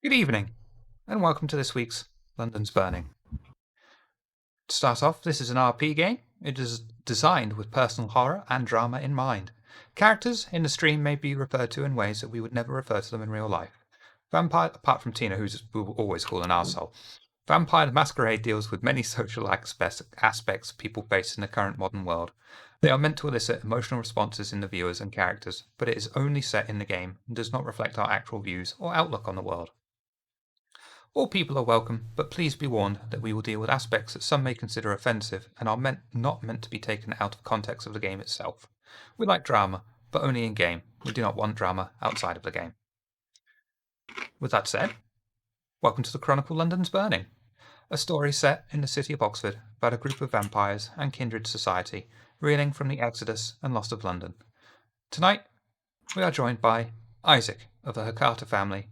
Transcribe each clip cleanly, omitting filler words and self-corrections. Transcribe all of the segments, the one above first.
Good evening, and welcome to this week's London's Burning. To start off, this is an RP game. It is designed with personal horror and drama in mind. Characters in the stream may be referred to in ways that we would never refer to them in real life. Vampire, apart from Tina, who we will always call an arsehole. Vampire the Masquerade deals with many social aspects people face in the current modern world. They are meant to elicit emotional responses in the viewers and characters, but it is only set in the game and does not reflect our actual views or outlook on the world. All people are welcome, but please be warned that we will deal with aspects that some may consider offensive and are not meant to be taken out of context of the game itself. We like drama, but only in game. We do not want drama outside of the game. With that said, welcome to the Chronicle London's Burning, a story set in the city of Oxford about a group of vampires and kindred society reeling from the exodus and loss of London. Tonight, we are joined by Isaac of the Hakata family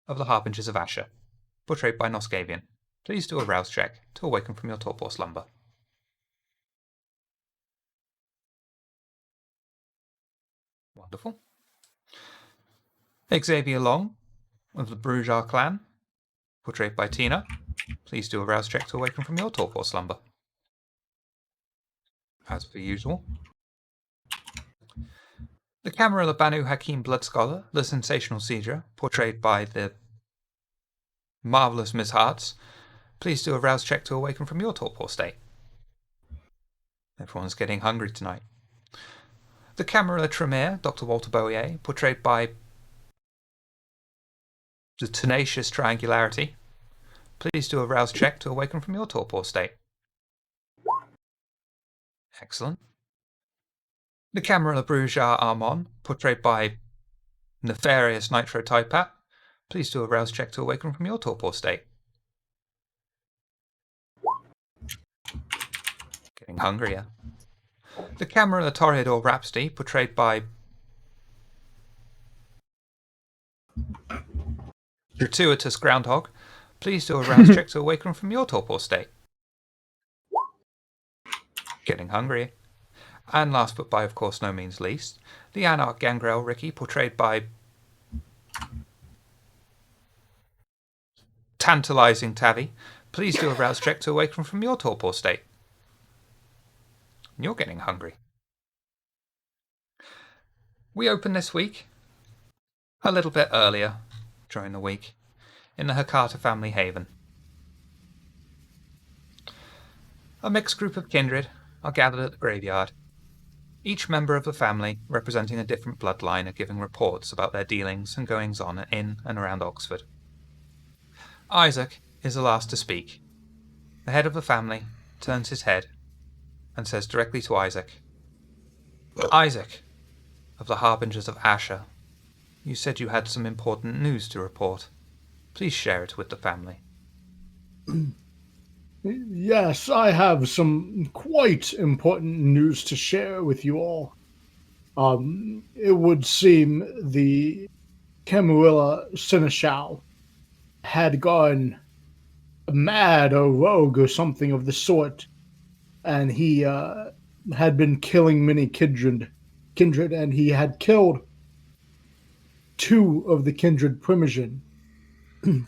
of the Harbingers of Asher, portrayed by Noscavian. Please do a rouse check to awaken from your torpor slumber. Wonderful. Xavier Long of the Brujar clan, portrayed by Tina. Please do a rouse check to awaken from your torpor slumber. As per usual. The Camarilla Banu Hakim Blood Scholar, the sensational Seizure, portrayed by the marvellous Miss Hartz. Please do a rouse check to awaken from your torpor state. Everyone's getting hungry tonight. The Camarilla Tremere, Dr. Walter Boyer, portrayed by the tenacious Triangularity. Please do a rouse check to awaken from your torpor state. Excellent. The Camarilla Brujar Armon, portrayed by Nefarious Nitro Typat. Please do a rouse check to awaken from your torpor state. Getting hungrier. The Camarilla Toreador Rhapsody, portrayed by Gratuitous Groundhog. Please do a rouse check to awaken from your torpor state. Getting hungry. And last but by of course no means least, the Anarch Gangrel Ricky, portrayed by Tantalizing Tavi. Please do a rouse check to awaken from your torpor state. You're getting hungry. We open this week a little bit earlier during the week in the Hakata family haven. A mixed group of kindred are gathered at the graveyard. Each member of the family, representing a different bloodline, are giving reports about their dealings and goings-on in and around Oxford. Isaac is the last to speak. The head of the family turns his head and says directly to Isaac, "Isaac, of the Harbingers of Asher, you said you had some important news to report. Please share it with the family." Yes, I have some quite important news to share with you all. It would seem the Camarilla Seneschal had gone mad or rogue or something of the sort, and he had been killing many kindred, and he had killed two of the kindred primogen,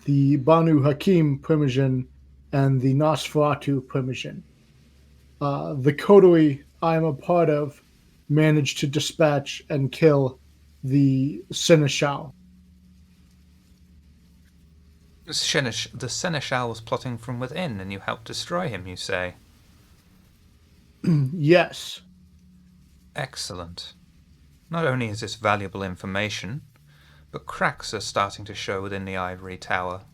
the Banu Hakim primogen and the Nosferatu primogen. The Coterie I am a part of managed to dispatch and kill the Seneschal. The Seneschal was plotting from within, and you helped destroy him, you say? Yes. Excellent. Not only is this valuable information, but cracks are starting to show within the ivory tower.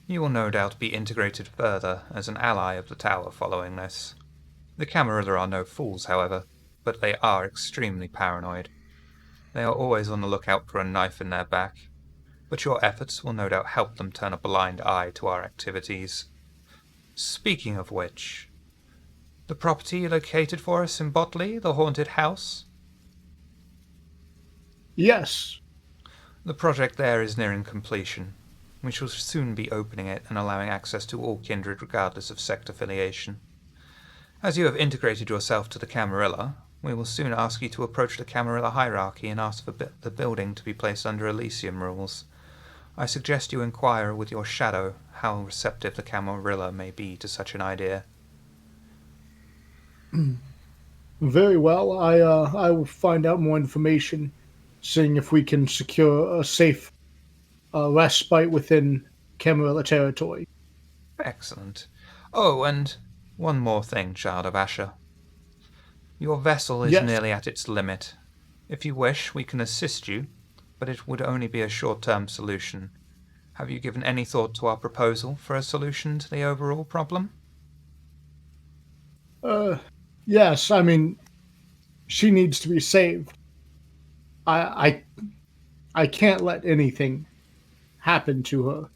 You will no doubt be integrated further as an ally of the tower following this. The Camarilla are no fools, however, but they are extremely paranoid. They are always on the lookout for a knife in their back, but your efforts will no doubt help them turn a blind eye to our activities. Speaking of which, the property you located for us in Botley, the haunted house? Yes. The project there is nearing completion. We shall soon be opening it and allowing access to all kindred regardless of sect affiliation. As you have integrated yourself to the Camarilla, we will soon ask you to approach the Camarilla hierarchy and ask for the building to be placed under Elysium rules. I suggest you inquire with your shadow how receptive the Camarilla may be to such an idea. Very well. I will find out more information, seeing if we can secure a safe respite within Camarilla territory. Excellent. Oh, and one more thing, Child of Asher. Your vessel is Yes. nearly at its limit. If you wish, we can assist you, but it would only be a short-term solution. Have you given any thought to our proposal for a solution to the overall problem? Uh, yes. I mean, she needs to be saved. I I can't let anything happen to her.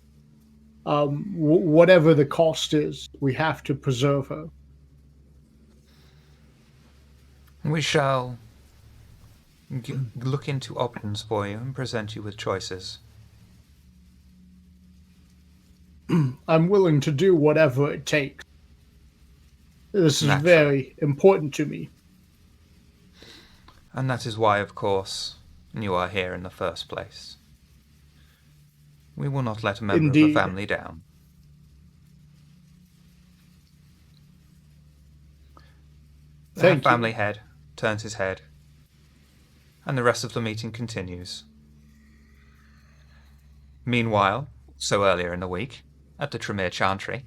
Whatever the cost is, we have to preserve her. We shall look into options for you and present you with choices. I'm willing to do whatever it takes. This is Naturally. very important to me. And that is why, of course, you are here in the first place. We will not let a member of the Indeed. family down. The Thank family you. head turns his head, and the rest of the meeting continues. Meanwhile, so earlier in the week, at the Tremere Chantry,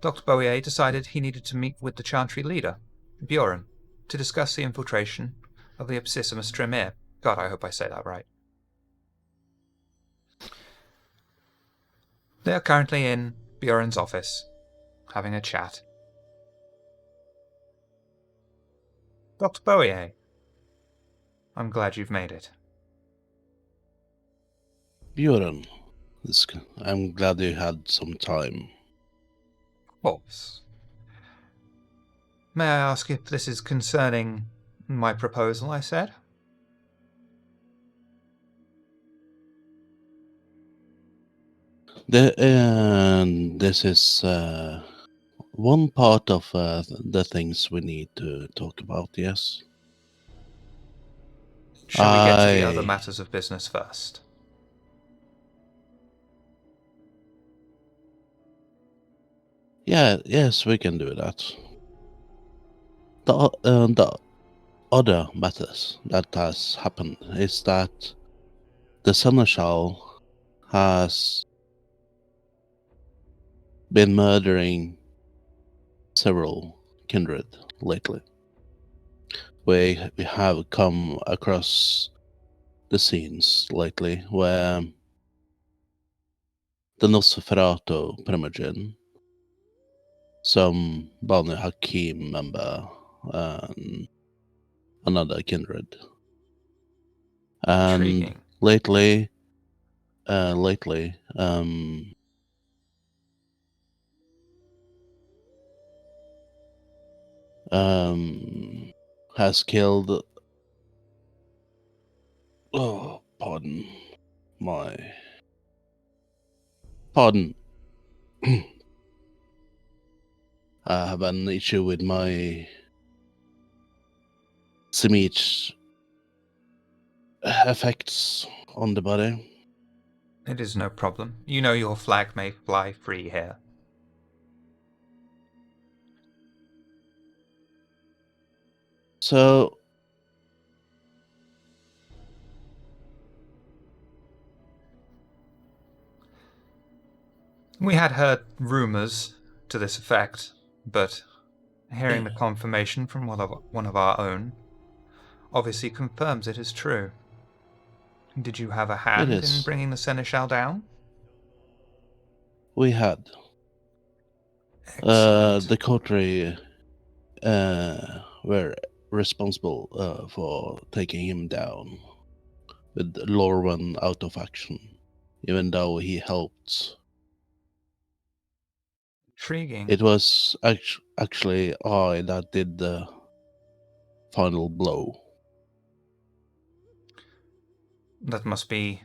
Dr. Boyer decided he needed to meet with the Chantry leader, Bjorn, to discuss the infiltration of the Ipsissimus Tremere. God, I hope I say that right. They are currently in Bjorn's office, having a chat. Dr. Boyer, I'm glad you've made it. Bjorn, I'm glad you had some time. Of course. May I ask if this is concerning my proposal, I said? This is one part of the things we need to talk about, yes. Shall we get to the other matters of business first? Yes, we can do that. The other matters that has happened is that the Seneschal has been murdering several kindred lately. We have come across the scenes lately where the Nosferatu Primogen, some Banu Hakim member, and another kindred. And Intriguing. lately, has killed. Oh, pardon. I have an issue with my speech effects on the body. It is no problem. You know your flag may fly free here. So We had heard rumors to this effect, but hearing the confirmation from one of our own obviously confirms it is true. Did you have a it hand in is. bringing the Seneschal down? We had Excellent. the Coterie were responsible for taking him down, with Lorwan out of action, even though he helped. Intriguing. It was actually I that did the final blow. That must be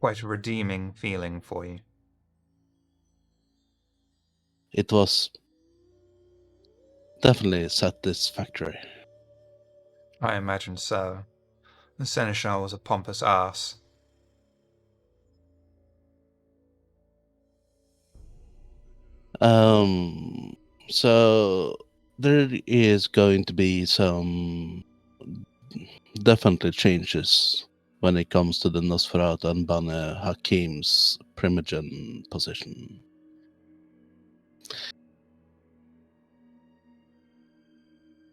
quite a redeeming feeling for you. It was definitely satisfactory. I imagine so. The Seneschal was a pompous ass. So there is going to be some definitely changes when it comes to the Nosferatu and Banu Hakim's primogen position.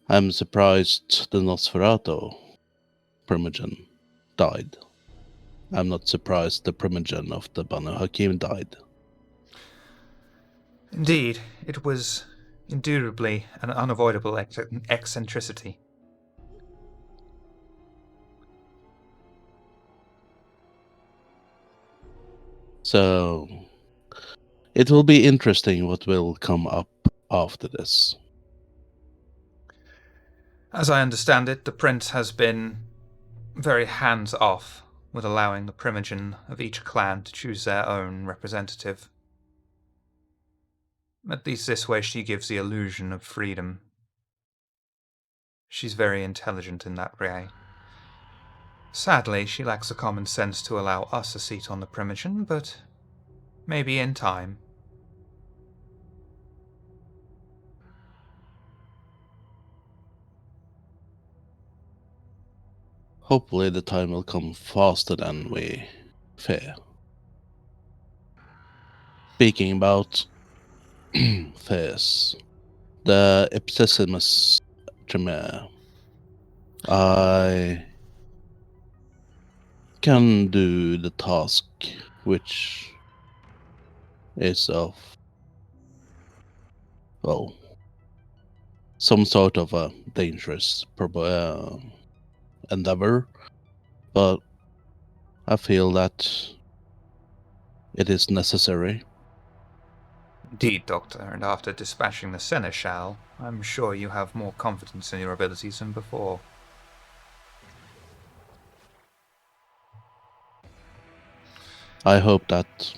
I'm surprised the Nosferatu primogen died. I'm not surprised the primogen of the Banu Hakim died. Indeed, it was indubitably an unavoidable eccentricity. So it will be interesting what will come up after this. As I understand it, the prince has been very hands-off with allowing the primogen of each clan to choose their own representative. At least this way she gives the illusion of freedom. She's very intelligent in that way. Sadly, she lacks the common sense to allow us a seat on the primogen, but maybe in time. Hopefully the time will come faster than we fear. Speaking about fears, the Epsissimus Tremere. I can do the task, which is of, well, some sort of a dangerous endeavor, but I feel that it is necessary. Indeed, Doctor, and after dispatching the Seneschal, I'm sure you have more confidence in your abilities than before. I hope that,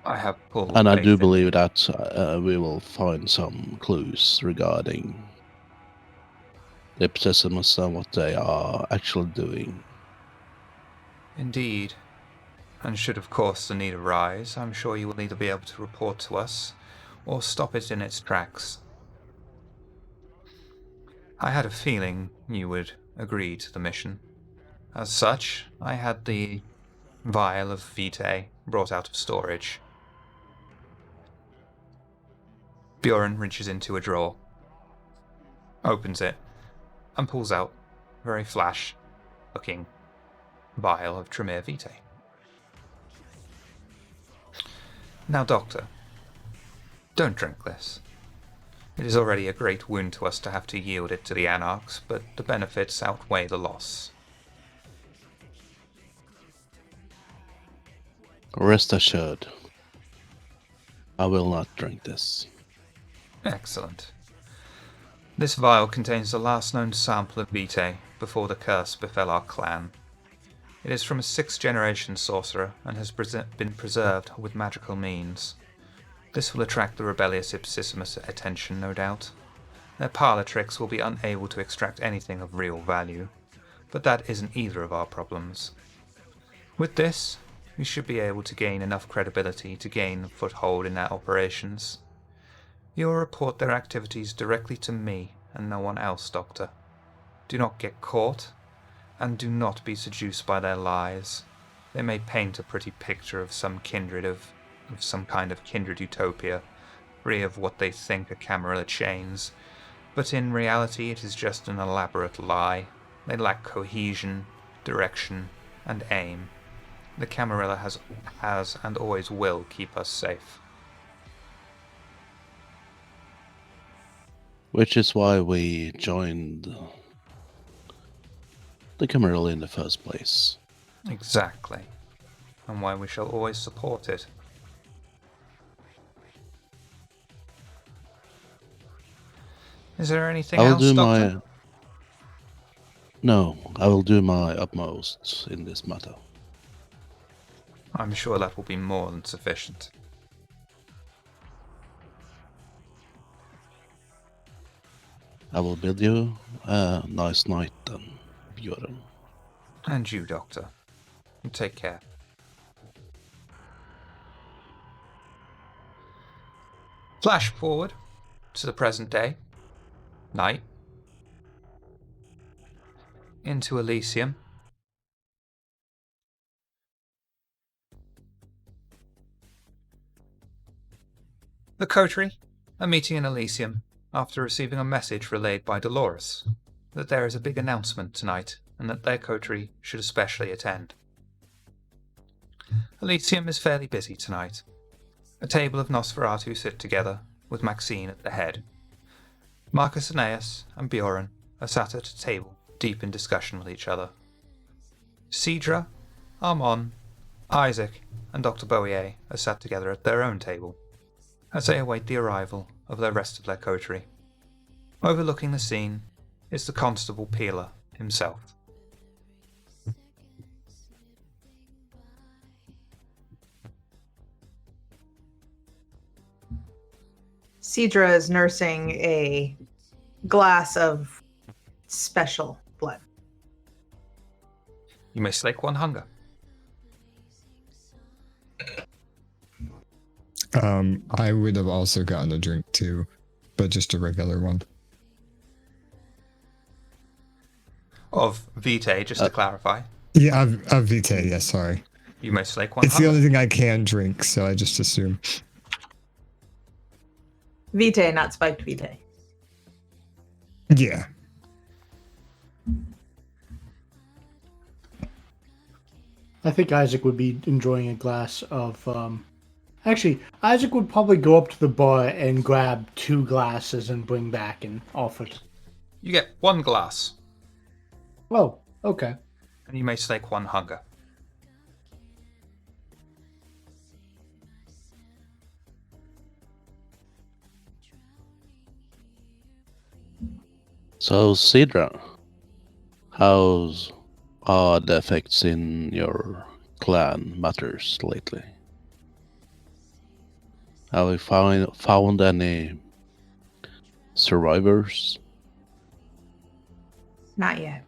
I have full and I faith do in believe you. that we will find some clues regarding the Epsissimus and what they are actually doing. Indeed. And should of course the need arise, I'm sure you will either be able to report to us, or stop it in its tracks. I had a feeling you would agree to the mission. As such, I had the vial of Vitae brought out of storage. Bjorn reaches into a drawer, opens it, and pulls out a very flash-looking vial of Tremere Vitae. Now, Doctor, don't drink this. It is already a great wound to us to have to yield it to the Anarchs, but the benefits outweigh the loss. Rest assured, I will not drink this. Excellent. This vial contains the last known sample of Vitae before the curse befell our clan. It is from a 6th-generation sorcerer and has been preserved with magical means. This will attract the rebellious Ipsissimus' attention, no doubt. Their parlor tricks will be unable to extract anything of real value, but that isn't either of our problems. With this, we should be able to gain enough credibility to gain a foothold in their operations. You'll report their activities directly to me and no one else, Doctor. Do not get caught, and do not be seduced by their lies. They may paint a pretty picture of some some kind of kindred utopia, free of what they think are Camarilla chains, but in reality it is just an elaborate lie. They lack cohesion, direction, and aim. The Camarilla has and always will keep us safe. Which is why we joined the Camarilla in the first place. Exactly. And why we shall always support it. Is there anything I will else, do Doctor? No, I will do my utmost in this matter. I'm sure that will be more than sufficient. I will bid you a nice night then, Bjorn. And you, Doctor. Take care. Flash forward to the present day. Night. Into Elysium. The Coterie are meeting in Elysium after receiving a message relayed by Dolores that there is a big announcement tonight and that their coterie should especially attend. Elysium is fairly busy tonight. A table of Nosferatu sit together, with Maxine at the head. Marcus Aeneas and Bjorn are sat at a table, deep in discussion with each other. Cedra, Armand, Isaac, and Dr. Boyer are sat together at their own table, as they await the arrival of the rest of their coterie. Overlooking the scene is the Constable Peeler himself. Cedra is nursing a glass of special blood. You may slake one hunger. I would have also gotten a drink too, but just a regular one. Of Vitae, just to clarify. Yeah, of Vitae, yes, sorry. You may slake one It's hunger. the only thing I can drink, so I just assume. Vitae, not spiked Vitae. Yeah. I think Isaac would be enjoying a glass of. Actually, Isaac would probably go up to the bar and grab 2 glasses and bring back and offer. You get one glass, Oh, okay. and you may slake one hunger. So, Cedra, how's are the effects in your clan matters lately? Have you found any survivors? Not yet.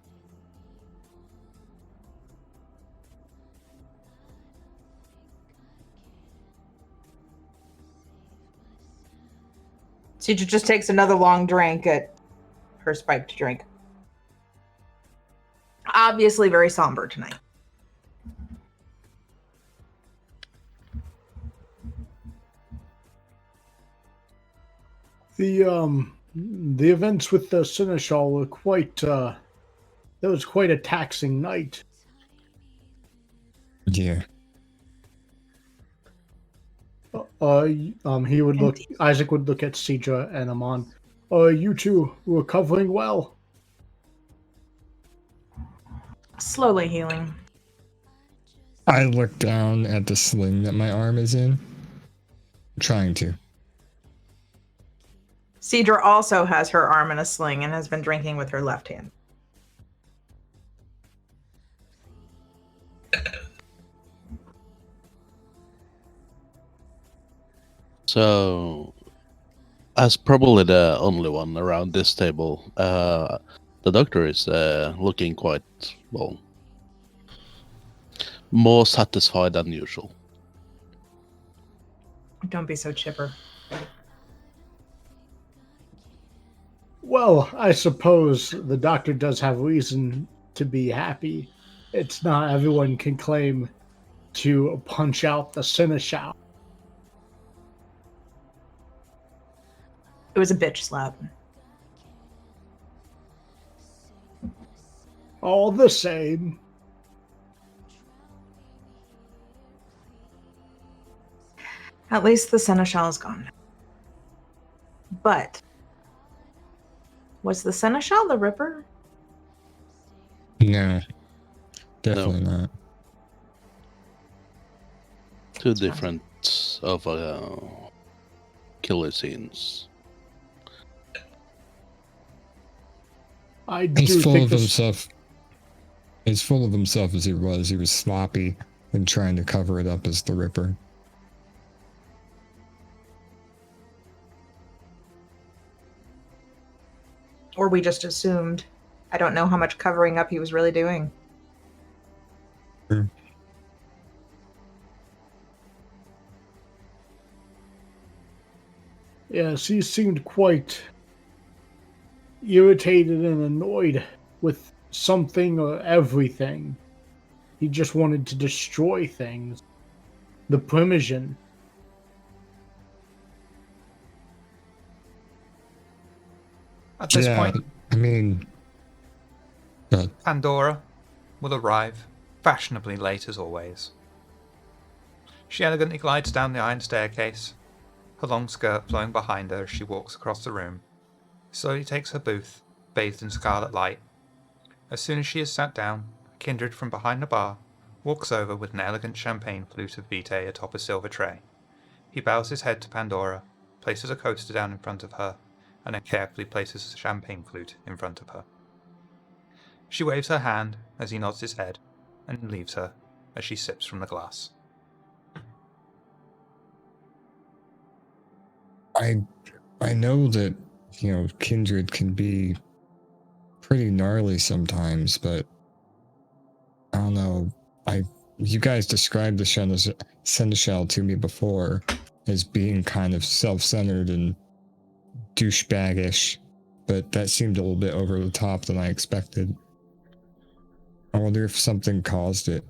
Cedra just takes another long drink at her spiked drink. Obviously very somber tonight. The events with the Seneschal were quite. That was quite a taxing night. Yeah. He would look. Isaac would look at Cedra and Amon. You two recovering well? Slowly healing. I look down at the sling that my arm is in. Trying to. Cedra also has her arm in a sling and has been drinking with her left hand. So, as probably the only one around this table, the doctor is looking quite, well, more satisfied than usual. Don't be so chipper. Well, I suppose the doctor does have reason to be happy. It's not everyone can claim to punch out the Seneschal. It was a bitch slap. All the same. At least the Seneschal is gone. But was the Seneschal the Ripper? No. Definitely not. Two different of killer scenes. I do He's full think of this. himself. As full of himself as he was. He was sloppy and trying to cover it up as the Ripper. Or we just assumed. I don't know how much covering up he was really doing. Yes, he seemed quite irritated and annoyed with something or everything. He just wanted to destroy things. The Primogen. At this point, I mean, Pandora will arrive, fashionably late as always. She elegantly glides down the iron staircase, her long skirt flowing behind her as she walks across the room, slowly takes her booth, bathed in scarlet light. As soon as she is sat down, Kindred from behind the bar walks over with an elegant champagne flute of vitae atop a silver tray. He bows his head to Pandora, places a coaster down in front of her, and then carefully places the champagne flute in front of her. She waves her hand as he nods his head, and leaves her as she sips from the glass. I know that, Kindred can be pretty gnarly sometimes, but I don't know. You guys described the Seneschal to me before as being kind of self-centered and douchebaggish, but that seemed a little bit over the top than I expected. I wonder if something caused it.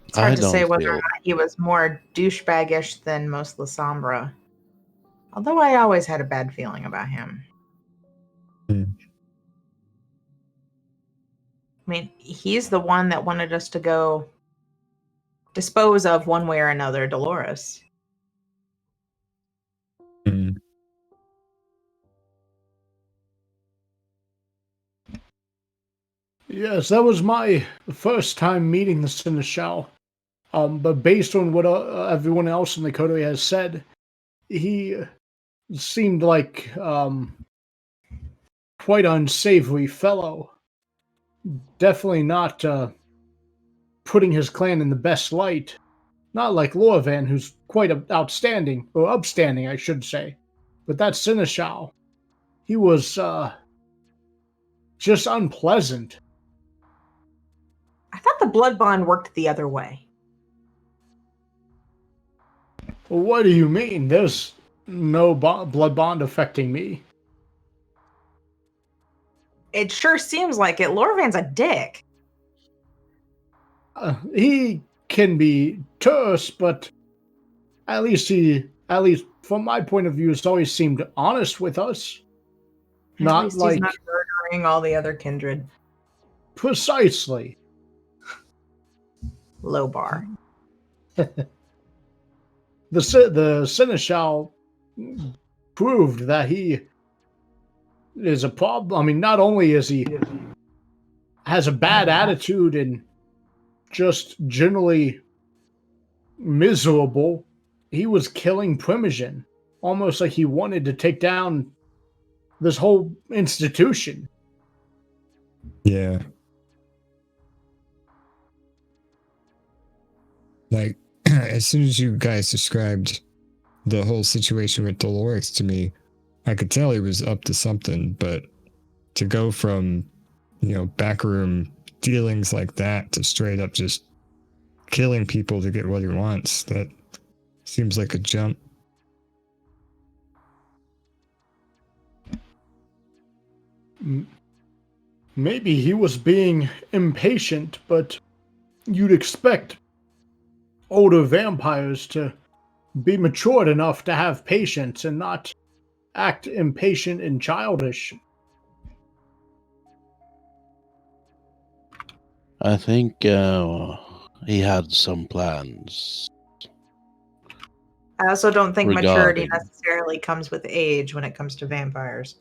It's hard I to say don't whether or feel. not he was more douchebaggish than most La Sombra. Although I always had a bad feeling about him. Hmm. I mean, he's the one that wanted us to go dispose of one way or another Dolores. Hmm. Yes, that was my first time meeting the Seneschal. But based on what everyone else in the Coterie has said, he seemed like quite unsavory fellow. Definitely not putting his clan in the best light. Not like Lorvan, who's quite outstanding, or upstanding, I should say. But that Seneschal, he was just unpleasant. I thought the blood bond worked the other way. What do you mean? There's no blood bond affecting me. It sure seems like it. Lorvan's a dick. He can be terse, but at least from my point of view, has always seemed honest with us. At Not least like he's not murdering all the other kindred. precisely. Low bar. The Seneschal proved that he is a problem. I mean, not only is he has a bad attitude and just generally miserable, he was killing Primogen, almost like he wanted to take down this whole institution. Yeah. Like, as soon as you guys described the whole situation with Dolores to me, I could tell he was up to something, but to go from, backroom dealings like that to straight up just killing people to get what he wants, that seems like a jump. Maybe he was being impatient, but you'd expect older vampires to be matured enough to have patience and not act impatient and childish. I think he had some plans. I also don't think maturity Regarding- necessarily comes with age when it comes to vampires.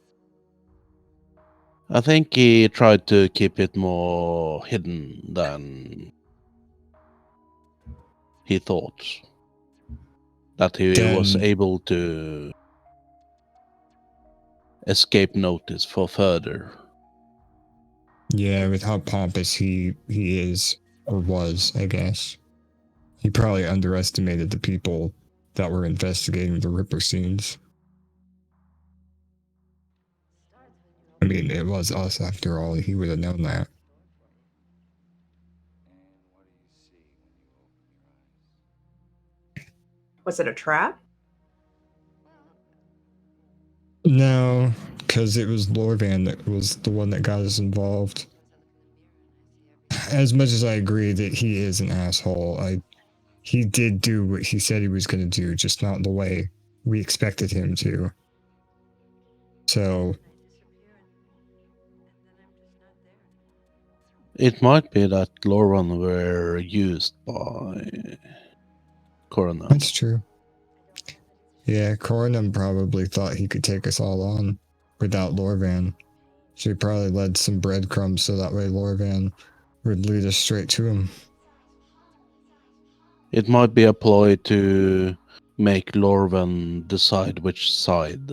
I think he tried to keep it more hidden than he thought. That he was Then- able to escape notice for further. Yeah, with how pompous he is, or was, I guess. He probably underestimated the people that were investigating the Ripper scenes. I mean, it was us after all. He would have known that. Was it a trap? No, because it was Lorvan that was the one that got us involved. As much as I agree that he is an asshole, he did do what he said he was going to do, just not the way we expected him to. So It might be that Lorvan were used by Coronel. that's true. Yeah, Coronum probably thought he could take us all on without Lorvan. So he probably led some breadcrumbs so that way Lorvan would lead us straight to him. It might be a ploy to make Lorvan decide which side.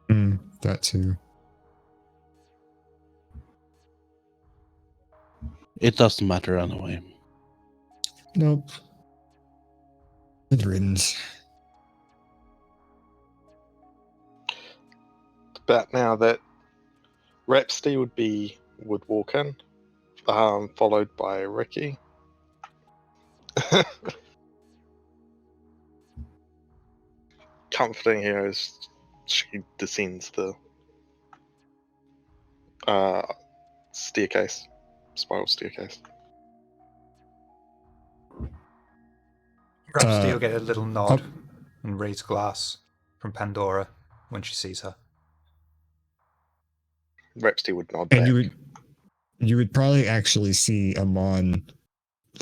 That too. It doesn't matter anyway. Nope. Good riddance. But now that Rhapsody would walk in, followed by Ricky. Comforting her as she descends the staircase, spiral staircase. Rhapsody will get a little nod and raise glass from Pandora when she sees her. Rhapsody would nod And back. you would probably actually see Amon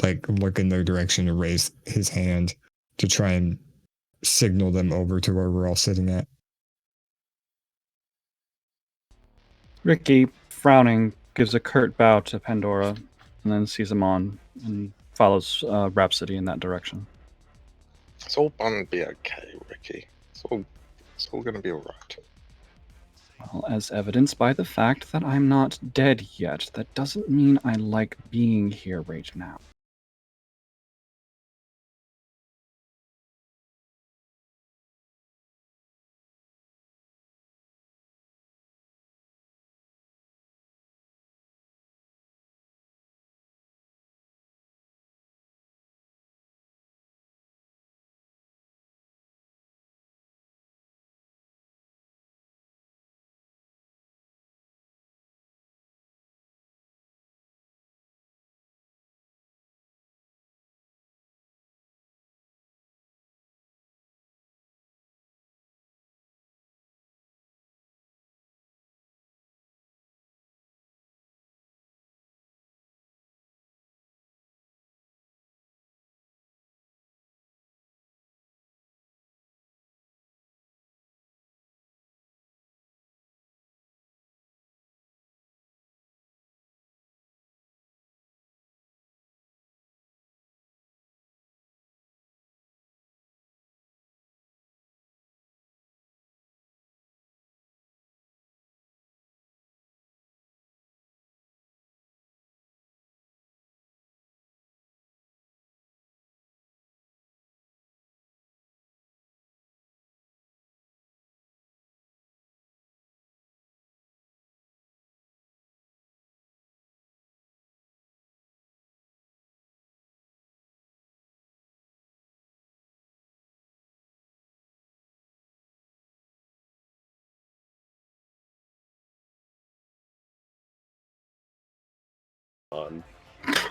like look in their direction and raise his hand to try and signal them over to where we're all sitting at. Ricky, frowning, gives a curt bow to Pandora and then sees him on and follows Rhapsody in that direction. It's all gonna be okay, Ricky. It's all gonna be alright. Well, as evidenced by the fact that I'm not dead yet, that doesn't mean I like being here right now.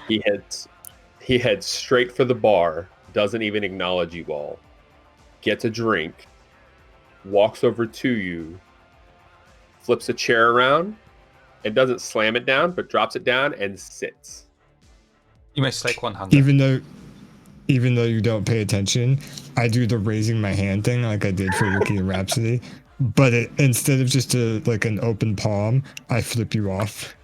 He heads straight for the bar, doesn't even acknowledge you all, gets a drink, walks over to you, flips a chair around, and doesn't slam it down, but drops it down and sits. You may slake one hunger. Even though you don't pay attention, I do the raising my hand thing like I did for Ricky and Rhapsody, but instead of just an open palm, I flip you off.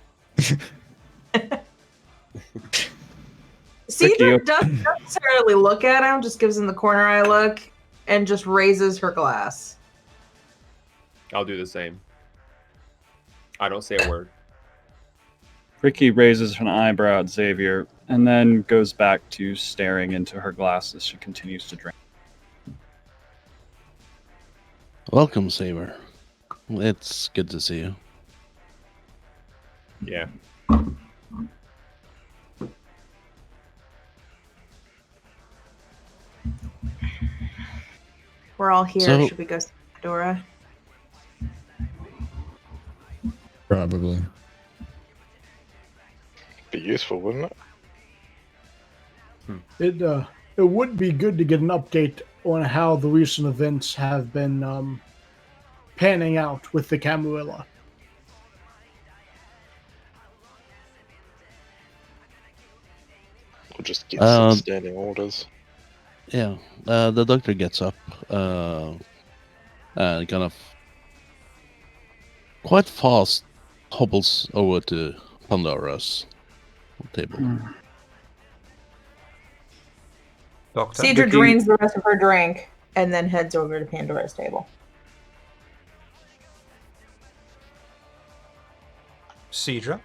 Cedric doesn't necessarily look at him, just gives him the corner eye look and just raises her glass. I'll do the same. I don't say a word. Ricky raises an eyebrow at Xavier and then goes back to staring into her glass as she continues to drink. Welcome, Saber. It's good to see you. Yeah. We're all here. So- Should we go see Pandora? Probably. Be useful, wouldn't it? It would be good to get an update on how the recent events have been panning out with the Camuilla. Or just get some standing orders. Yeah, the doctor gets up, and kind of quite fast hobbles over to Pandora's table. Doctor. Cedra drains the rest of her drink and then heads over to Pandora's table. Cedra.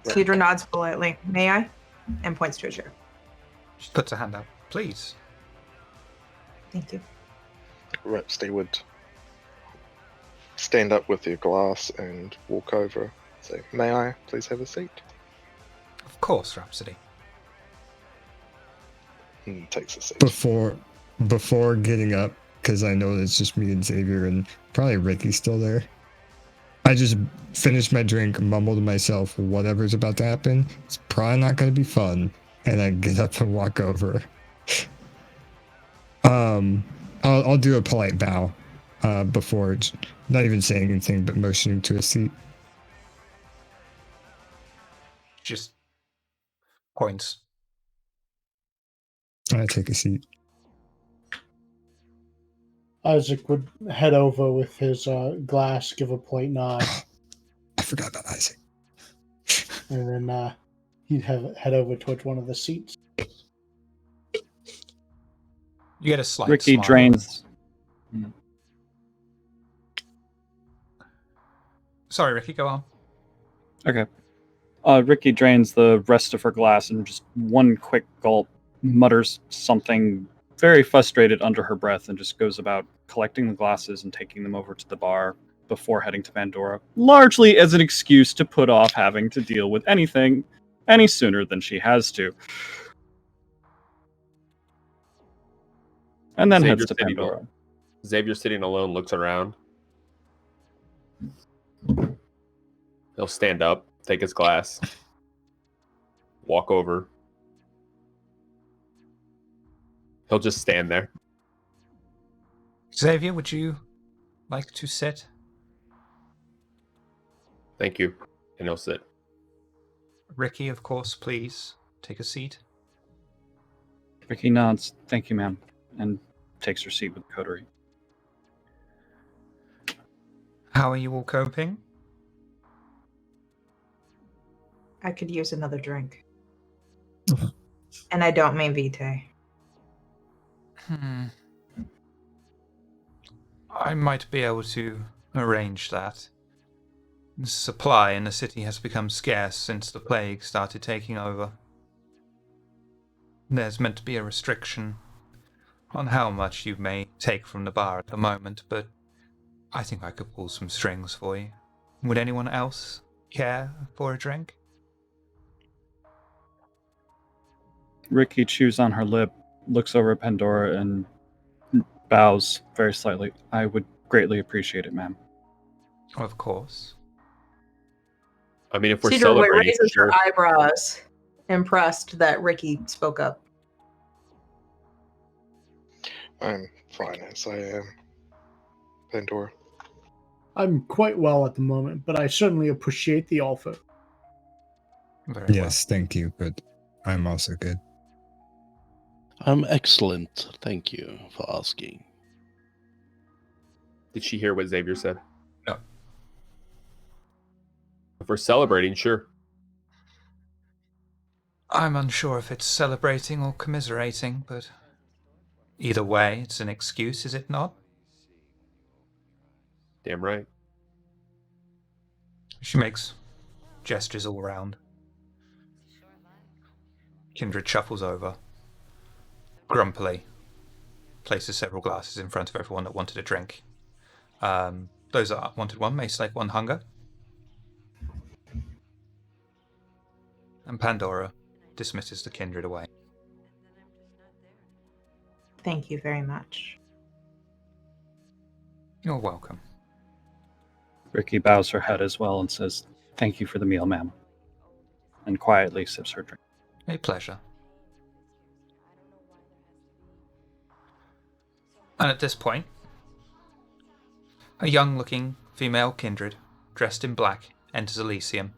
Cedra nods politely. May I? And points to a chair. She puts a hand out. Please. Thank you. Perhaps they would stand up with your glass and walk over. Say, may I please have a seat? Of course, Rhapsody. And takes a seat. Before getting up, because I know it's just me and Xavier and probably Ricky's still there. I just finished my drink, mumble to myself, whatever's about to happen, it's probably not going to be fun. And I get up and walk over. I'll do a polite bow before, not even saying anything, but motioning to a seat. Just points. I take a seat. Isaac would head over with his glass, give a polite nod, I forgot about Isaac. and then he'd head over towards one of the seats. You get a slight Ricky smile. drains. Sorry, Ricky, go on. Okay. Ricky drains the rest of her glass and just one quick gulp, mutters something very frustrated under her breath, and just goes about collecting the glasses and taking them over to the bar before heading to Pandora, largely as an excuse to put off having to deal with anything any sooner than she has to. And then heads to Pandora. Xavier sitting alone looks around. He'll stand up, take his glass, walk over. He'll just stand there. Xavier, would you like to sit? Thank you. And he'll sit. Ricky, of course, please take a seat. Ricky nods, "Thank you, ma'am," and takes her seat with Coterie. How are you all coping? I could use another drink. And I don't mean Vitae. I might be able to arrange that. The supply in the city has become scarce since the plague started taking over. There's meant to be a restriction on how much you may take from the bar at the moment, but I think I could pull some strings for you. Would anyone else care for a drink? Ricky chews on her lip, looks over at Pandora, and bows very slightly. "I would greatly appreciate it, ma'am." Of course. I mean, if we're Cedar celebrating, raises sure. her eyebrows, impressed that Ricky spoke up. I'm fine as I am. Pandora. I'm quite well at the moment, but I certainly appreciate the offer. Very Yes, thank you, but I'm also good. I'm excellent. Thank you for asking. Did she hear what Xavier said? No. If we're celebrating, sure. I'm unsure if it's celebrating or commiserating, but either way, it's an excuse, is it not? Damn right. She makes gestures all around. Kindred shuffles over, grumpily, places several glasses in front of everyone that wanted a drink. Those that wanted one may slake one hunger. And Pandora dismisses the kindred away. Thank you very much. You're welcome. Ricky bows her head as well and says, "Thank you for the meal, ma'am," and quietly sips her drink. A pleasure. And at this point, a young-looking female kindred, dressed in black, enters Elysium.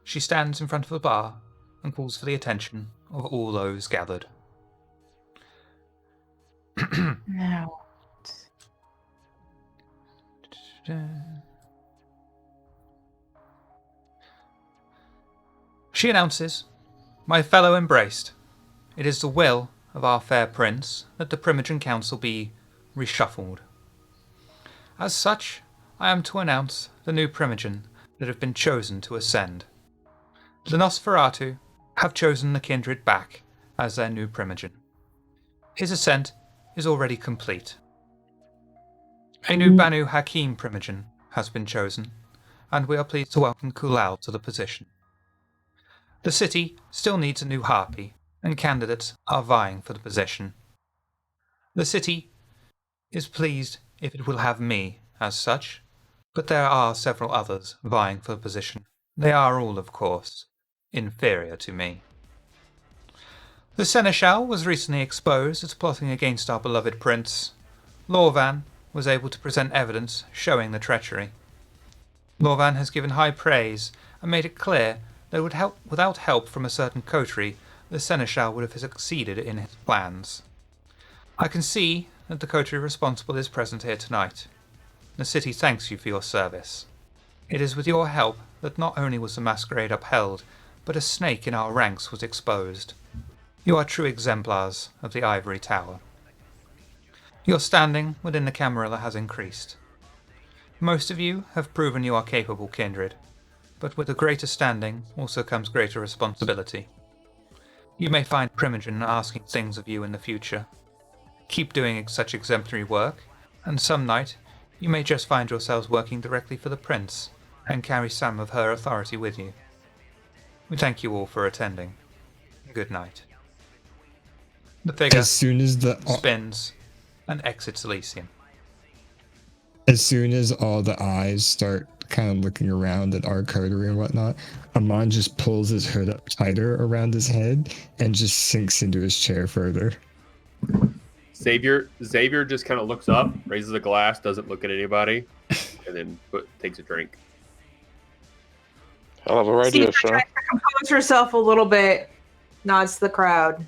She stands in front of a bar and calls for the attention of all those gathered. Now, She announces, "My fellow embraced, it is the will of our fair prince that the Primogen Council be reshuffled. As such, I am to announce the new Primogen that have been chosen to ascend. The Nosferatu have chosen the kindred back as their new Primogen. His ascent is already complete. A new Banu Hakim Primogen has been chosen, and we are pleased to welcome Kulal to the position. The city still needs a new Harpy, and candidates are vying for the position. The city is pleased if it will have me as such, but there are several others vying for the position. They are all, of course, inferior to me. The Seneschal was recently exposed as plotting against our beloved prince. Lorvan was able to present evidence showing the treachery. Lorvan has given high praise and made it clear that without help from a certain Coterie, the Seneschal would have succeeded in his plans. I can see that the Coterie responsible is present here tonight. The city thanks you for your service. It is with your help that not only was the masquerade upheld, but a snake in our ranks was exposed. You are true exemplars of the Ivory Tower. Your standing within the Camarilla has increased. Most of you have proven you are capable kindred, but with a greater standing also comes greater responsibility. You may find Primogen asking things of you in the future. Keep doing such exemplary work, and some night you may just find yourselves working directly for the prince, and carry some of her authority with you. We thank you all for attending. Good night. The figure As soon as spins and exits Elysium. all the eyes start kind of looking around at our coterie and whatnot, Amon just pulls his hood up tighter around his head and just sinks into his chair further. Xavier just kind of looks up, raises a glass, doesn't look at anybody, and then takes a drink. Hell of a radio Steve show. tries to compose herself a little bit, nods to the crowd.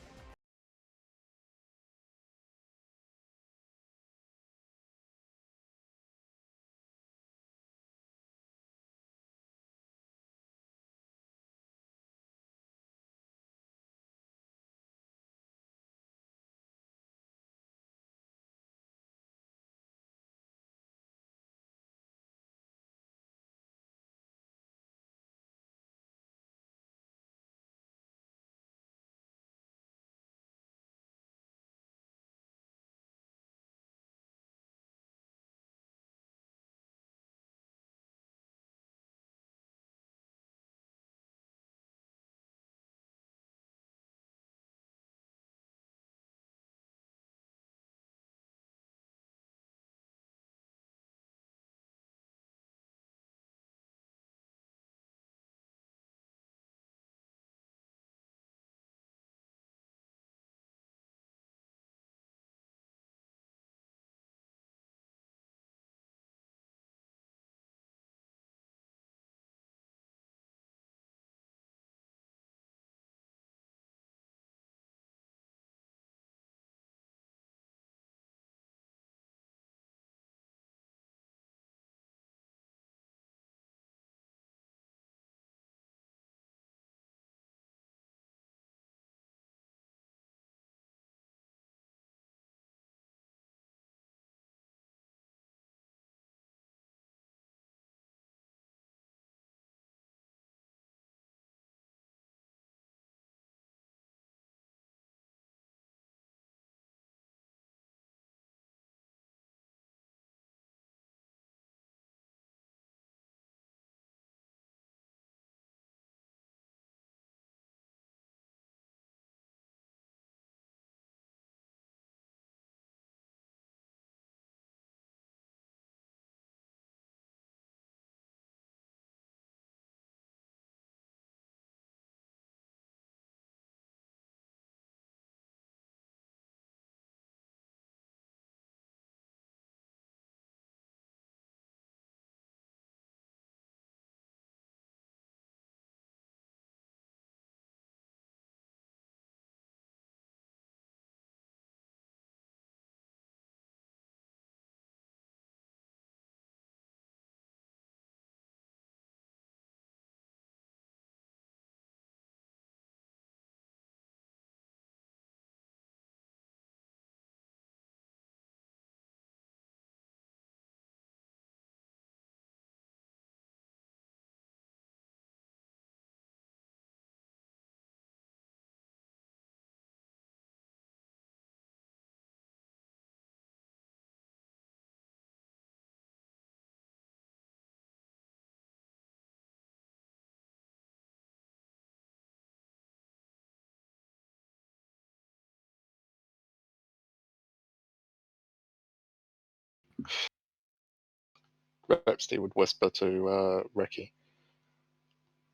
Rexty would whisper to Ricky.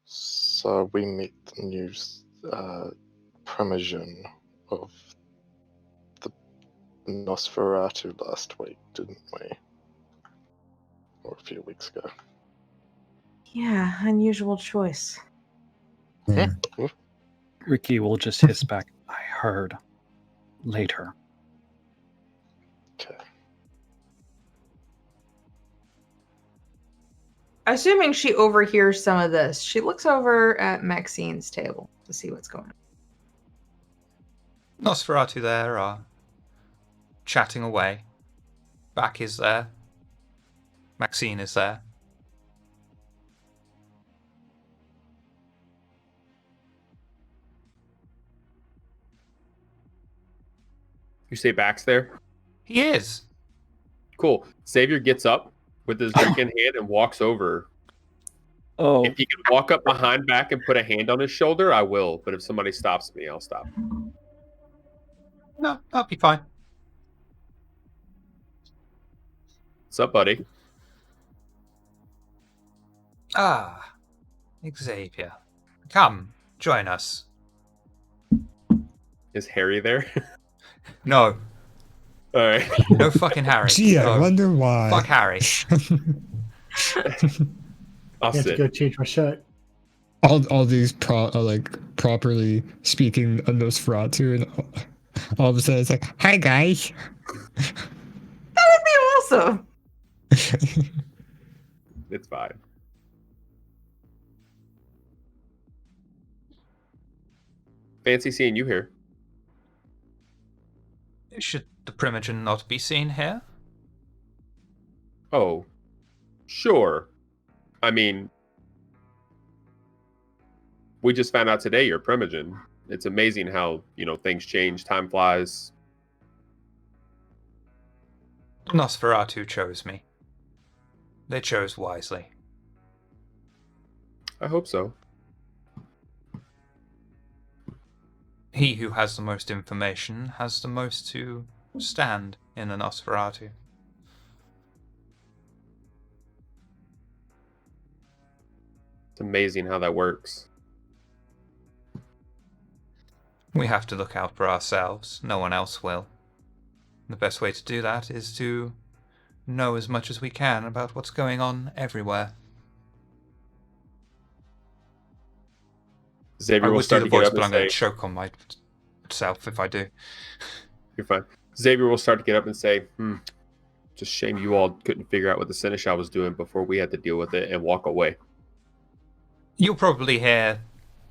So we meet the new primogen of the Nosferatu last week, didn't we? Or a few weeks ago. Yeah, unusual choice. Hmm. Ricky will just hiss back, I heard. Later. Okay. Assuming she overhears some of this, she looks over at Maxine's table to see what's going on. Nosferatu there are chatting away. Back is there. Maxine is there. You say Back's there? He is. Cool. Xavier gets up with his drink in hand and walks over. Oh, If he can walk up behind Back and put a hand on his shoulder, I will. But if somebody stops me, I'll stop. No, that'll be fine. What's up, buddy? Ah, Xavier. Come, join us. Is Harry there? No, All right. no fucking Harry. Gee, I No. wonder why. Fuck Harry. I'll I have to sit. go change my shirt. all these properly speaking Nosferatu, and all of a sudden it's like, hi guys. That would be awesome. It's fine. Fancy seeing you here. Should the primogen not be seen here? Oh, sure. I mean, we just found out today you're Primogen. It's amazing how, things change, time flies. Nosferatu chose me. They chose wisely. I hope so. He who has the most information has the most to stand in a Nosferatu. It's amazing how that works. We have to look out for ourselves. No one else will. The best way to do that is to know as much as we can about what's going on everywhere. I Xavier will would do start the to get voice, up but I'm and going say, to choke on myself if I do. you're fine. Xavier will start to get up and say, just shame you all couldn't figure out what the Seneschal was doing before we had to deal with it, and walk away. You'll probably hear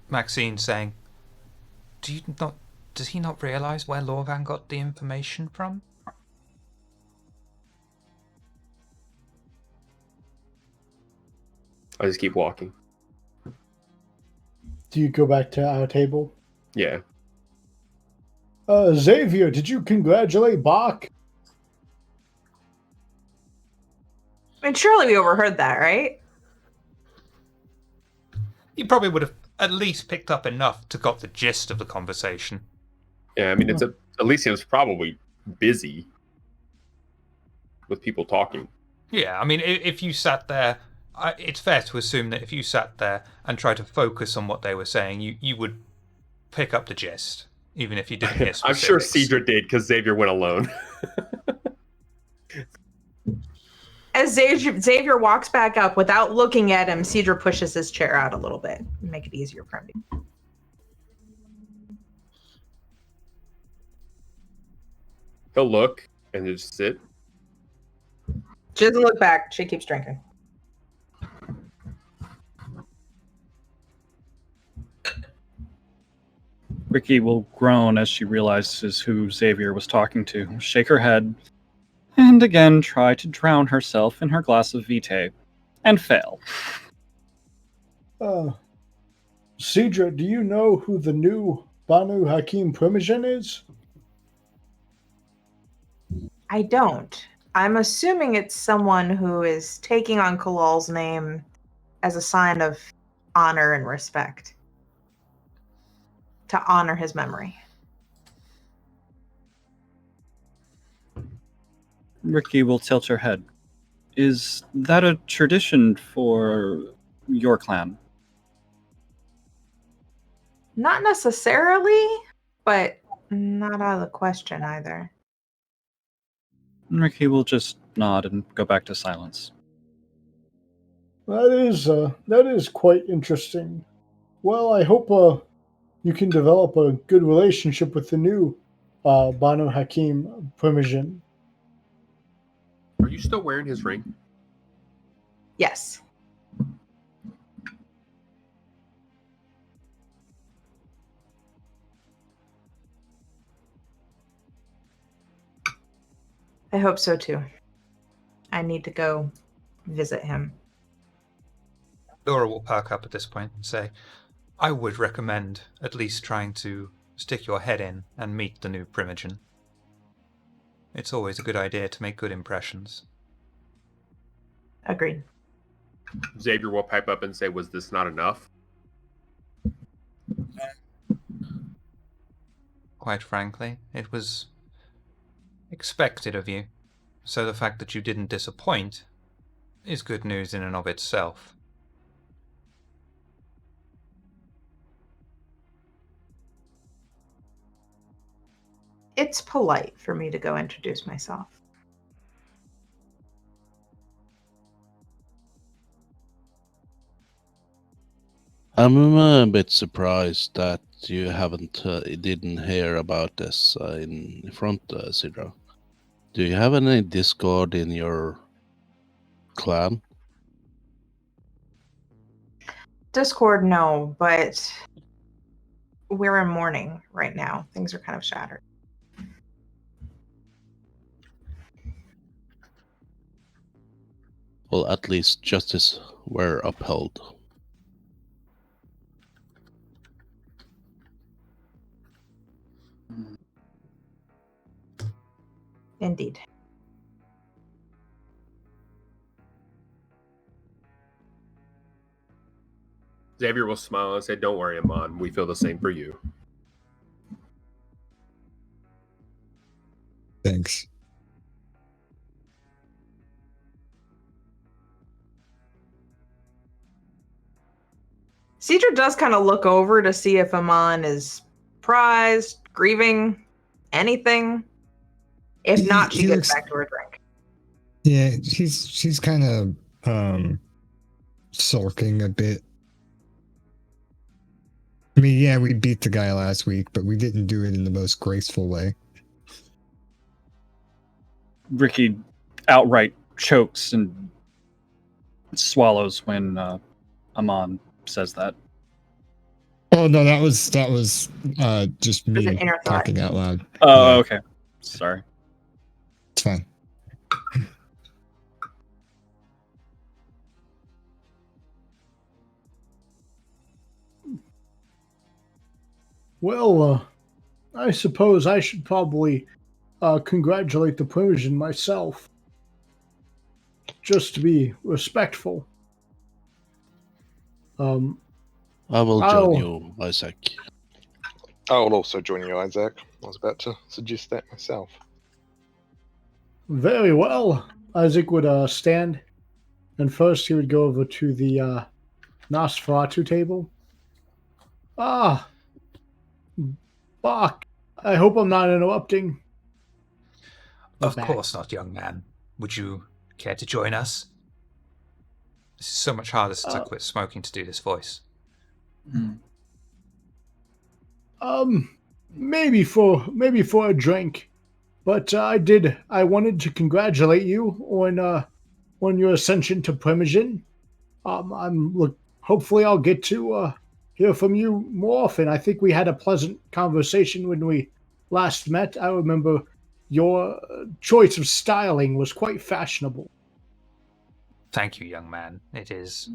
Maxine saying, does he not realize where Lorvan got the information from? I just keep walking. Do you go back to our table? Yeah. Xavier, did you congratulate Bach? I mean, surely we overheard that, right? You probably would have at least picked up enough to got the gist of the conversation. Yeah, I mean, Elysium's probably busy with people talking. Yeah, I mean, if you sat there, it's fair to assume that if you sat there and tried to focus on what they were saying, you would pick up the gist, even if you didn't hear specifics. I'm sure Cedra did, because Xavier went alone. As Xavier walks back up without looking at him, Cedra pushes his chair out a little bit and make it easier for him. He'll look and just sit. She doesn't look back. She keeps drinking. Ricky will groan as she realizes who Xavier was talking to, shake her head, and again try to drown herself in her glass of vitae, and fail. Cedra, do you know who the new Banu Hakim Primogen is? I don't. I'm assuming it's someone who is taking on Kalal's name as a sign of honor and respect. To honor his memory. Ricky will tilt her head. Is that a tradition for your clan? Not necessarily, but not out of the question either. Ricky will just nod and go back to silence. That is quite interesting. Well, I hope you can develop a good relationship with the new Banu Hakim Primogen. Are you still wearing his ring? Yes. I hope so too. I need to go visit him. Laura will perk up at this point and say, I would recommend at least trying to stick your head in and meet the new Primogen. It's always a good idea to make good impressions. Agreed. Xavier will pipe up and say, was this not enough? Quite frankly, it was expected of you, so the fact that you didn't disappoint is good news in and of itself. It's polite for me to go introduce myself. I'm a bit surprised that you didn't hear about this in front, Sidra. Do you have any Discord in your clan? Discord, no, but we're in mourning right now. Things are kind of shattered. Well, at least justice were upheld. Indeed. Xavier will smile and say, don't worry, Amon. We feel the same for you. Thanks. Cedra does kind of look over to see if Amon is surprised, grieving, anything. If not, she He gets looks- back to her drink. Yeah, she's kind of sulking a bit. I mean, yeah, we beat the guy last week, but we didn't do it in the most graceful way. Ricky outright chokes and swallows when Amon says that. Oh no, that was just It was an me inner thought. talking out loud. Oh, Yeah. okay. Sorry. It's fine. Well, I suppose I should probably congratulate the Primogen myself, just to be respectful. I will I'll- join you, Isaac. I will also join you, Isaac. I was about to suggest that myself. Very well. Isaac would stand, and first he would go over to the Nosferatu table. Ah, Bach, I hope I'm not interrupting. Of back. course not, young man. Would you care to join us? This is so much harder since I quit smoking to do this voice. Maybe for a drink, but I wanted to congratulate you on your ascension to Primogen. Hopefully I'll get to hear from you more often. I think we had a pleasant conversation when we last met. I remember your choice of styling was quite fashionable. Thank you, young man. It is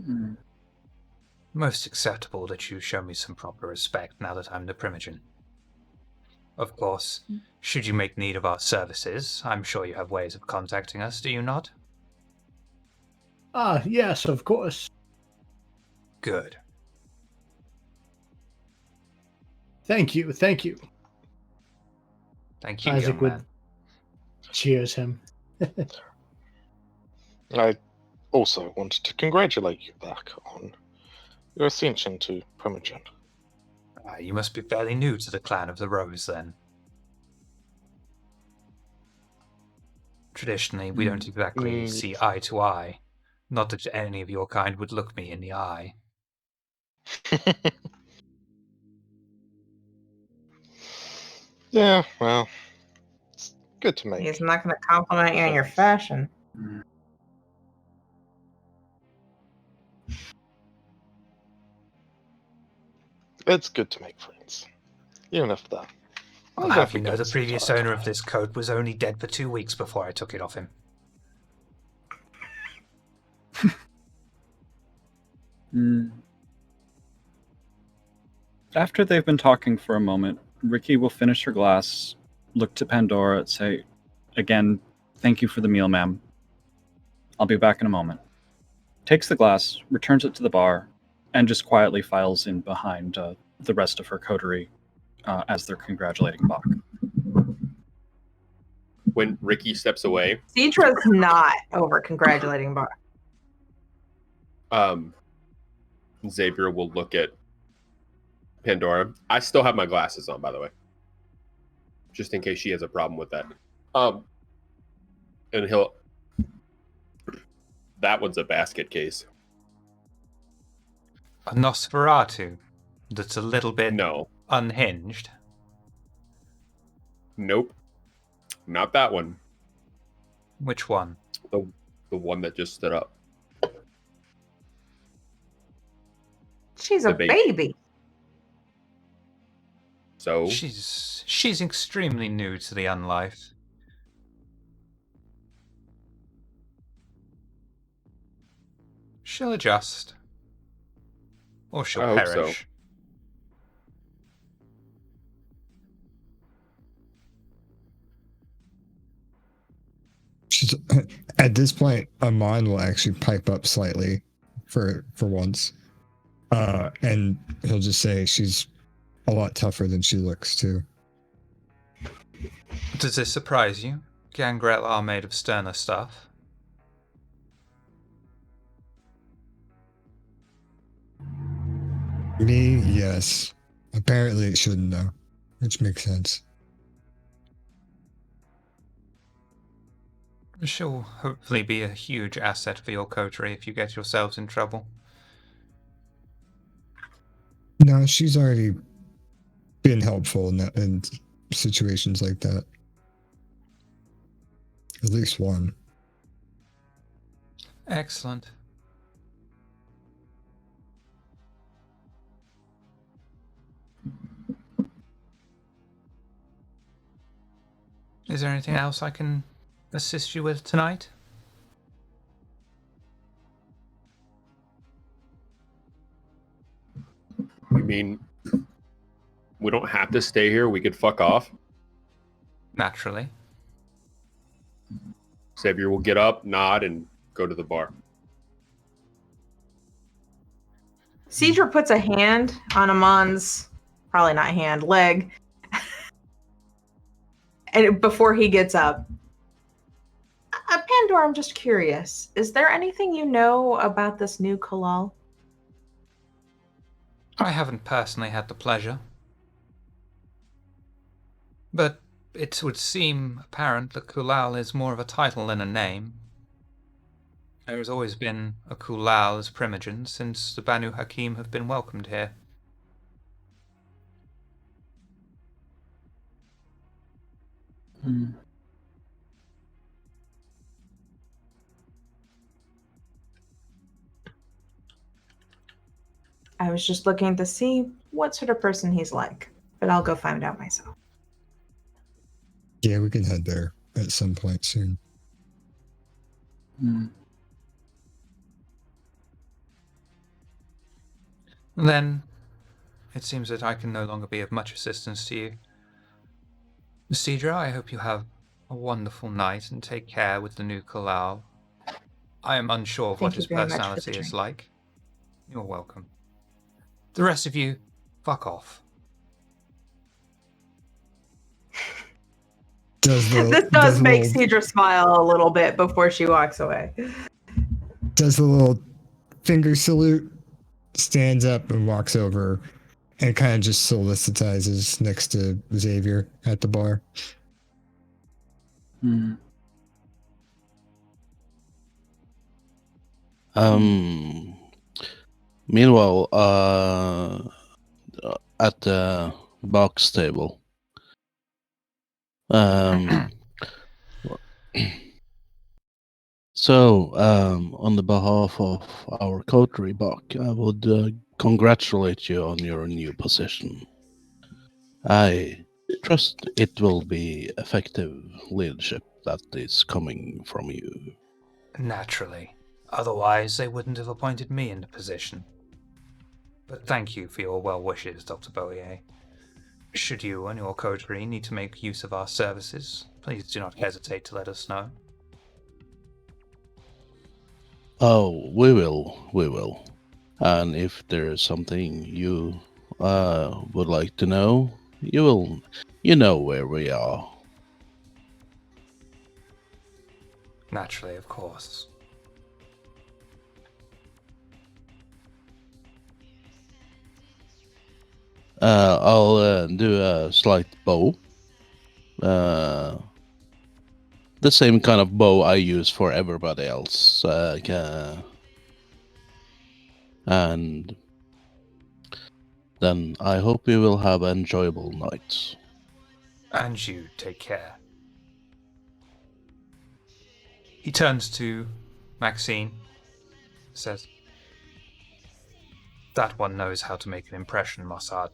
most acceptable that you show me some proper respect now that I'm the Primogen. Of course, should you make need of our services, I'm sure you have ways of contacting us, do you not? Ah, yes, of course. Good. Thank you. Thank you, Isaac young would man. cheers him. I also wanted to congratulate you back on your ascension to Primogen. You must be fairly new to the clan of the Rose, then. Traditionally, we don't exactly see eye to eye. Not that any of your kind would look me in the eye. Yeah, well, it's good to make. He's not going to compliment you on your fashion. It's good to make friends, even if that. I'll have you know the previous owner of this coat was only dead for 2 weeks before I took it off him. After they've been talking for a moment, Ricky will finish her glass, look to Pandora, and say, "Again, thank you for the meal, ma'am. I'll be back in a moment." Takes the glass, returns it to the bar, and just quietly files in behind the rest of her coterie as they're congratulating Bach. When Ricky steps away, Cedra's not over congratulating Bach. Xavier will look at Pandora. I still have my glasses on, by the way, just in case she has a problem with that. And he'll. That one's a basket case. A Nosferatu that's a little bit No. unhinged. Nope. Not that one. Which one? The one that just stood up. She's a The baby. baby. So She's extremely new to the unlife. She'll adjust. Or she'll I hope so. perish. At this point, Amon will actually pipe up slightly for once. And he'll just say she's a lot tougher than she looks, too. Does this surprise you? Gangrel are made of sterner stuff. Me, yes. Apparently it shouldn't, though. Which makes sense. She'll hopefully be a huge asset for your coterie if you get yourselves in trouble. No, she's already been helpful in situations like that. At least one. Excellent. Is there anything else I can assist you with tonight? You mean we don't have to stay here? We could fuck off? Naturally. Xavier will get up, nod, and go to the bar. Cedra puts a hand on Amon's, probably not hand, leg. And before he gets up, Pandora, I'm just curious. Is there anything you know about this new Kalal? I haven't personally had the pleasure. But it would seem apparent that Kulal is more of a title than a name. There has always been a Kulal as Primogen since the Banu Hakim have been welcomed here. I was just looking to see what sort of person he's like, but I'll go find out myself. Yeah, we can head there at some point soon. Then, it seems that I can no longer be of much assistance to you. Cedra, I hope you have a wonderful night and take care with the new Kalal. I am unsure of what Thank you his very much for the personality is drink. like. You're welcome. The rest of you, fuck off. Does the This does make little, Cedra smile a little bit before she walks away. does the little finger salute, stands up and walks over, and kind of just solicitizes next to Xavier at the bar. Hmm. Meanwhile, at the box table, so on the behalf of our Coterie Buck, I would congratulate you on your new position. I trust it will be effective leadership that is coming from you. Naturally. Otherwise, they wouldn't have appointed me in the position. But thank you for your well wishes, Dr. Bollier. Should you and your coterie need to make use of our services, please do not hesitate to let us know. Oh, we will. And if there is something you would like to know, you know where we are. Naturally, of course. I'll do a slight bow. The same kind of bow I use for everybody else. And then I hope you will have an enjoyable night. And you take care. He turns to Maxine, says, "That one knows how to make an impression, Mossad."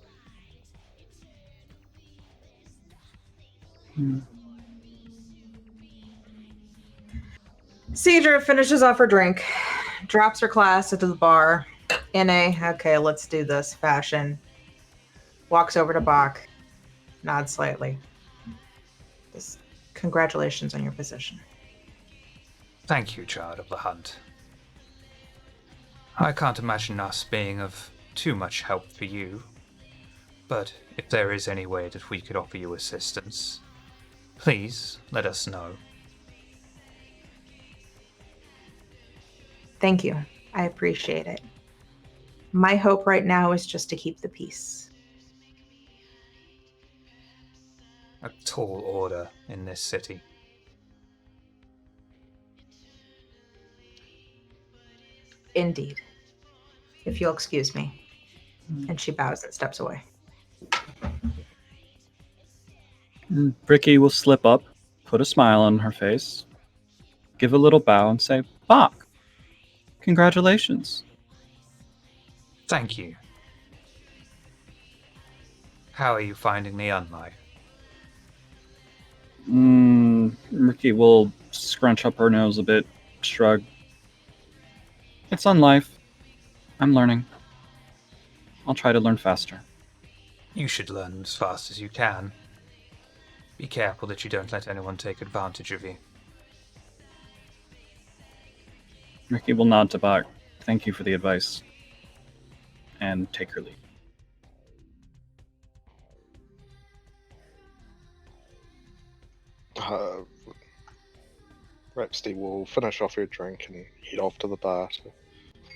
Cedra finishes off her drink, drops her glass into the bar in a, okay, let's do this fashion. Walks over to Bach, nods slightly. Just, congratulations on your position. Thank you, Child of the Hunt. I can't imagine us being of too much help for you, but if there is any way that we could offer you assistance, please let us know. Thank you. I appreciate it. My hope right now is just to keep the peace. A tall order in this city. Indeed. If you'll excuse me. And she bows and steps away. Ricky will slip up, put a smile on her face, give a little bow, and say, "Bach, congratulations." Thank you. How are you finding the unlife? Ricky will scrunch up her nose a bit, shrug. It's on life. I'm learning. I'll try to learn faster. You should learn as fast as you can. Be careful that you don't let anyone take advantage of you. Ricky will nod to Bach. Thank you for the advice. And take her leave. Repsty will finish off her drink and head off to the bar to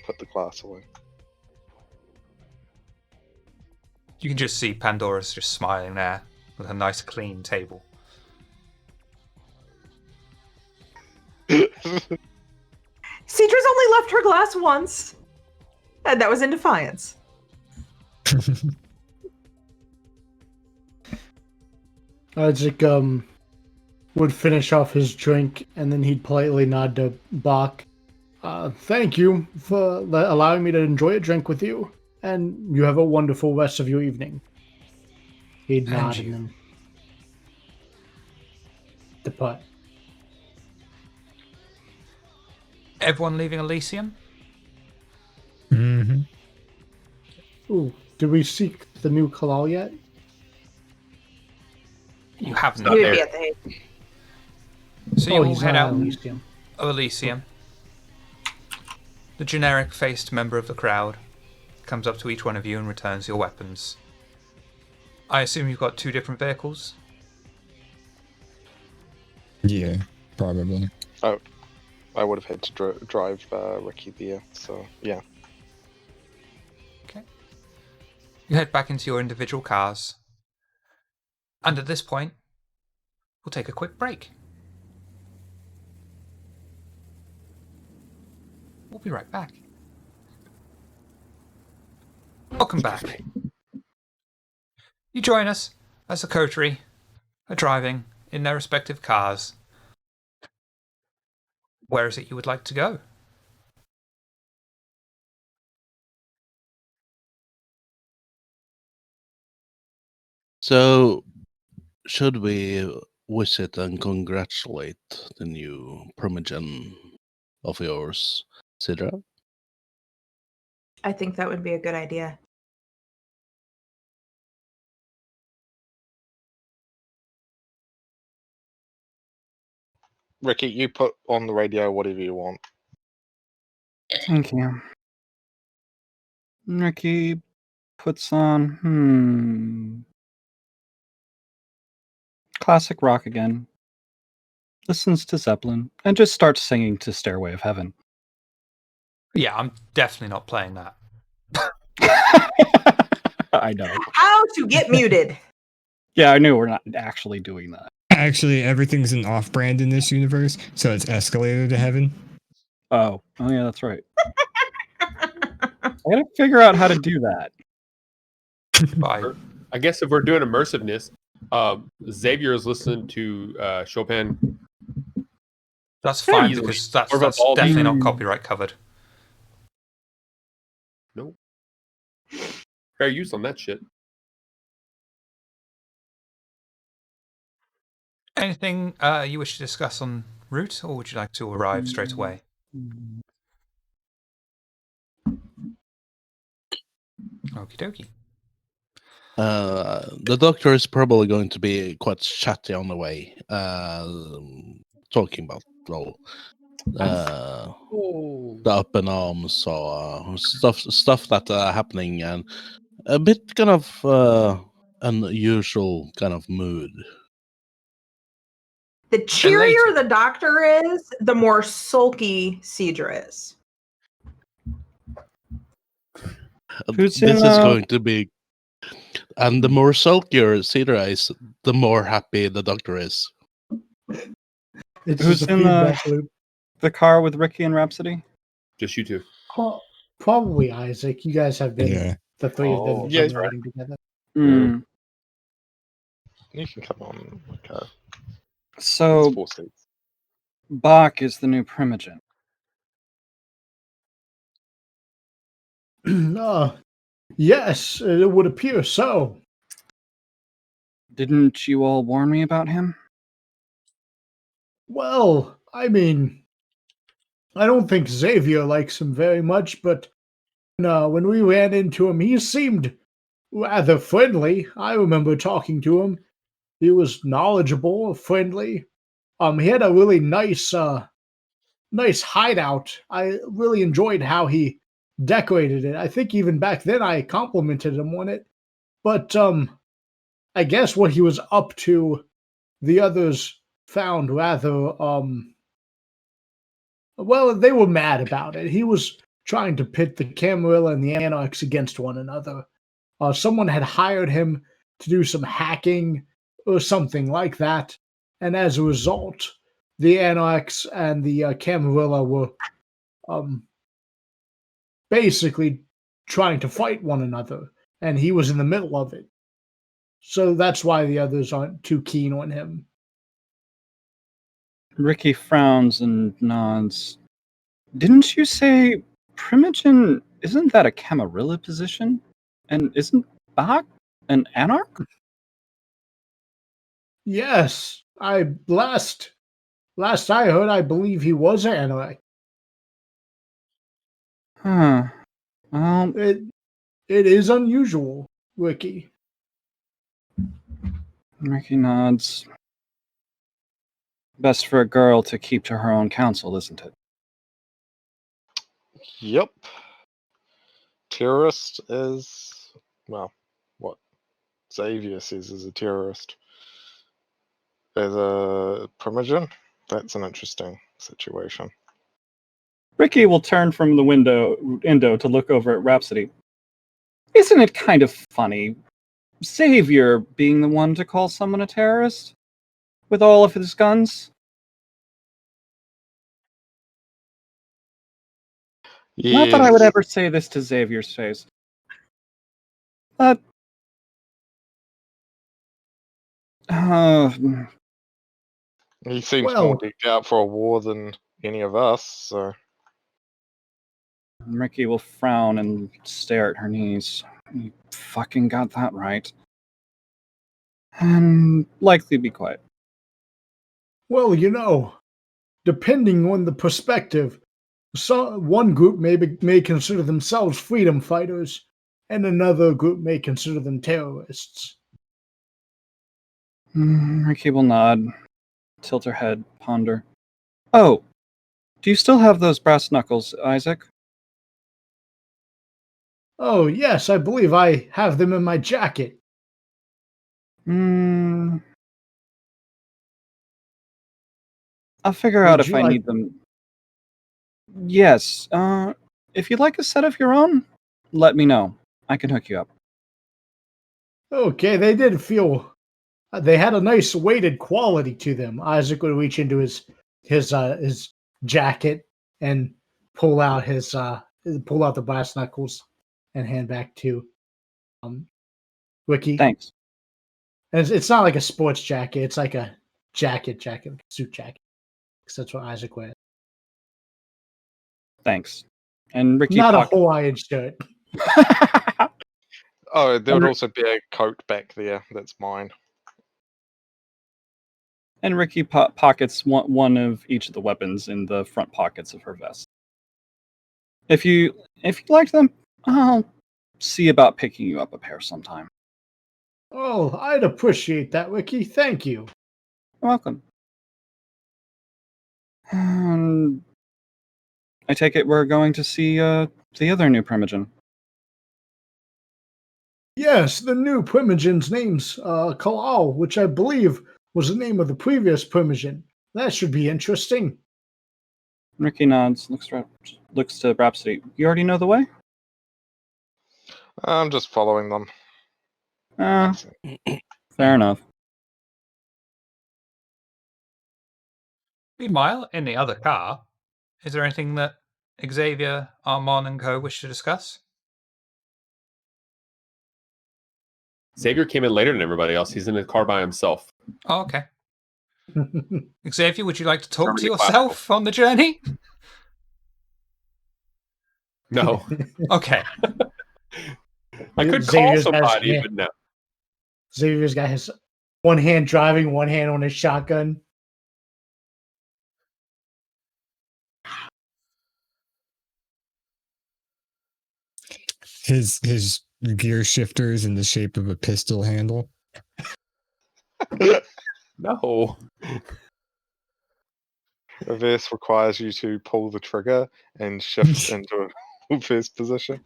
put the glass away. You can just see Pandora's just smiling there with a nice clean table. Cedra's only left her glass once, and that was in defiance. Isaac would finish off his drink, and then he'd politely nod to Bach. Thank you for allowing me to enjoy a drink with you, and you have a wonderful rest of your evening. He'd nod and then depart. Everyone leaving Elysium? Mm-hmm. Ooh, did we seek the new Kalal yet? You have He not. would there. be at the Hague. So you all he's head not out at Elysium. of Elysium. The generic-faced member of the crowd comes up to each one of you and returns your weapons. I assume you've got two different vehicles? Yeah, probably. I would have had to drive Ricky there, so yeah. Okay. You head back into your individual cars. And at this point, we'll take a quick break. We'll be right back. Welcome back. You join us as the Coterie are driving in their respective cars. Where is it you would like to go? So, should we visit and congratulate the new primogen of yours, Sidra? I think that would be a good idea. Ricky, you put on the radio whatever you want. Thank you. Ricky puts on classic rock again. Listens to Zeppelin and just starts singing to Stairway of Heaven. Yeah, I'm definitely not playing that. I know. How to get muted. Yeah, I knew we're not actually doing that. Actually, everything's an off-brand in this universe, so it's Escalator to Heaven. Oh yeah, that's right. I gotta figure out how to do that. Bye. I guess if we're doing immersiveness, Xavier is listening to Chopin. That's fine Easily. because that's Or Vivaldi. definitely not copyright covered. Nope. Fair use on that shit. Anything you wish to discuss en route, or would you like to arrive straight away? Okie dokie. The doctor is probably going to be quite chatty on the way, talking about the up and arms or stuff that are happening, and a bit kind of unusual kind of mood. The cheerier the doctor is, the more sulky Cedra is. This is going to be, and the more sulkier Cedra is, the more happy the doctor is. It's Who's just a in feedback loop. the car with Ricky and Rhapsody? Just you two. Probably Isaac. You guys have been Yeah. the three of them Yeah, riding together. Mm. You can come on. Okay. So It's 4 seats. Bach is the new primogen. Yes, it would appear so. Didn't you all warn me about him? Well, I mean, I don't think Xavier likes him very much, but when we ran into him, he seemed rather friendly. I remember talking to him. He was knowledgeable, friendly. He had a really nice hideout. I really enjoyed how he decorated it. I think even back then I complimented him on it. But I guess what he was up to, the others found rather well, they were mad about it. He was trying to pit the Camarilla and the Anarchs against one another. Someone had hired him to do some hacking or something like that, and as a result, the Anarchs and the Camarilla were basically trying to fight one another, and he was in the middle of it. So that's why the others aren't too keen on him. Ricky frowns and nods. Didn't you say primogen? Isn't that a Camarilla position? And isn't Bach an Anarch? Yes, last I heard, I believe he was an Anarch. Huh. Well, It is unusual, Ricky. Ricky nods. Best for a girl to keep to her own counsel, isn't it? Yep. Terrorist is, well, what Xavier says is a terrorist. as a primogen? That's an interesting situation. Ricky will turn from the window to look over at Rhapsody. Isn't it kind of funny, Xavier being the one to call someone a terrorist? With all of his guns? Not that I would Yes. ever say this to Xavier's face. But... He seems Well- more decked out for a war than any of us, so Ricky will frown and stare at her knees. You fucking got that right. And likely be quiet. Well, depending on the perspective, one group may consider themselves freedom fighters, and another group may consider them terrorists. Ricky will nod, tilt her head, ponder. Oh, do you still have those brass knuckles, Isaac? Oh, yes, I believe I have them in my jacket. I'll figure Would out if you I like- need them. Yes, if you'd like a set of your own, let me know. I can hook you up. Okay, they did feel they had a nice weighted quality to them. Isaac would reach into his jacket and pull out the brass knuckles and hand back to Ricky. Thanks. And it's not like a sports jacket; it's like a jacket, like a suit jacket. Because that's what Isaac wears. Thanks. And Ricky Not a pocket- Hawaiian shirt. oh, there would Ri- also be a coat back there. That's mine. And Ricky pockets one of each of the weapons in the front pockets of her vest. If you like them, I'll see about picking you up a pair sometime. Oh, I'd appreciate that, Ricky. Thank you. You're welcome. I take it we're going to see the other new primogen. Yes, the new primogen's name's Kalal, which I believe was the name of the previous primogen. That should be interesting. Ricky nods, looks to Rhapsody. You already know the way? I'm just following them. Fair enough. Meanwhile, in the other car, is there anything that Xavier, Armon, and co wish to discuss? Xavier came in later than everybody else. He's in the car by himself. Oh, okay. Xavier, would you like to talk to Germany yourself on the journey? No, Okay. I could Xavier's call has- somebody, yeah. but no. Xavier's got his one hand driving, one hand on his shotgun. His gear shifter is in the shape of a pistol handle. No. Reverse requires you to pull the trigger and shift into a first position.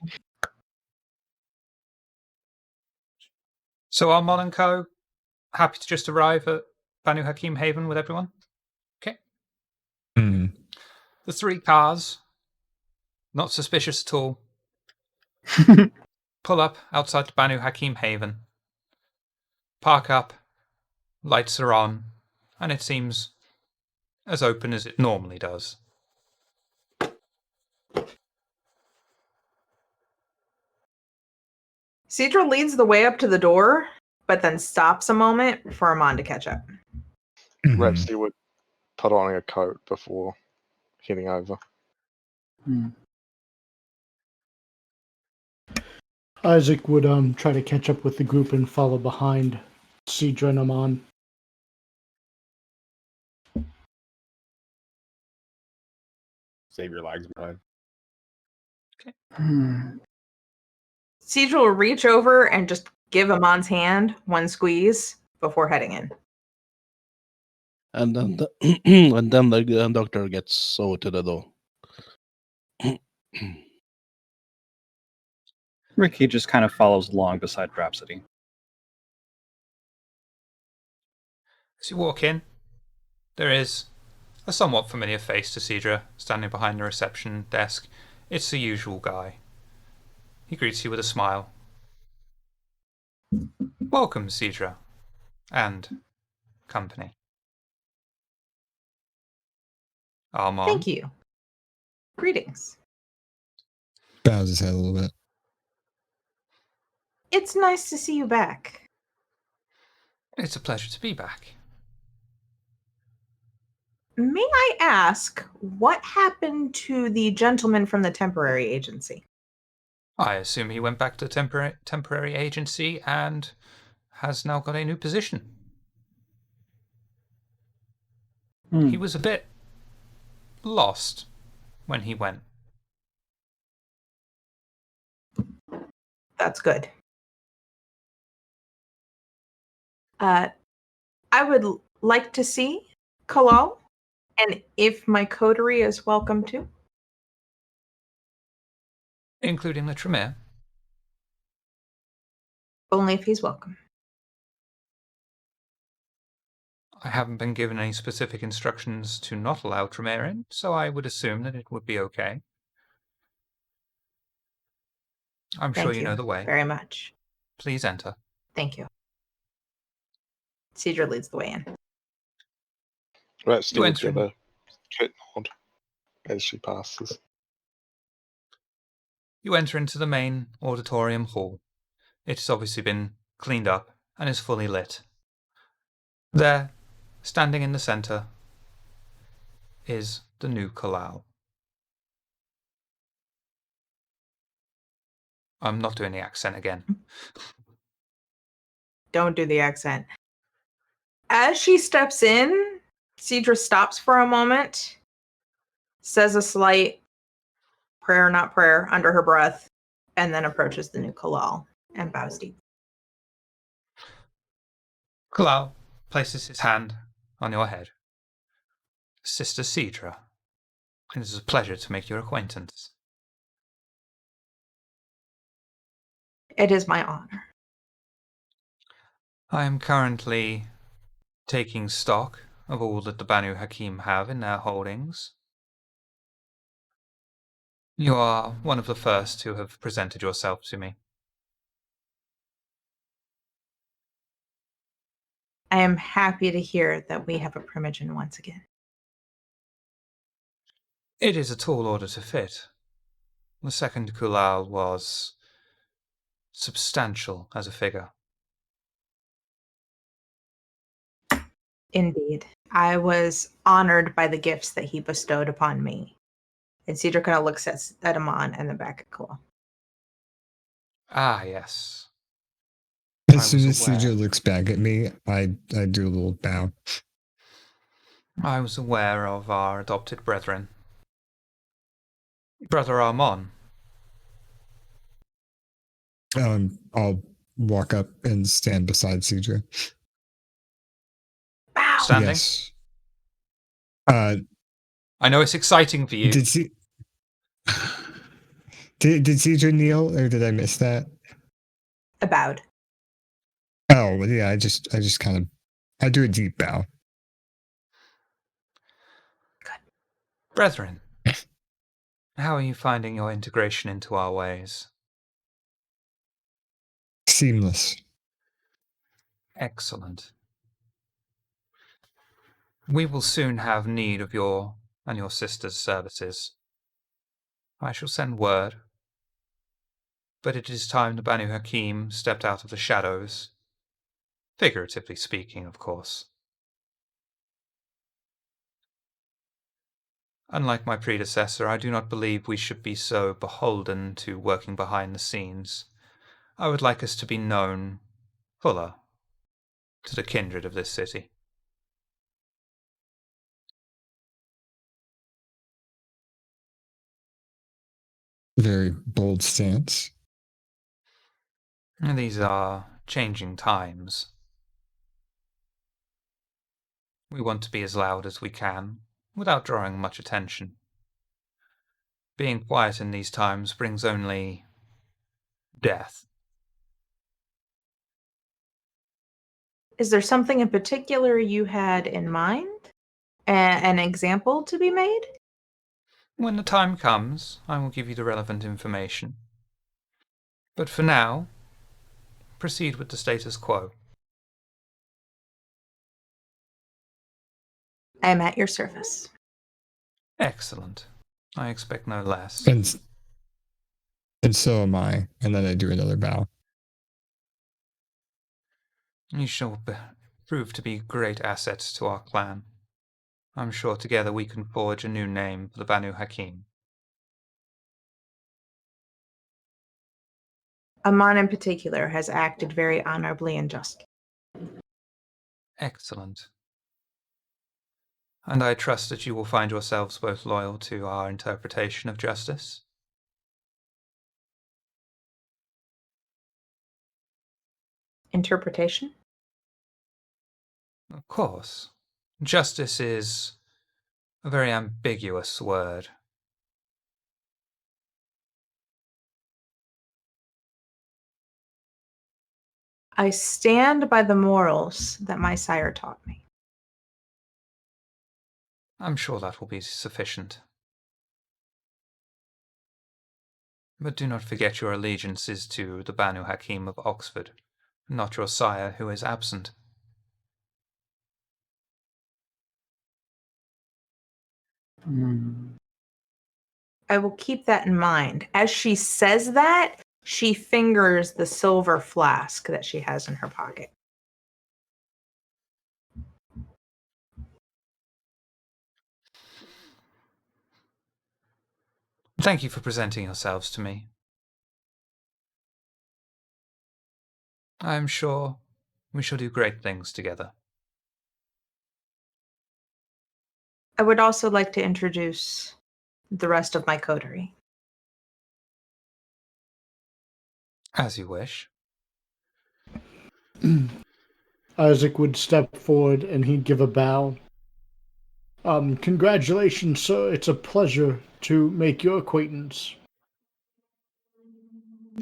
So Armon and co, happy to just arrive at Banu Hakim Haven with everyone? Okay. Hmm. The three cars, not suspicious at all, pull up outside the Banu Hakim Haven, park up, lights are on, and it seems as open as it normally does. Cedra leads the way up to the door, but then stops a moment for Amon to catch up. Mhm. Rhapsody would put on a coat before heading over. Isaac would try to catch up with the group and follow behind Cedra and Amon. Xavier lags behind. Cedra will reach over and just give Amon's hand one squeeze before heading in. And then and then the doctor gets over to the door. Ricky just kind of follows along beside Rhapsody. As you walk in, there is a somewhat familiar face to Cedra standing behind the reception desk. It's the usual guy. He greets you with a smile. Welcome, Cedra. And company. Armand. Thank you. Greetings. Bows his head a little bit. It's nice to see you back. It's a pleasure to be back. May I ask, what happened to the gentleman from the temporary agency? I assume he went back to temporary agency and has now got a new position. He was a bit lost when he went. That's good. I would like to see Kalal, and if my coterie is welcome too. Including the Tremere. Only if he's welcome. I haven't been given any specific instructions to not allow Tremere in, so I would assume that it would be okay. I'm sure you know the way. Very much. Please enter. Thank you. Cedra leads the way in. Right, still enter give a quick nod as she passes. You enter into the main auditorium hall. It's obviously been cleaned up and is fully lit. There, standing in the center, is the new Kalal. I'm not doing the accent again. Don't do the accent. As she steps in, Cedra stops for a moment, says a slight prayer, not prayer, under her breath, and then approaches the new Kalal and bows deep. Kalal places his hand on your head. Sister Cedra, it is a pleasure to make your acquaintance. It is my honor. I am currently taking stock of all that the Banu Hakim have in their holdings. You are one of the first who have presented yourself to me. I am happy to hear that we have a primogen once again. It is a tall order to fit. The second Kulal was substantial as a figure. Indeed. I was honored by the gifts that he bestowed upon me. And Cedra kind of looks at Amon and then back at Kalal. Ah, yes. As soon as aware. Cedra looks back at me, I do a little bow. I was aware of our adopted brethren. Brother Armon. I'll walk up and stand beside Cedra. Bow! Standing. Yes. I know it's exciting for you. Did Cedra kneel, or did I miss that? I bowed. Oh, well, yeah. I just kind of, I do a deep bow. Brethren, how are you finding your integration into our ways? Seamless. Excellent. We will soon have need of your and your sister's services. I shall send word. But it is time the Banu Hakim stepped out of the shadows. Figuratively speaking, of course. Unlike my predecessor, I do not believe we should be so beholden to working behind the scenes. I would like us to be known fuller to the kindred of this city. Very bold stance. These are changing times. We want to be as loud as we can, without drawing much attention. Being quiet in these times brings only death. Is there something in particular you had in mind? An example to be made? When the time comes, I will give you the relevant information. But for now, proceed with the status quo. I am at your service. Excellent. I expect no less. And so am I. And then I do another bow. You shall prove to be great assets to our clan. I'm sure together we can forge a new name for the Banu Hakim. Amon in particular has acted very honorably and justly. Excellent. And I trust that you will find yourselves both loyal to our interpretation of justice. Interpretation? Of course. Justice is a very ambiguous word. I stand by the morals that my sire taught me. I'm sure that will be sufficient. But do not forget your allegiance is to the Banu Hakim of Oxford, not your sire who is absent. I will keep that in mind. As she says that, she fingers the silver flask that she has in her pocket. Thank you for presenting yourselves to me. I am sure we shall do great things together. I would also like to introduce the rest of my coterie. As you wish. Isaac would step forward and he'd give a bow. Congratulations, sir. It's a pleasure to make your acquaintance.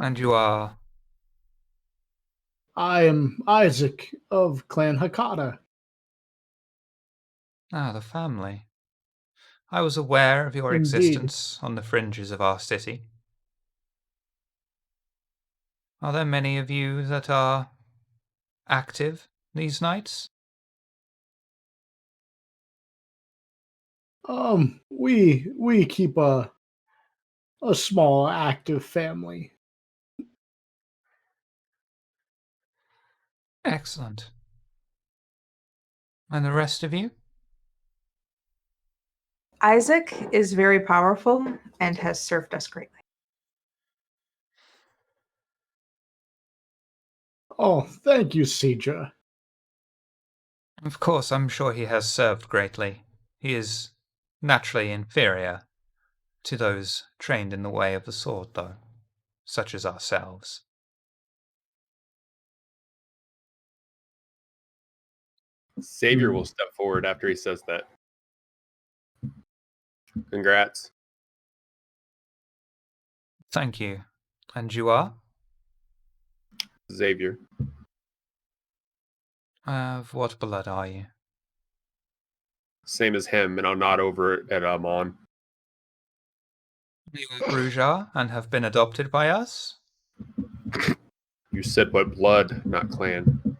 And you are... I am Isaac of Clan Hakata. Ah, the family. I was aware of your Indeed. existence on the fringes of our city. Are there many of you that are active these nights? We keep a small active family. Excellent. And the rest of you? Isaac is very powerful and has served us greatly. Oh, thank you, Cedra. Of course, I'm sure he has served greatly. He is naturally inferior to those trained in the way of the sword, though, such as ourselves. Savior will step forward after he says that. Congrats. Thank you. And you are? Xavier. Of what blood are you? Same as him, and I'll nod over at Amon. You are Brujar and have been adopted by us? You said what blood, not clan.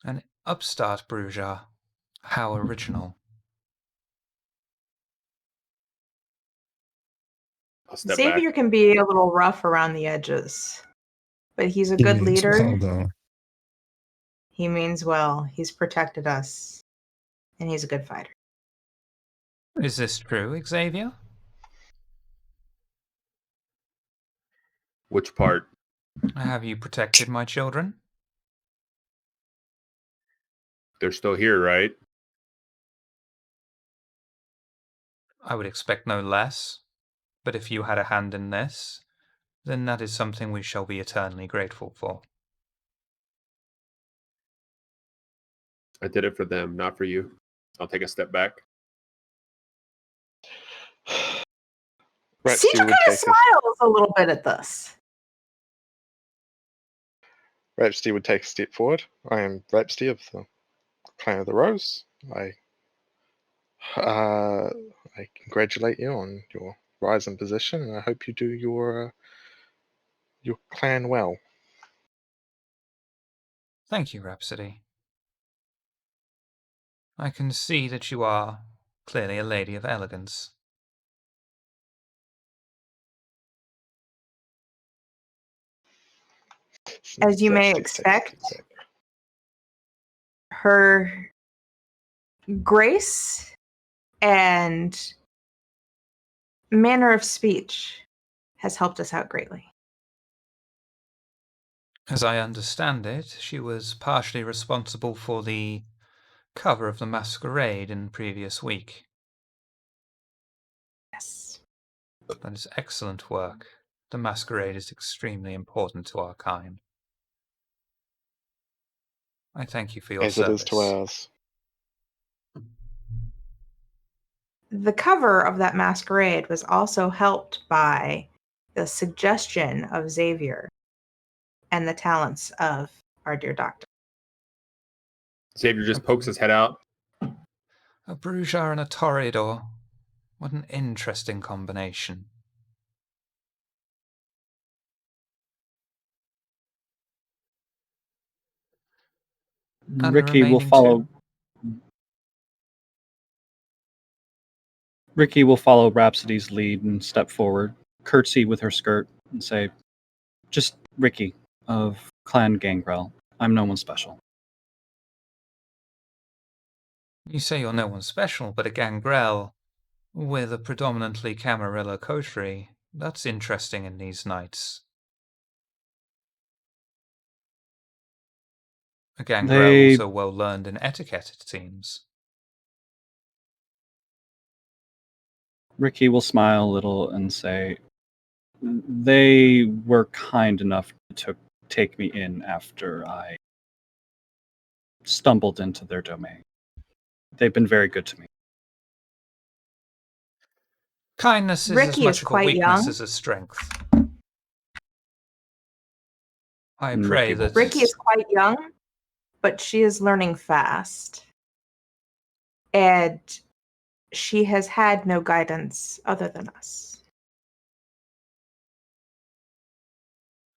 An upstart Brujar. How original. I'll step Xavier back. can be a little rough around the edges, but he's a good means leader. well, though. He means well. He's protected us, and he's a good fighter. Is this true, Xavier? Which part? Have you protected my children? They're still here, right? I would expect no less. But if you had a hand in this, then that is something we shall be eternally grateful for. I did it for them, not for you. I'll take a step back. Rexy Cedra would kind of take a smiles a little bit at this. Rhapsody would take a step forward. I am Rhapsody of the Clan of the Rose. I congratulate you on your rise in position, and I hope you do your clan well. Thank you, Rhapsody. I can see that you are clearly a lady of elegance. As you may Rhapsody takes a step expect, back. her grace and manner of speech has helped us out greatly. As I understand it, she was partially responsible for the cover of the masquerade in previous week. Yes. That is excellent work. The masquerade is extremely important to our kind. I thank you for your As service. it is to ours. The cover of that masquerade was also helped by the suggestion of Xavier and the talents of our dear doctor. Xavier just pokes his head out. A Brujar and a Toreador. What an interesting combination. And the Ricky will remaining follow. two? Ricky will follow Rhapsody's lead and step forward, curtsy with her skirt, and say, "Just Ricky of Clan Gangrel. I'm no one special." You say you're no one special, but a gangrel with a predominantly Camarilla coterie. That's interesting in these nights. A gangrel They also well learned in etiquette, it seems. Ricky will smile a little and say, "They were kind enough to take me in after I stumbled into their domain. They've been very good to me." Kindness is as Ricky much is of a quite weakness young. as a strength. I And pray Ricky will- that Ricky is quite young, but she is learning fast. And she has had no guidance other than us.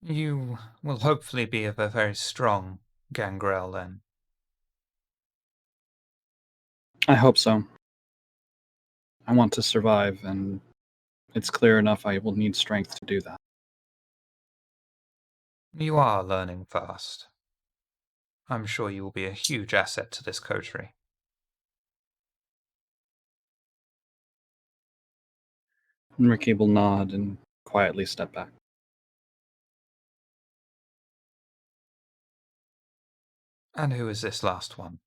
you will hopefully be of a very strong gangrel then. I hope so. I want to survive, and it's clear enough I will need strength to do that. You are learning fast. I'm sure you will be a huge asset to this coterie. And Ricky will nod and quietly step back. And who is this last one?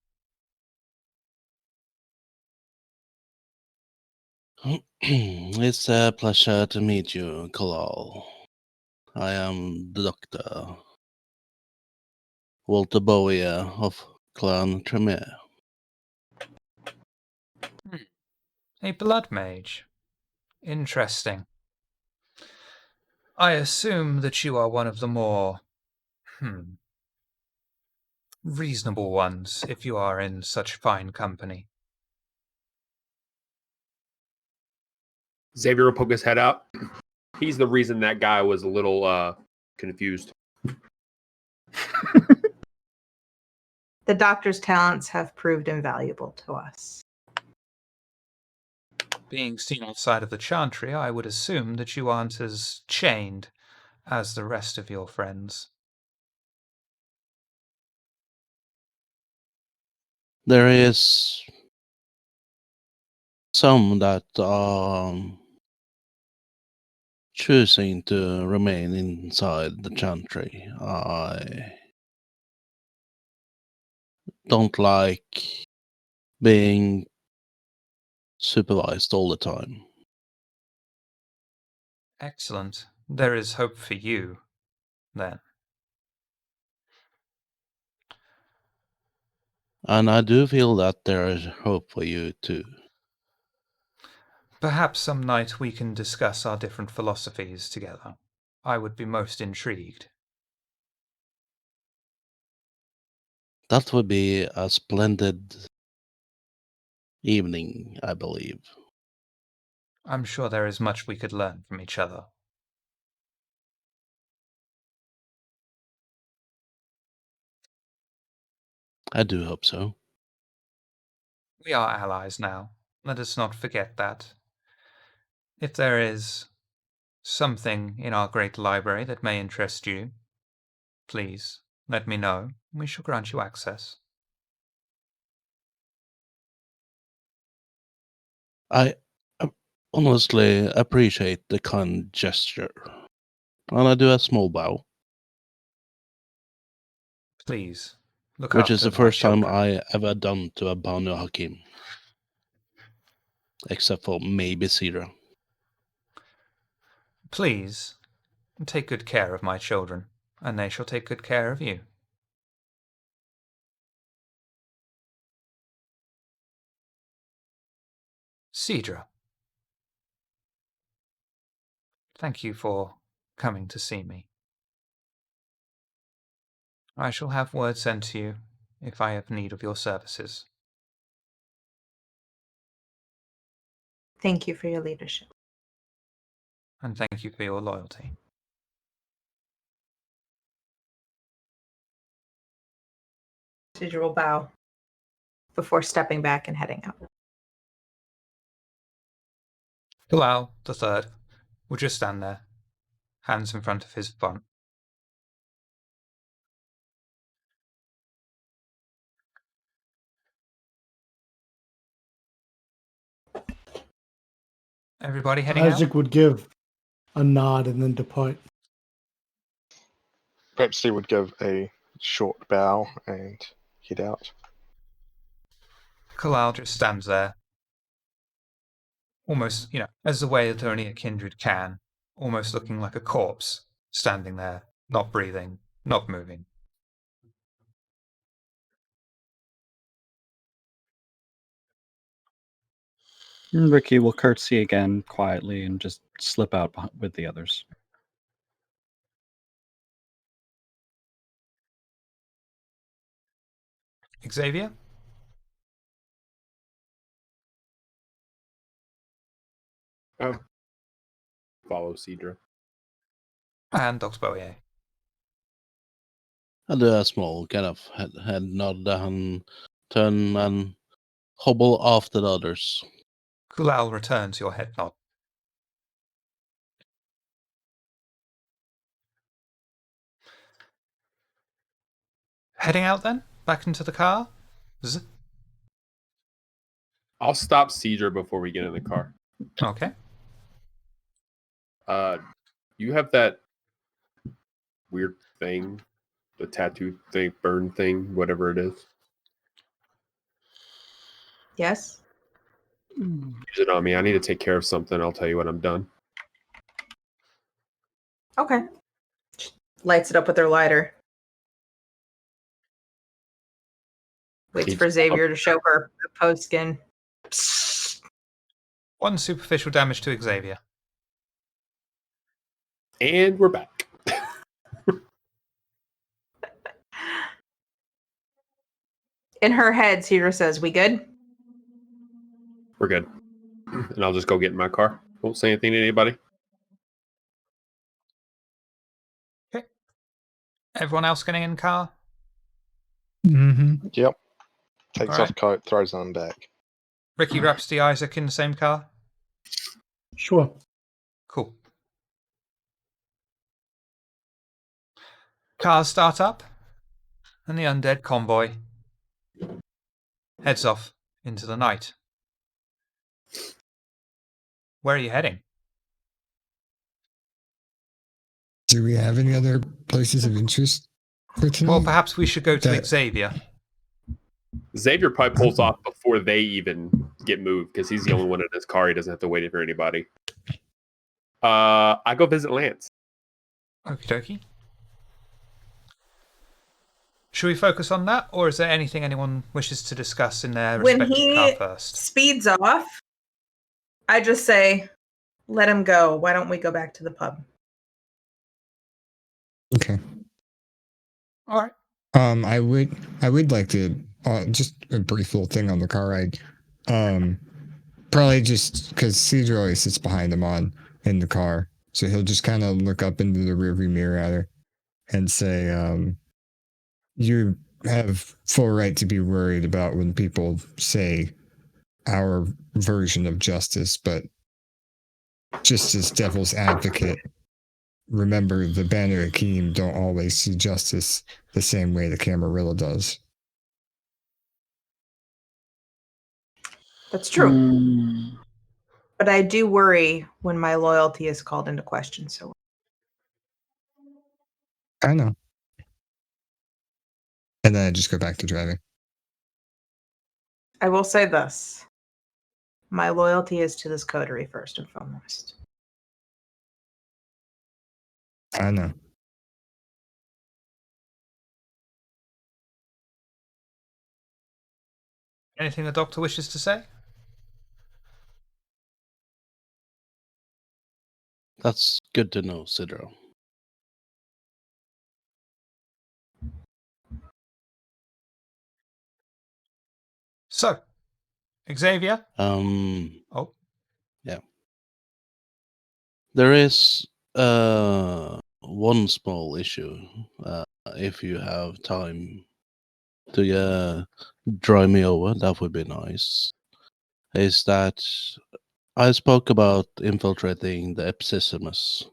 It's a pleasure to meet you, Kalal. I am the Doctor Walter Bowyer of Clan Tremere. A blood mage. Interesting. I assume that you are one of the more, reasonable ones if you are in such fine company. Xavier will poke his head out. He's the reason that guy was a little confused. The doctor's talents have proved invaluable to us. Being seen outside of the chantry, I would assume that you aren't as chained as the rest of your friends. There is some that are choosing to remain inside the chantry. I don't like being supervised all the time. Excellent. There is hope for you, then. And I do feel that there is hope for you too. Perhaps some night we can discuss our different philosophies together. I would be most intrigued. That would be a splendid evening, I believe. I'm sure there is much we could learn from each other. I do hope so. We are allies now. Let us not forget that. If there is something in our great library that may interest you, please let me know. We shall grant you access. I honestly appreciate the kind gesture. And I do a small bow, Please, look which is after the my first time children. I ever done to a Banu Hakim. Except for maybe Sidra. Please, take good care of my children, and they shall take good care of you. Sidra, thank you for coming to see me. I shall have word sent to you if I have need of your services. Thank you for your leadership. And thank you for your loyalty. Residual bow before stepping back and heading out. Bilal, the third, would just stand there, hands in front of his font. Everybody heading Isaac out? would give a nod and then depart. Perhaps he would give a short bow and head out. Kalal just stands there, almost, as the way that only a kindred can, almost looking like a corpse, standing there, not breathing, not moving. Ricky will curtsy again quietly and just slip out with the others. Xavier? Follow Cedra. And Doxboye. I do a small kind of head nod and turn and hobble after the others. Kulal returns your head nod. Heading out then? Back into the car? I'll stop Cedra before we get in the car. Okay. You have that weird thing, the tattoo thing, burn thing, whatever it is. Yes? Use it on me. I need to take care of something. I'll tell you when I'm done. Okay. Lights it up with their lighter. Waits for Xavier to show her the post skin. One superficial damage to Xavier. And we're back. In her head, Cedra says, "We good?" We're good. And I'll just go get in my car. Won't say anything to anybody. Okay. Everyone else getting in the car? Mm-hmm. Yep. Takes Alright. off coat, throws on back. Ricky, Rhapsody, Isaac in the same car? Sure. Cool. Cars start up, and the undead convoy heads off into the night. Where are you heading? Do we have any other places of interest for tonight? Well, perhaps we should go to That- Xavier. Xavier probably pulls off before they even get moved because he's the only one in his car. He doesn't have to wait for anybody. I go visit Lance. Okie dokie. Should we focus on that, or is there anything anyone wishes to discuss in their When respective he car first? speeds off, I just say, "Let him go. Why don't we go back to the pub?" Okay. All right. I would like to just a brief little thing on the car ride. Probably just because Cedar always sits behind him in the car, so he'll just kind of look up into the rearview mirror at her and say, "You have full right to be worried about when people say our version of justice, but just as devil's advocate, remember the Banner Akeem don't always see justice the same way the Camarilla does." That's true. Mm. But I do worry when my loyalty is called into question. So I know. And then I just go back to driving. I will say this. My loyalty is to this coterie first and foremost. I know. Anything the doctor wishes to say? That's good to know, Sidro. So, Xavier? Oh, yeah. There is one small issue. If you have time to drive me over, that would be nice. Is that I spoke about infiltrating the Epsissimus,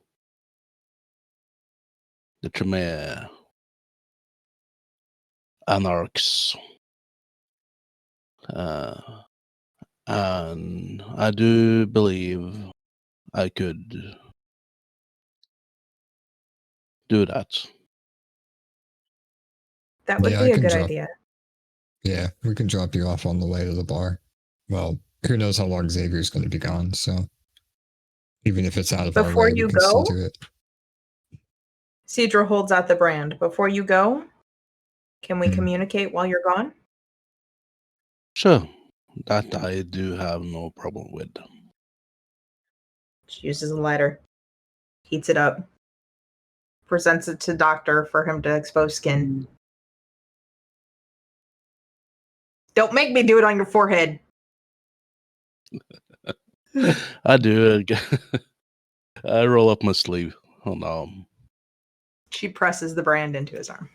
the Tremere Anarchs. And I do believe I could do that. That would Yeah, be I a can good drop. idea. Yeah, we can drop you off on the way to the bar. Well, who knows how long Xavier's going to be gone, so even if it's out of our Before way, we you can still go, do it. Cedra holds out the brand. Before you go, can we Hmm. communicate while you're gone? Sure, that I do have no problem with. She uses a lighter, heats it up, presents it to doctor for him to expose skin. Don't make me do it on your forehead. I do. I roll up my sleeve on the arm. She presses the brand into his arm.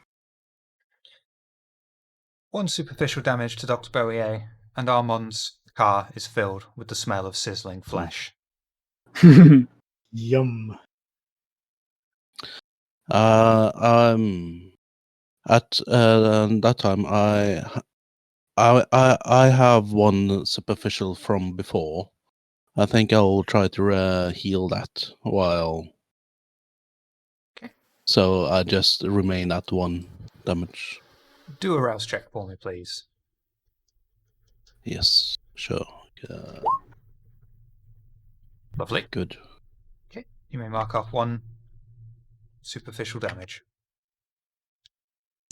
One superficial damage to Dr. Bowier, and Armand's car is filled with the smell of sizzling flesh. Yum. At that time, I have one superficial from before. I think I'll try to heal that while. Okay. So I just remain at 1 damage. Do a rouse check for me, please. Yes, sure. Lovely. Good. Okay, you may mark off 1 superficial damage.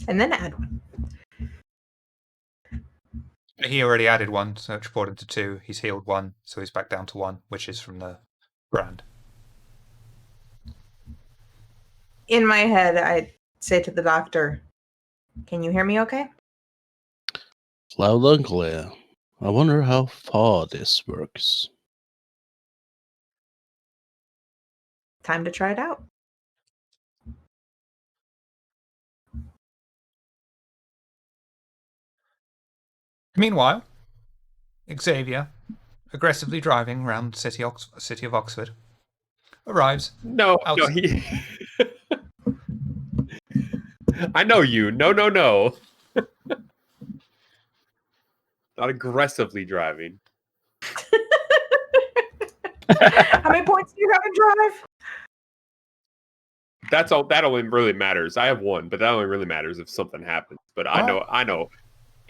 And then add one. He already added 1, so which brought him to 2. He's healed 1, so he's back down to 1, which is from the brand. In my head, I say to the doctor, "Can you hear me okay?" Loud and clear. I wonder how far this works. Time to try it out. Meanwhile, Xavier, aggressively driving around the city of Oxford, arrives. No, he. I know you. No. Not aggressively driving. How many points do you have in drive? That's all. That only really matters. I have 1, but that only really matters if something happens. But I know.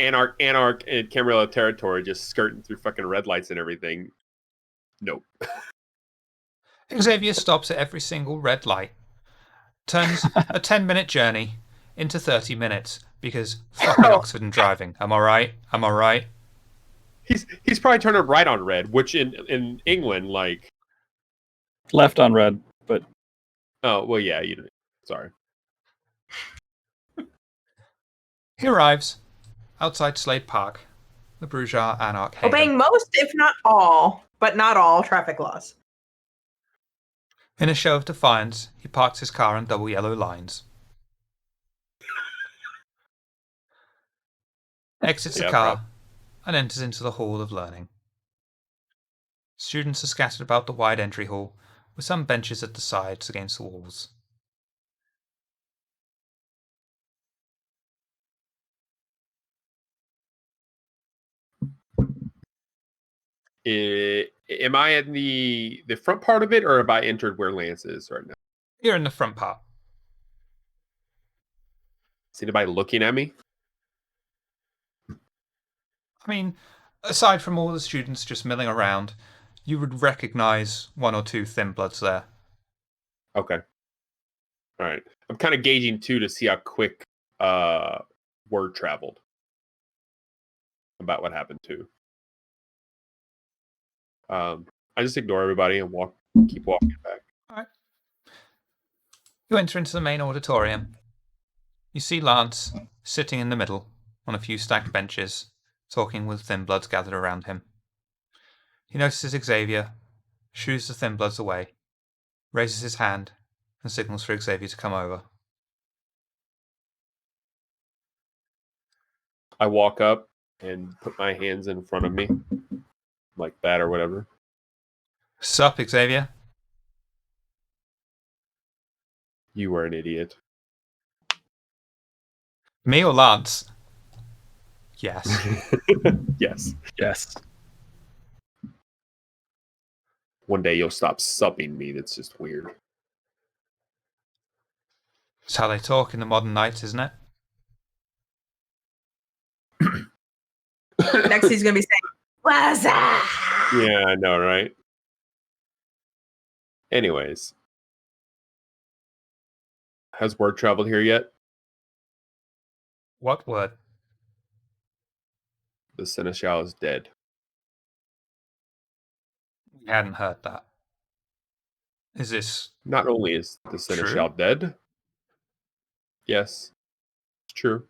Anarch, and Camarilla territory just skirting through fucking red lights and everything. Nope. Xavier stops at every single red light, turns a 10-minute journey into 30 minutes because fucking Oxford and driving. Am I right? He's probably turning right on red, which in England, like, Left on red, but oh well, yeah, sorry. He arrives outside Slade Park, the Bruges Anarch haven. Obeying most, if not all, but not all, traffic laws. In a show of defiance, he parks his car on double yellow lines. Exits the car and enters into the Hall of Learning. Students are scattered about the wide entry hall, with some benches at the sides against the walls. Am I in the front part of it, or have I entered where Lance is right now? You're in the front part. Is anybody looking at me? I mean, aside from all the students just milling around, you would recognize one or two thin bloods there. Okay. All right. I'm kind of gauging too to see how quick word traveled about what happened too. I just ignore everybody and keep walking back. All right. You enter into the main auditorium. You see Lance sitting in the middle on a few stacked benches, talking with thin bloods gathered around him. He notices Xavier, shoos the thin bloods away, raises his hand, and signals for Xavier to come over. I walk up and put my hands in front of me, like that or whatever. Sup, Xavier? You were an idiot. Me or Lance? Yes. Yes. Yes. One day you'll stop supping me. That's just weird. It's how they talk in the modern knights, isn't it? Next, he's going to be saying, Waza! Yeah, I know, right? Anyways. Has word traveled here yet? What word? The Seneschal is dead. We hadn't heard that. Is this Not only is the Seneschal dead, yes, it's true.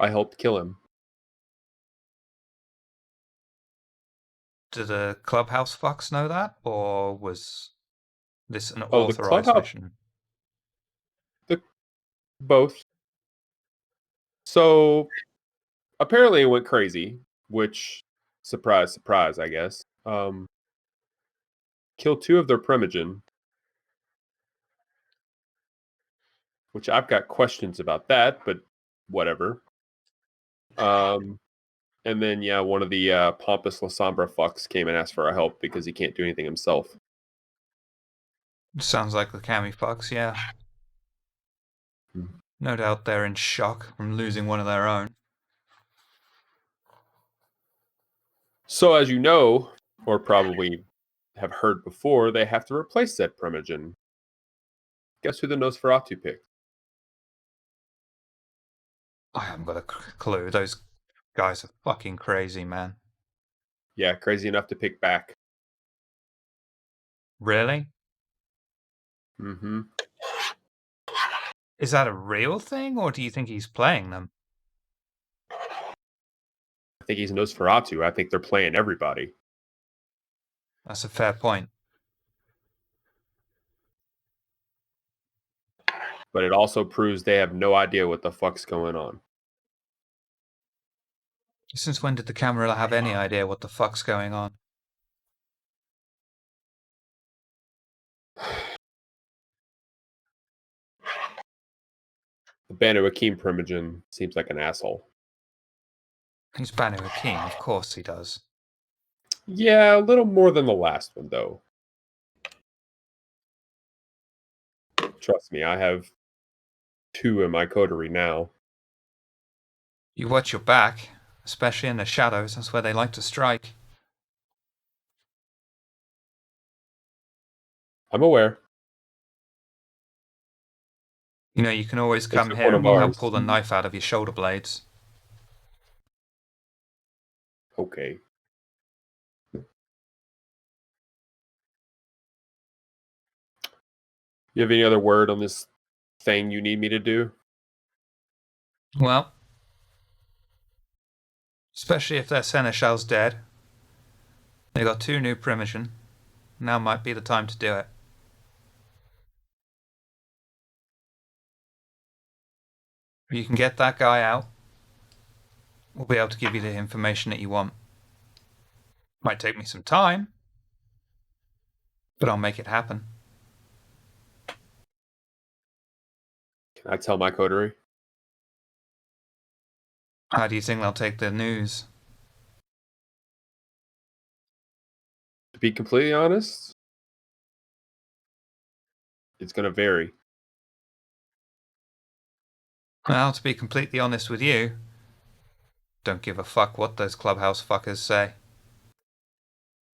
I helped kill him. do the clubhouse fucks know that, or was this an Oh, the authorized clubhouse- mission? Both. So apparently it went crazy, which surprise, surprise, I guess. Killed 2 of their primogen, which I've got questions about that, but whatever. And then yeah, one of the pompous La Sombra fucks came and asked for our help because he can't do anything himself. Sounds like the Cami fucks, yeah. No doubt they're in shock from losing one of their own. So as you know, or probably have heard before, they have to replace that primogen. Guess who the Nosferatu picked? I haven't got a clue. Those guys are fucking crazy, man. Yeah, crazy enough to pick back. Really? Mm-hmm. Is that a real thing, or do you think he's playing them? I think he's Nosferatu. I think they're playing everybody. That's a fair point. But it also proves they have no idea what the fuck's going on. Since when did the Camarilla have any idea what the fuck's going on? The Banu Hakim primogen seems like an asshole. He's Banu Hakim, of course he does. Yeah, a little more than the last one, though. Trust me, I have 2 in my coterie now. You watch your back, especially in the shadows, that's where they like to strike. I'm aware. You know, you can always They come took here one and of we'll help ours. pull the knife out of your shoulder blades. Okay. You have any other word on this thing you need me to do? Well, Especially if their seneschal's dead. They got 2 new primogen. Now might be the time to do it. If you can get that guy out, we'll be able to give you the information that you want. Might take me some time, but I'll make it happen. Can I tell my coterie? How do you think they'll take the news? To be completely honest, it's going to vary. Well, to be completely honest with you, don't give a fuck what those clubhouse fuckers say.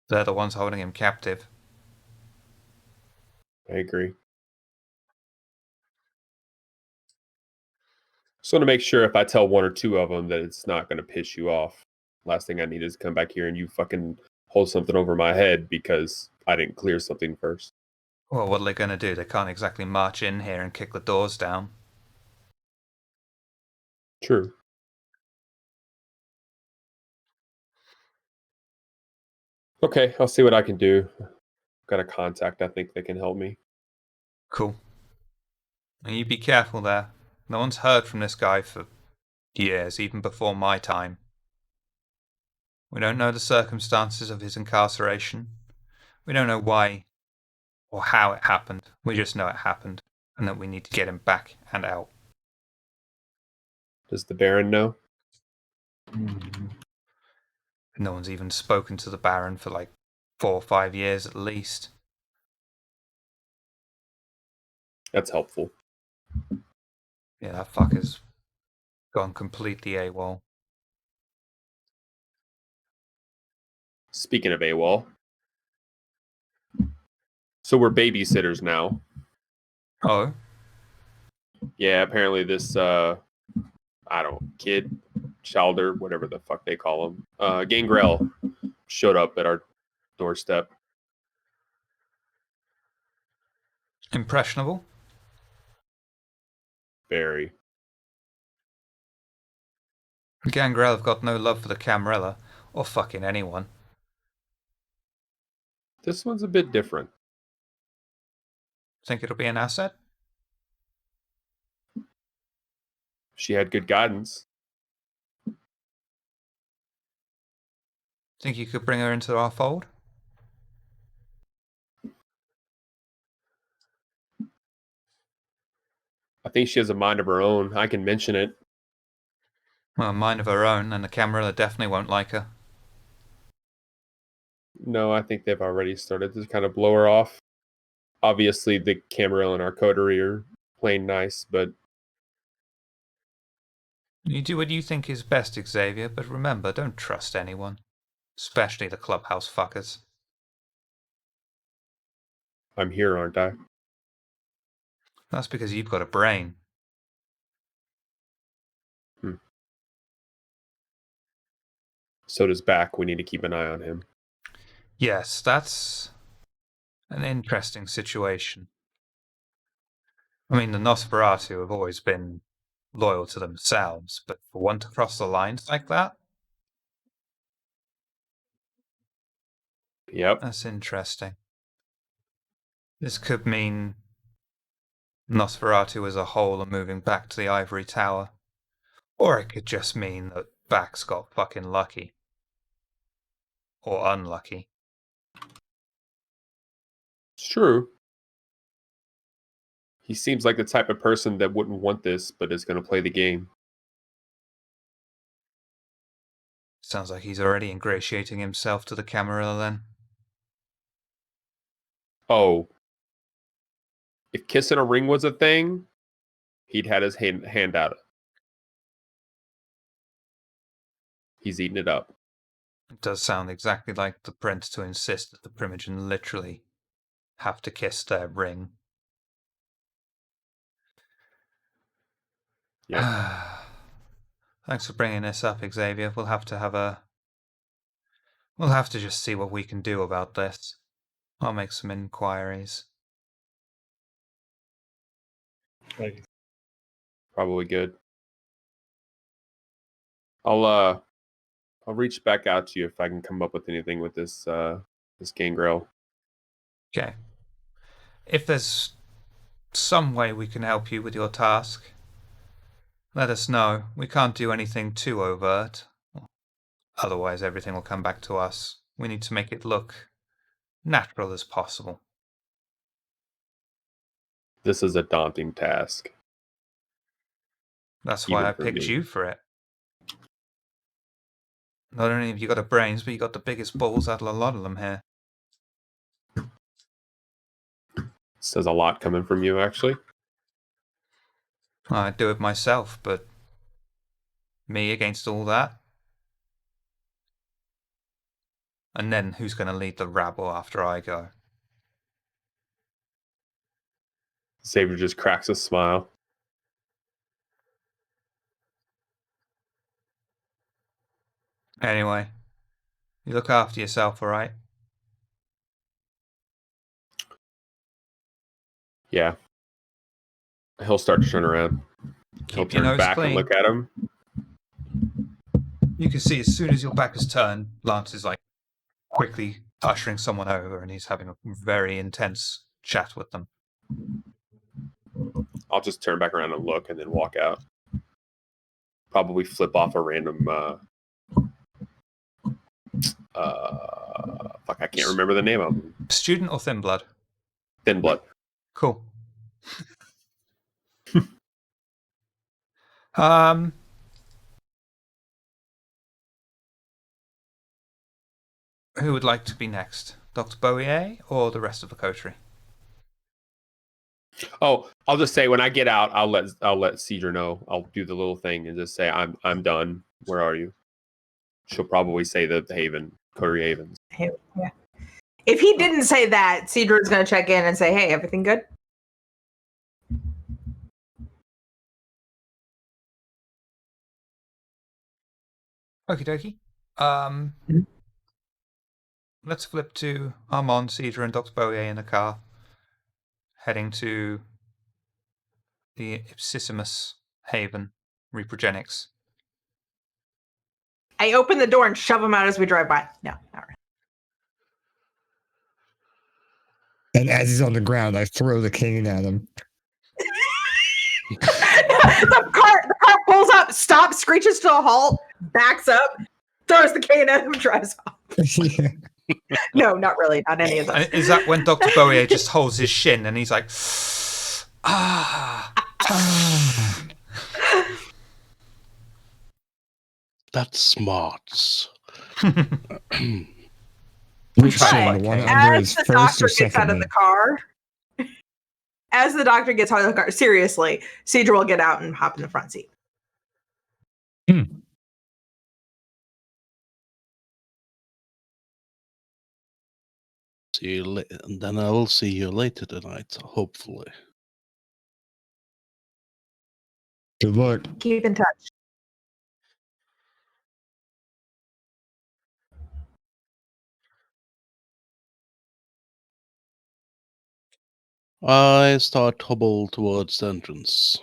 They're the ones holding him captive. I agree. Just want to make sure if I tell 1 or 2 of them that it's not going to piss you off. Last thing I need is to come back here and you fucking hold something over my head because I didn't clear something first. Well, what are they going to do? They can't exactly march in here and kick the doors down. True. Okay, I'll see what I can do. Got a contact I think that can help me. Cool. And you be careful there. No one's heard from this guy for years, even before my time. We don't know the circumstances of his incarceration. We don't know why or how it happened. We just know it happened, and that we need to get him back and out. Does the Baron know? No one's even spoken to the Baron for like 4 or 5 years at least. That's helpful. Yeah, that fucker's gone completely AWOL. Speaking of AWOL, so we're babysitters now. Oh? Yeah, apparently this kid, childer, whatever the fuck they call him, Gangrel showed up at our doorstep. Impressionable? Very. Gangrel have got no love for the Camarilla, or fucking anyone. This one's a bit different. Think it'll be an asset? She had good guidance. Think you could bring her into our fold? I think she has a mind of her own. I can mention it. Well, a mind of her own, and the Camarilla definitely won't like her. No, I think they've already started to kind of blow her off. Obviously, the Camarilla and our coterie are playing nice, but You do what you think is best, Xavier, but remember, don't trust anyone. Especially the clubhouse fuckers. I'm here, aren't I? That's because you've got a brain. So does Back. We need to keep an eye on him. Yes, that's an interesting situation. I mean, the Nosferatu have always been loyal to themselves, but for one to cross the lines like that, Yep. that's interesting. This could mean Nosferatu as a whole are moving back to the Ivory Tower. Or it could just mean that Bax got fucking lucky. Or unlucky. It's true. He seems like the type of person that wouldn't want this, but is going to play the game. Sounds like he's already ingratiating himself to the Camarilla then. Oh. If kissing a ring was a thing, he'd had his hand out. He's eating it up. It does sound exactly like the prince to insist that the Primogen literally have to kiss their ring. Yeah. Thanks for bringing this up, Xavier. We'll have to just see what we can do about this. I'll make some inquiries. Probably good. I'll I'll reach back out to you if I can come up with anything with this gangrel. Okay. If there's some way we can help you with your task, let us know. We can't do anything too overt. Otherwise, everything will come back to us. We need to make it look natural as possible. This is a daunting task. That's why Even I for picked me. you for it. Not only have you got the brains, but you got the biggest balls out of a lot of them here. Says a lot coming from you, actually. I'd do it myself, but me against all that? And then who's going to lead the rabble after I go? Xavier just cracks a smile. Anyway, you look after yourself, all right? Yeah. He'll start to turn around. He'll Keep your turn nose back clean. and look at him. You can see as soon as your back is turned, Lance is like quickly ushering someone over and he's having a very intense chat with them. I'll just turn back around and look and then walk out. Probably flip off a random fuck, I can't remember the name of them. Student or Thin Blood? Thin Blood. Cool. Who would like to be next? Dr. Bowier or the rest of the coterie? Oh, I'll just say when I get out, I'll let Cedra know. I'll do the little thing and just say I'm done. Where are you? She'll probably say the Haven, Coterie Havens. Yeah. If he didn't say that, Cedric's going to check in and say, hey, everything good? Okie dokie. Let's flip to Armand, Cedra, and Dr. Bowier in the car, heading to the Ipsissimus Haven, Reprogenics. I open the door and shove him out as we drive by. No, not really. And as he's on the ground, I throw the cane at him. the car pulls up, stops, screeches to a halt, backs up, throws the cane at him, drives off. Yeah. No, not really. Not any of those. And is that when Dr. Bowier just holds his shin and he's like, That's smart. Which Try shin, like the one cane. under As his the first doctor or gets second out of knee? the car, seriously, Cedra will get out and hop in the front seat. See you and then I will see you later tonight, hopefully. Good luck. Keep in touch. I start hobble towards the entrance.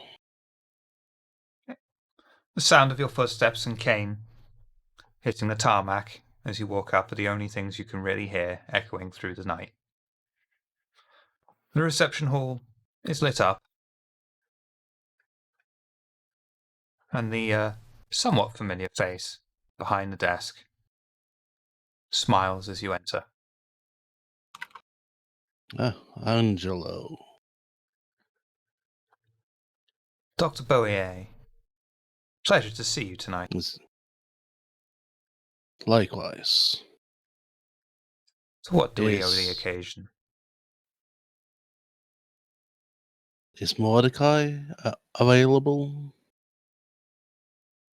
The sound of your footsteps and cane hitting the tarmac as you walk up are the only things you can really hear echoing through the night. The reception hall is lit up, and the somewhat familiar face behind the desk smiles as you enter. Ah, Angelo. Dr. Bowier, pleasure to see you tonight. Likewise. So what do we owe the Is- occasion? Is Mordecai available?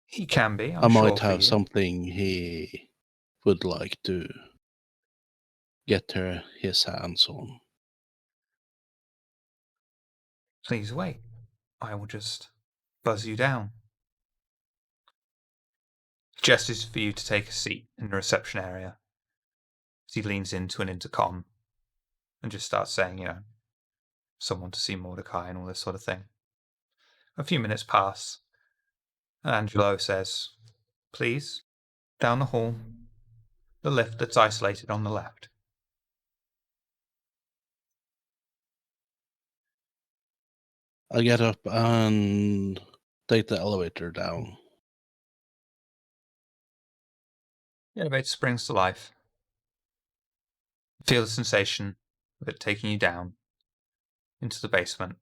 He can be, I I'm sure, might for have you. something he would like to get his hands on. Please wait. I will just buzz you down. He gestures for you to take a seat in the reception area. As he leans into an intercom and just starts saying, someone to see Mordecai and all this sort of thing. A few minutes pass, and Angelo says, please, Down the hall, the lift that's isolated on the left. I get up and take the elevator down. The elevator springs to life. Feel the sensation of it taking you down into the basement.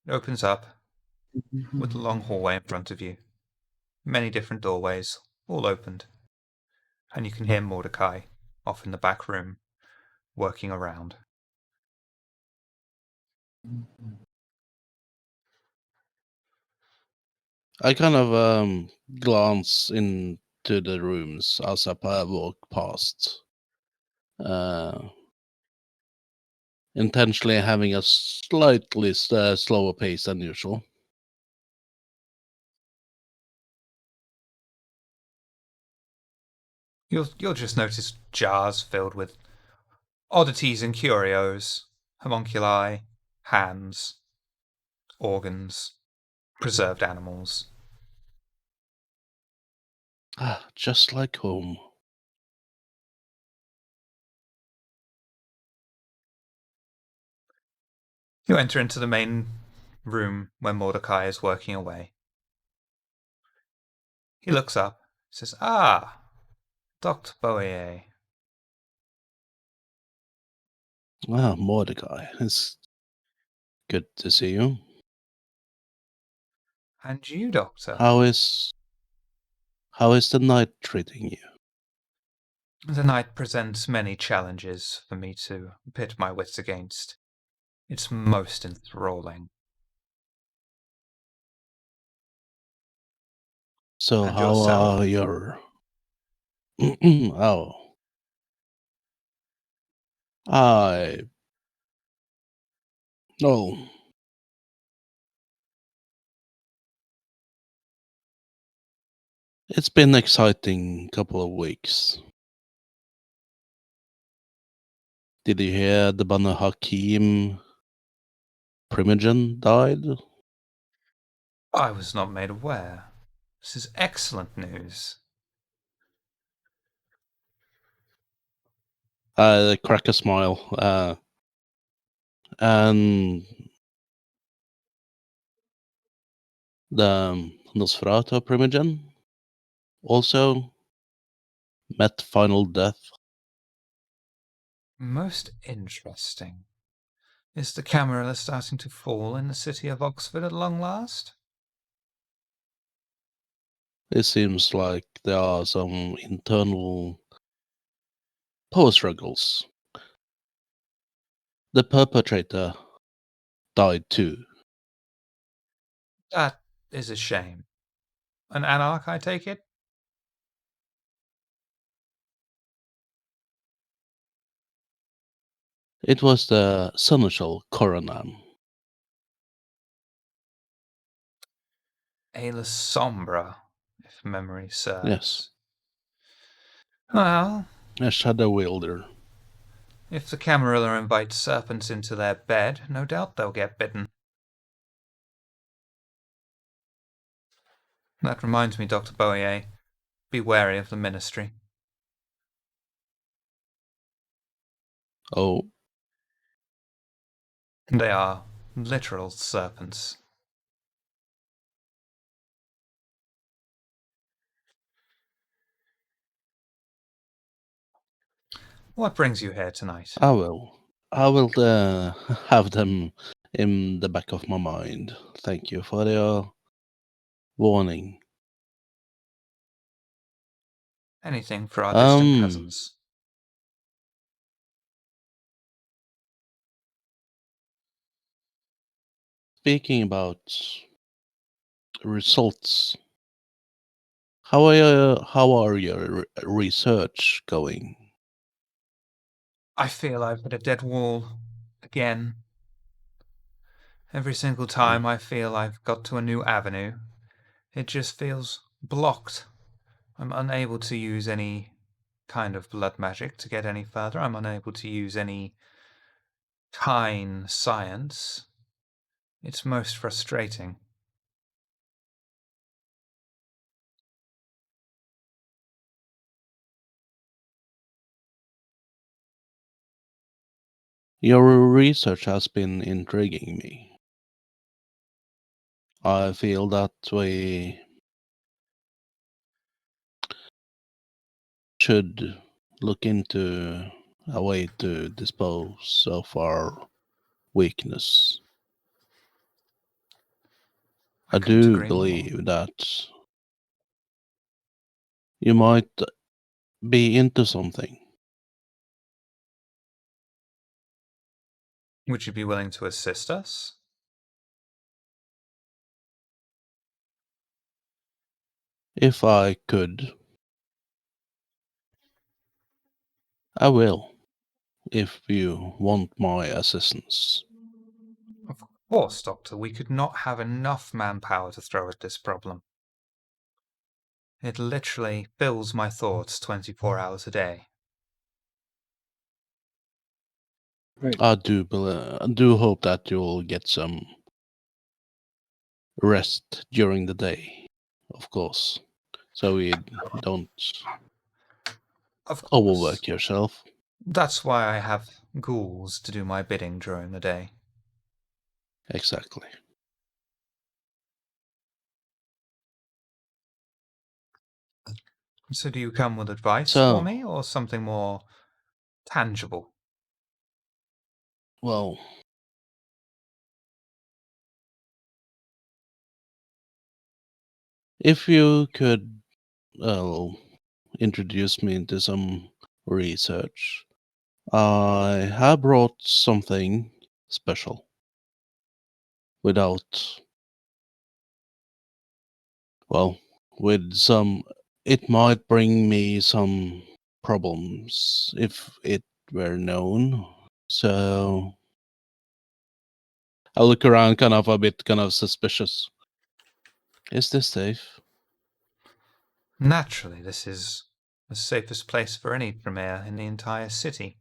It opens up with a long hallway in front of you. Many different doorways, all opened. And you can hear Mordecai off in the back room, working around. I kind of glance into the rooms as I walk past. Intentionally having a slightly slower pace than usual. You'll just notice jars filled with oddities and curios, homunculi, hands, organs, preserved animals. Ah, just like home. You enter into the main room where Mordecai is working away. He looks up, says, "Ah, Dr. Boyer." Ah, Mordecai. It's good to see you. "And you, Doctor?" How is the night treating you? "The night presents many challenges for me to pit my wits against. It's most enthralling." So "And how yourself?" are your oh. I oh. It's been exciting couple of weeks. Did you hear the Banu Hakim Primogen died? "I was not made aware. This is excellent news." Crack a smile. And the Nosferatu Primogen also met final death. "Most interesting. Is the Camarilla starting to fall in the city of Oxford at long last?" It seems like there are some internal power struggles. The perpetrator died too. "That is a shame. An anarch, I take it?" It was the seneschal Coronam. "Ayla Sombra, if memory serves." Yes, "Well, a shadow wielder. if the Camarilla invite serpents into their bed, no doubt they'll get bitten." "That reminds me, Dr. Boyer, be wary of the Ministry. Oh, They are literal serpents." "What brings you here tonight?" I will. I will have them in the back of my mind. Thank you for your warning. "Anything for our distant cousins." Speaking about results, how are your research going? "I feel I've hit a dead wall again. Every single time I feel I've got to a new avenue, it just feels blocked. I'm unable to use any kind of blood magic to get any further. I'm unable to use any kind science. It's most frustrating." Your research has been intriguing me. I feel that we should look into a way to dispose of our weakness. I couldn't do agree more. believe that you might be into something. Would you be willing to assist us? If I could, I will, if you want my assistance. Of course, Doctor, we could not have enough manpower to throw at this problem. It literally fills my thoughts 24 hours a day. Right. I do hope that you'll get some rest during the day, of course, so you don't Of course. overwork yourself. That's why I have ghouls to do my bidding during the day. Exactly. So do you come with advice So- for me, or something more tangible? Well, if you could introduce me into some research, I have brought something special. Without, well, with some, it might bring me some problems if it were known. So I look around kind of a bit kind of suspicious. Is this safe? Naturally, this is the safest place for any premier in the entire city.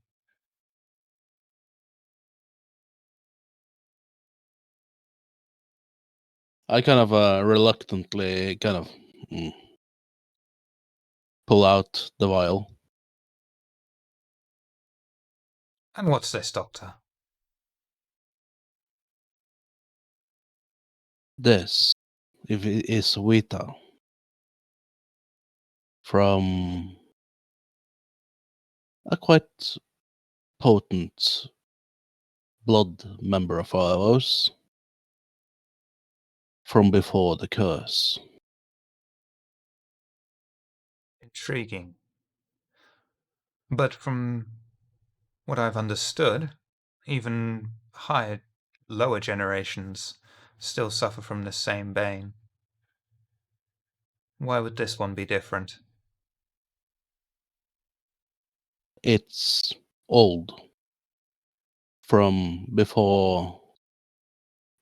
I kind of reluctantly kind of pull out the vial. And what's this, Doctor? This, if it is Vita from a quite potent blood member of ours from before the curse. Intriguing. But from what I've understood, even lower generations still suffer from the same bane. Why would this one be different? It's old from before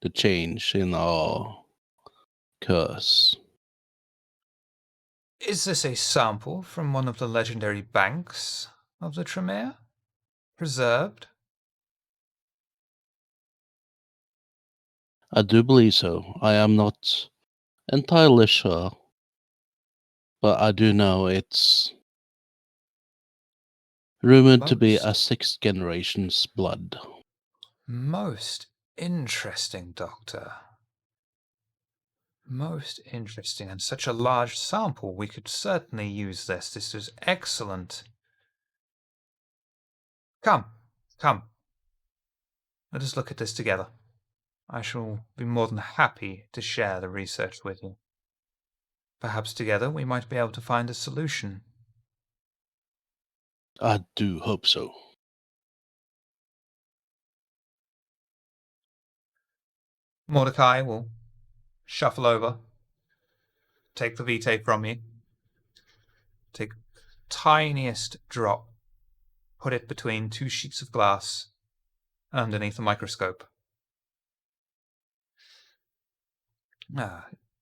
the change in our curse. Is this a sample from one of the legendary banks of the Tremere? Preserved? I do believe so. I am not entirely sure, but I do know it's rumored to be a 6th generation's blood. Most interesting, Doctor. Most interesting, and such a large sample. We could certainly use this. This is excellent. Come. Let us look at this together. I shall be more than happy to share the research with you. Perhaps together we might be able to find a solution. I do hope so. Mordecai will shuffle over, take the vitae from you, take tiniest drop, put it between two sheets of glass underneath a microscope.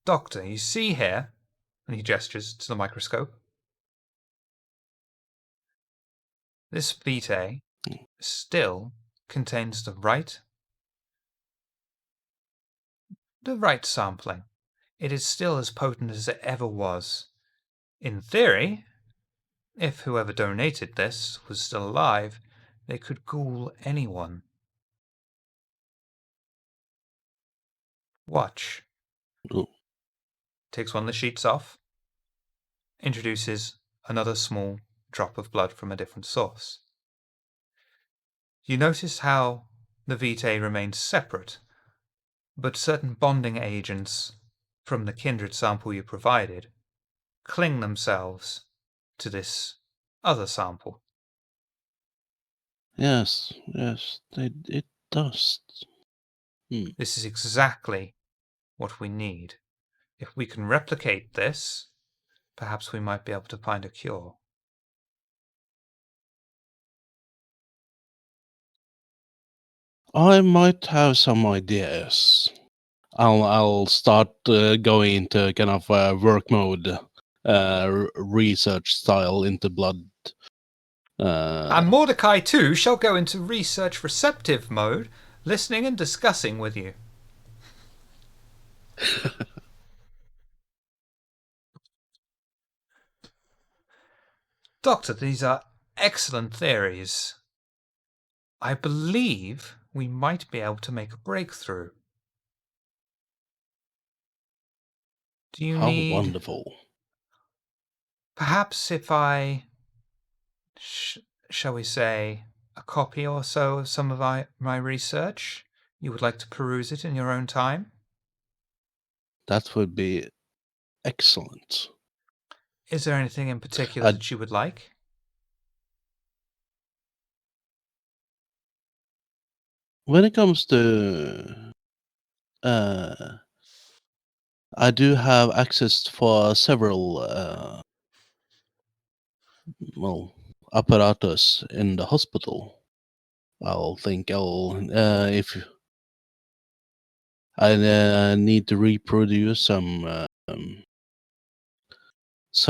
Doctor, you see here, and he gestures to the microscope, this vitae still contains the right sampling. It is still as potent as it ever was. In theory, if whoever donated this was still alive, they could ghoul anyone Watch. Ooh. Takes one of the sheets off. Introduces another small drop of blood from a different source. You notice how the vitae remains separate, but certain bonding agents from the kindred sample you provided cling themselves to this other sample. Yes, it does. This is exactly what we need. If we can replicate this, perhaps we might be able to find a cure. I might have some ideas. I'll start going into kind of work mode, research style into blood. And Mordecai too shall go into research receptive mode, listening and discussing with you. Doctor, these are excellent theories. I believe we might be able to make a breakthrough. Do you How need... wonderful. Perhaps if I... shall we say, a copy or so of some of my research? You would like to peruse it in your own time? That would be excellent. Is there anything in particular that you would like? When it comes to... I do have access for several apparatus in the hospital. If I need to reproduce some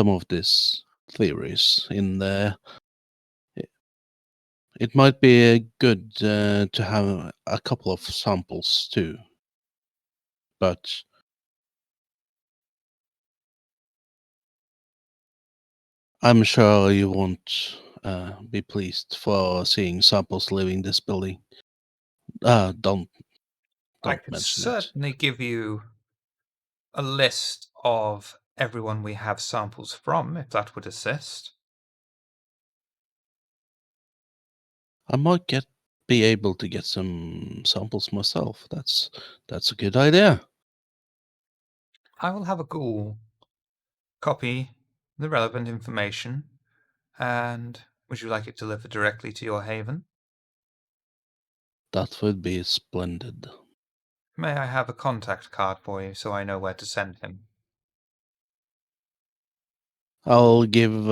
of these theories in there, it might be good to have a couple of samples too. But I'm sure you won't be pleased for seeing samples leaving this building. Don't I could mention it. certainly give you a list of everyone we have samples from, if that would assist. I might be able to get some samples myself. That's a good idea. I will have a ghoul copy the relevant information, and would you like it delivered directly to your haven? That would be splendid. May I have a contact card for you so I know where to send him? I'll give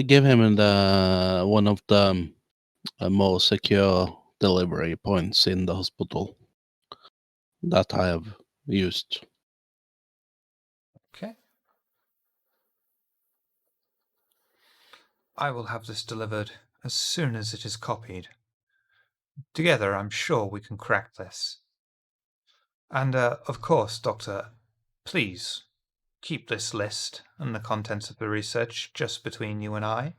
give him one of the more secure delivery points in the hospital that I have used. Okay. I will have this delivered as soon as it is copied. Together, I'm sure we can crack this. And, of course, Doctor, please keep this list and the contents of the research just between you and I.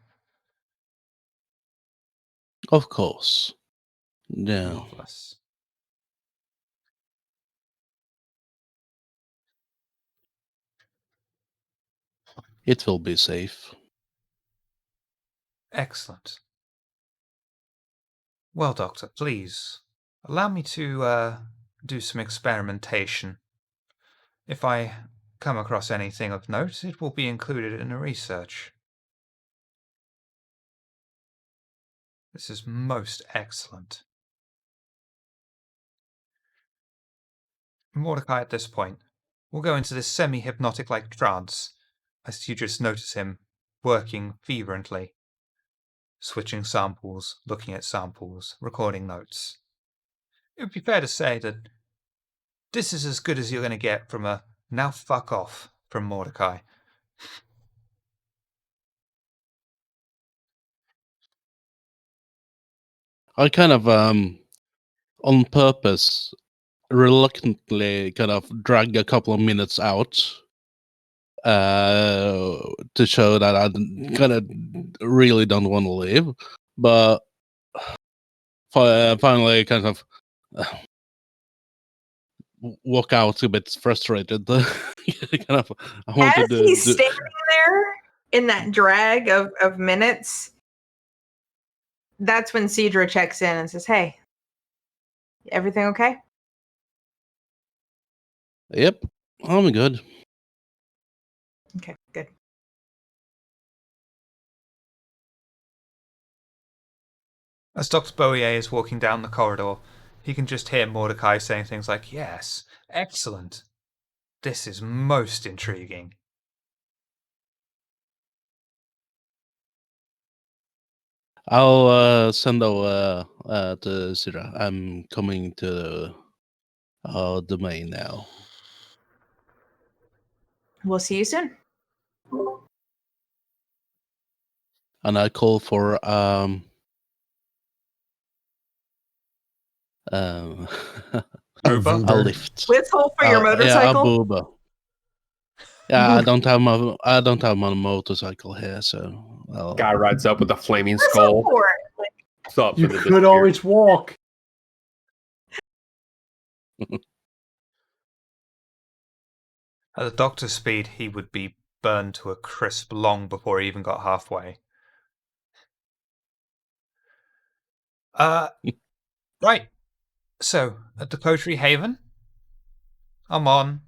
Of course. Yeah. Marvelous. It will be safe. Excellent. Well, Doctor, please allow me to do some experimentation. If I come across anything of note, it will be included in the research. This is most excellent. Mordecai, at this point, will go into this semi-hypnotic-like trance as you just notice him working fervently, switching samples, looking at samples, recording notes. It would be fair to say that this is as good as you're going to get from a "now fuck off" from Mordecai. I kind of on purpose reluctantly kind of drag a couple of minutes out to show that I kind of really don't want to leave, but finally kind of walk out a bit frustrated. kind of, I As wanted to he's standing there in that drag of minutes, that's when Cedra checks in and says, "Hey, everything okay?" Yep, I'm good. Okay, good. As Dr. Boyer is walking down the corridor, he can just hear Mordecai saying things like, "Yes, excellent. This is most intriguing." I'll send over to Sira. I'm coming to our domain now. We'll see you soon. And I call for Uber? a Uber. lift. Whistle for your Yeah, a motorcycle. booba. Yeah, I don't have my motorcycle here, so Guy rides up with a flaming Whistle skull. for it. What's up You for the could always walk. At the doctor's speed, he would be burned to a crisp long before he even got halfway. Right. So, at the Coterie Haven, Amon,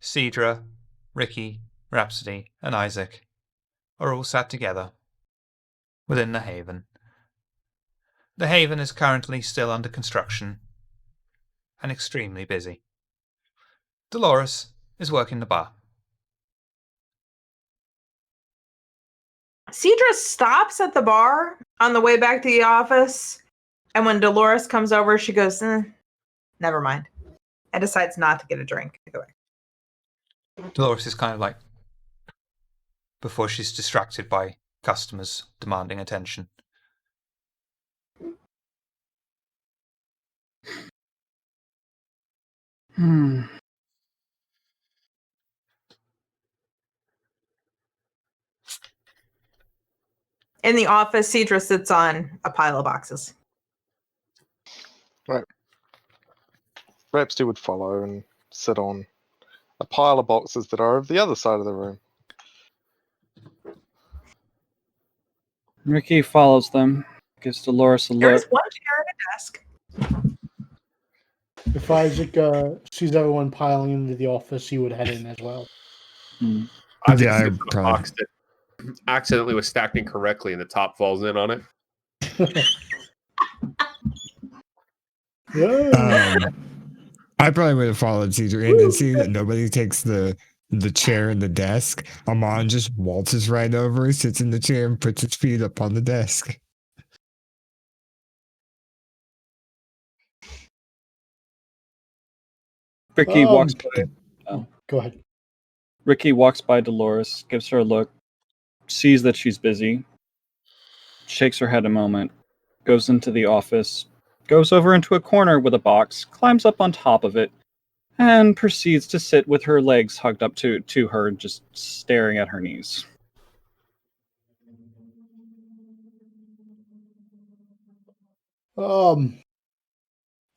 Cedra, Ricky, Rhapsody, and Isaac are all sat together within the Haven. The Haven is currently still under construction and extremely busy. Dolores is working the bar. Cedra stops at the bar on the way back to the office, and when Dolores comes over, she goes, "Never mind," and decides not to get a drink. Dolores is kind of like, before she's distracted by customers demanding attention. In the office, Cedra sits on a pile of boxes. Rhapsody would follow and sit on a pile of boxes that are of the other side of the room. Ricky follows them, gives Dolores a There's look. one chair and a desk. If Isaac sees everyone piling into the office, he would head in as well. Isaac Yeah, I sits on a probably- box that accidentally was stacked incorrectly and the top falls in on it. Yeah. I probably would have followed Caesar in and see that nobody takes the chair and the desk. Amon just waltzes right over, sits in the chair, and puts his feet up on the desk. Ricky walks by. Go ahead. Ricky walks by Dolores, gives her a look, sees that she's busy, shakes her head a moment, goes into the office, goes over into a corner with a box, climbs up on top of it, and proceeds to sit with her legs hugged up to her, just staring at her knees.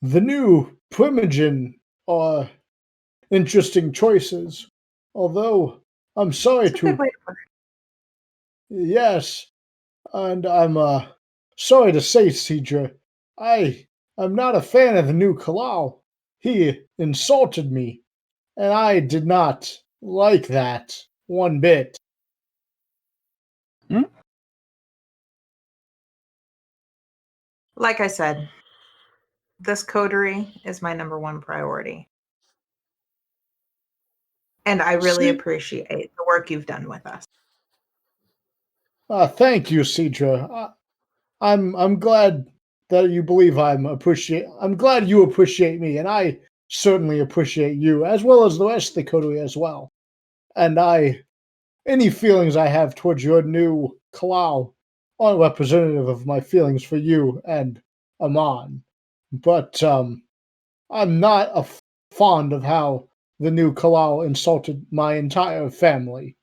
The new Primogen are interesting choices. Although I'm sorry That's a good to way to put it. yes, and I'm sorry to say, Cedra, I am not a fan of the new Kalal. He insulted me, and I did not like that one bit. Like I said, this coterie is my number one priority. And I really appreciate the work you've done with us. Thank you, Cedra. I'm glad that you believe I'm glad you appreciate me, and I certainly appreciate you, as well as the rest of the coterie as well. And any feelings I have towards your new Kalau aren't representative of my feelings for you and Amon. But I'm not fond of how the new Kalau insulted my entire family.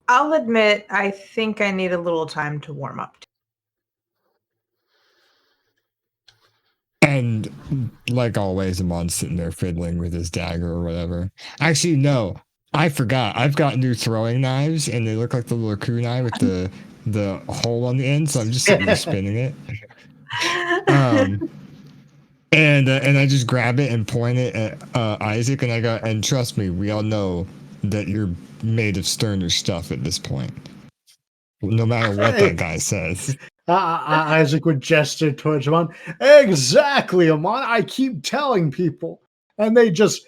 I'll admit, I think I need a little time to warm up. And like always, Amon's sitting there fiddling with his dagger or whatever. Actually, no, I forgot. I've got new throwing knives, and they look like the little kunai with the hole on the end. So I'm just sitting there spinning it. And I just grab it and point it at Isaac, and I go, and trust me, we all know that you're made of sterner stuff at this point. No matter what that guy says. Isaac would gesture towards Amon. Exactly, Amon. I keep telling people, and they just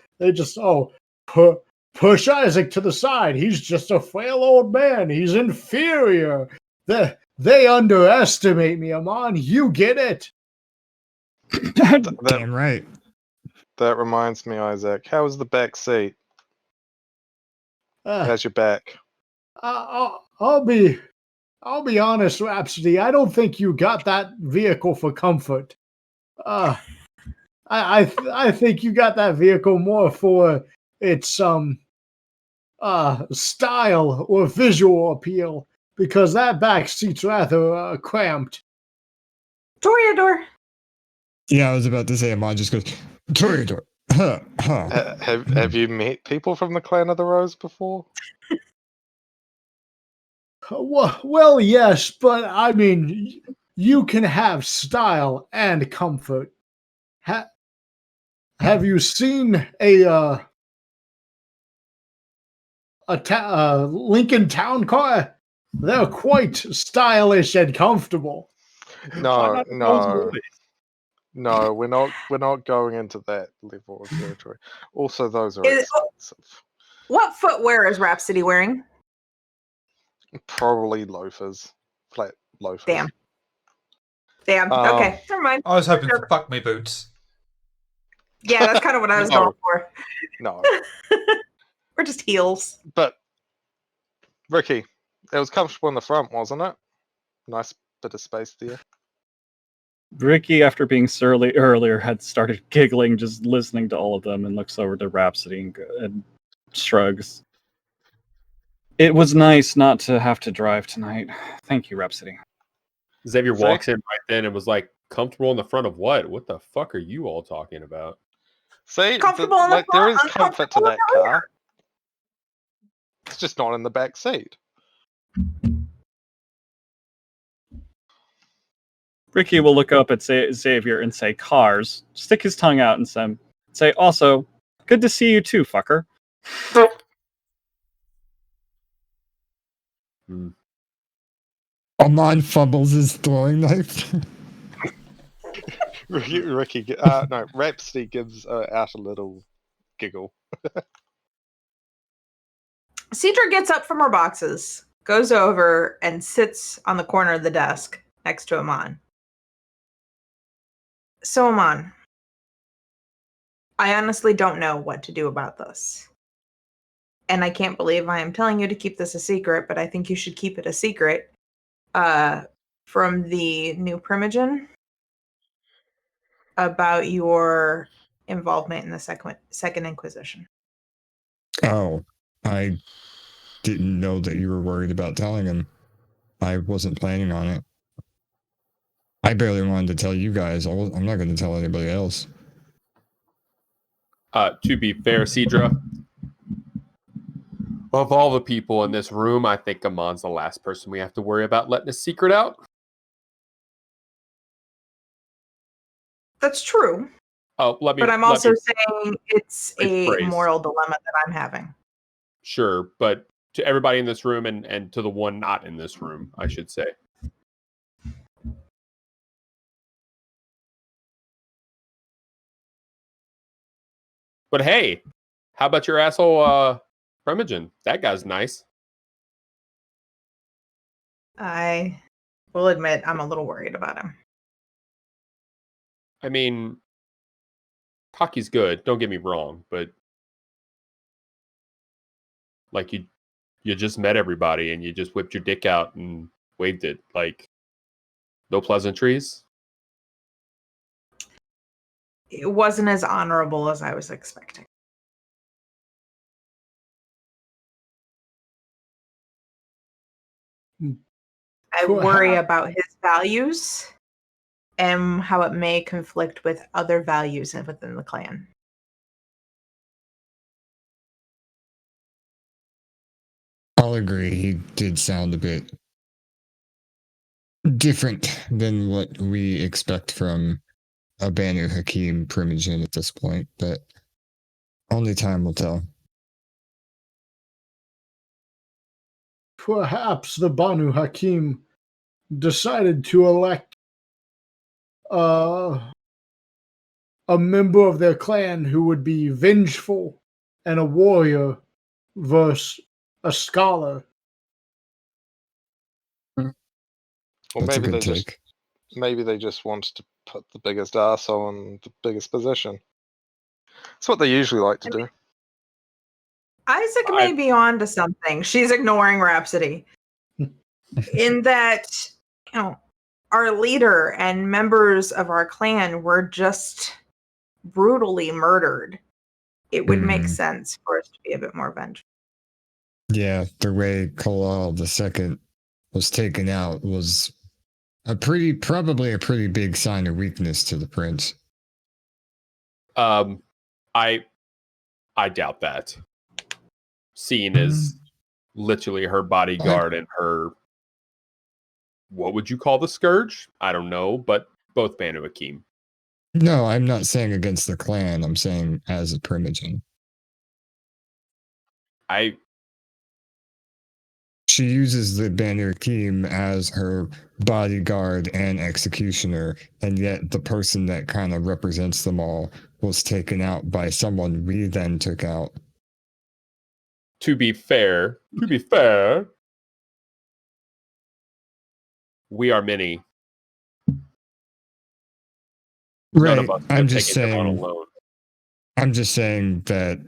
push Isaac to the side. He's just a frail old man. He's inferior. They underestimate me, Amon. You get it. Damn right. That reminds me, Isaac. How was the back seat? Uh, How's your back? I'll be honest, Rhapsody. I don't think you got that vehicle for comfort. I think you got that vehicle more for its style or visual appeal, because that back seat's rather cramped. Toreador. Yeah, I was about to say, Amon just goes, Toreador. Huh, huh. Have you met people from the Clan of the Rose before? Well, yes, but I mean, you can have style and comfort. Have you seen a Lincoln Town car? They're quite stylish and comfortable. No, no, no. We're not going into that level of territory. Also, those are expensive. What footwear is Rhapsody wearing? Probably loafers, flat loafers. Damn. Okay, never mind. I was hoping for fuck me boots. Yeah, that's kind of what I was No. going for. No, Or just heels. but Ricky, it was comfortable in the front, wasn't it? Nice bit of space there. Ricky, after being surly earlier, had started giggling just listening to all of them and looks over to Rhapsody and shrugs. It was nice not to have to drive tonight. Thank you, Rhapsody. Xavier Zach? walks in right then and was like, comfortable in the front of what? What the fuck are you all talking about? See, Comfortable in the there front, is comfort to uncomfortable in that the car. It's just not in the back seat. Ricky will look up at Xavier and say, cars, stick his tongue out and say, also, good to see you too, fucker. Amon fumbles his throwing knife. Rhapsody gives out a little giggle. Cedra gets up from her boxes, goes over, and sits on the corner of the desk next to Amon. So, Amon, I honestly don't know what to do about this. And I can't believe I am telling you to keep this a secret, but I think you should keep it a secret from the new Primogen about your involvement in the Second Inquisition. Oh, I didn't know that you were worried about telling him. I wasn't planning on it. I barely wanted to tell you guys. I'm not going to tell anybody else. To be fair, Cedra, of all the people in this room, I think Amon's the last person we have to worry about letting a secret out. That's true. Oh, But I'm also saying it's a rephrase. moral dilemma that I'm having. Sure, but to everybody in this room and to the one not in this room, I should say. But hey, how about your asshole Primogen? That guy's nice. I will admit I'm a little worried about him. I mean, Kaki's good, don't get me wrong, but like you just met everybody and you just whipped your dick out and waved it. Like, no pleasantries. It wasn't as honorable as I was expecting. I worry about his values and how it may conflict with other values within the clan. I'll agree. He did sound a bit different than what we expect from a Banu Hakim Primogen at this point, but only time will tell. Perhaps the Banu Hakim decided to elect a member of their clan who would be vengeful and a warrior versus a scholar. Or That's a maybe good they take. just wanted to put the biggest arsehole in the biggest position. It's what they usually like to do. Isaac may be on to something. She's ignoring Rhapsody. In that, you know, our leader and members of our clan were just brutally murdered. It would make sense for us to be a bit more vengeful. Yeah, the way Kalal II was taken out was probably a pretty big sign of weakness to the prince. I doubt that. Seen as literally her bodyguard and her, what would you call the scourge? I don't know, but both Banu Hakim. No, I'm not saying against the clan. I'm saying as a Primogen. She uses the Banu Hakim as her bodyguard and executioner, and yet the person that kind of represents them all was taken out by someone we then took out. To be fair, we are many. Right. None of us I'm have just taken them on saying. alone. I'm just saying that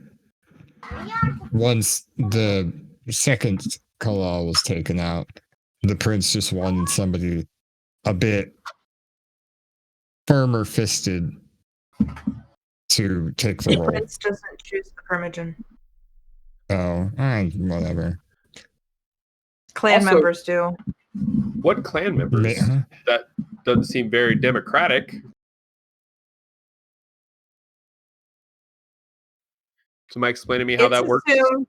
once the second Kalal was taken out, the prince just wanted somebody a bit firmer fisted to take the The role. prince doesn't choose the Primogen. Oh, whatever. Clan Also, members do. What clan members? Huh? That doesn't seem very democratic. Somebody explain to me how It's that works. assumed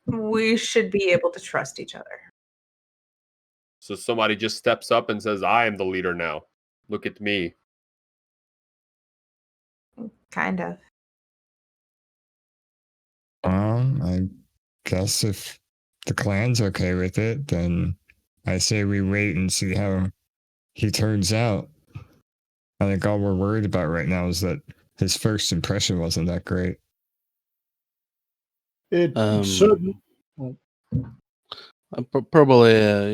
we should be able to trust each other. So somebody just steps up and says, I am the leader now. Look at me. Kind of. I guess if the clan's okay with it, then I say we wait and see how he turns out. I think all we're worried about right now is that his first impression wasn't that great. It certainly. Probably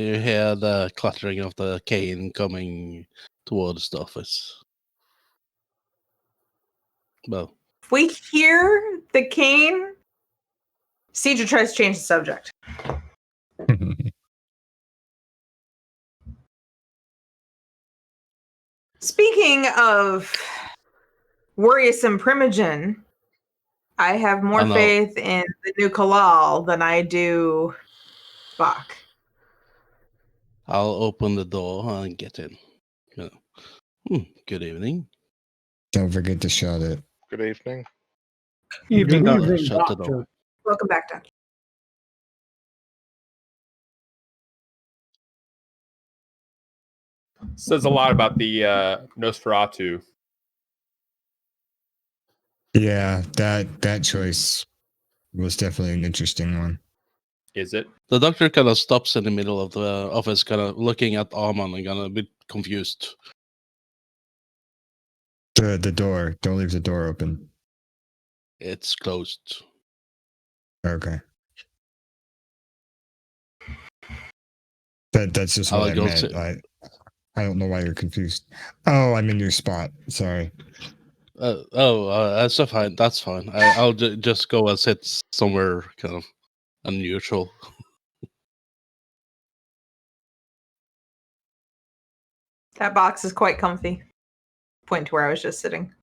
you hear the clattering of the cane coming towards the office. Well, If we hear the cane, Cedra tries to change the subject. Speaking of worrisome Primogen, I have more faith in the new Kalal than I do Bach. I'll open the door and get in. Good evening. Don't forget to shut it. Good evening. Evening, Good Doctor. evening, Shut the Doctor. door. Welcome back, Doctor. Says a lot about the Nosferatu. Yeah, that choice was definitely an interesting one. Is it? The doctor kind of stops in the middle of the office, kind of looking at Armand and kind of a bit confused. The door. Don't leave the door open. It's closed. Okay. That's just what I meant. I don't know why you're confused. Oh, I'm in your spot. Sorry. That's fine. That's fine. I'll just go and sit somewhere kind of unusual. That box is quite comfy. Point to where I was just sitting.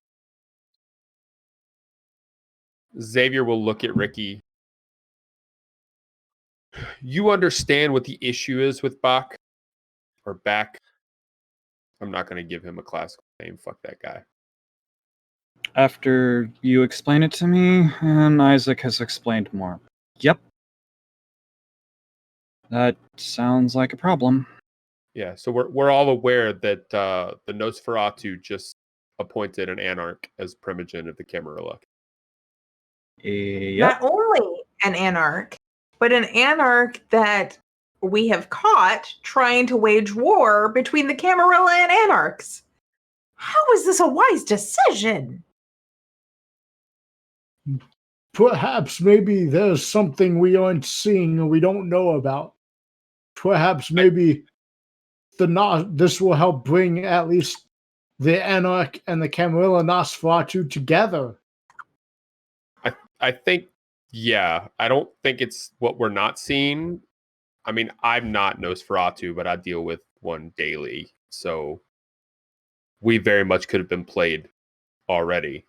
Xavier will look at Ricky. You understand what the issue is with Bach? Or Back? I'm not going to give him a classical name. Fuck that guy. After you explain it to me, and Isaac has explained more. Yep. That sounds like a problem. Yeah, so we're all aware that the Nosferatu just appointed an anarch as Primogen of the Camarilla. Yep. Not only an anarch, but an anarch that we have caught trying to wage war between the Camarilla and anarchs. How is this a wise decision? Perhaps maybe there's something we aren't seeing or we don't know about. Perhaps maybe this will help bring at least the Anarch and the Camarilla Nosferatu together. I think, yeah, I don't think it's what we're not seeing. I mean, I'm not Nosferatu, but I deal with one daily, so we very much could have been played already.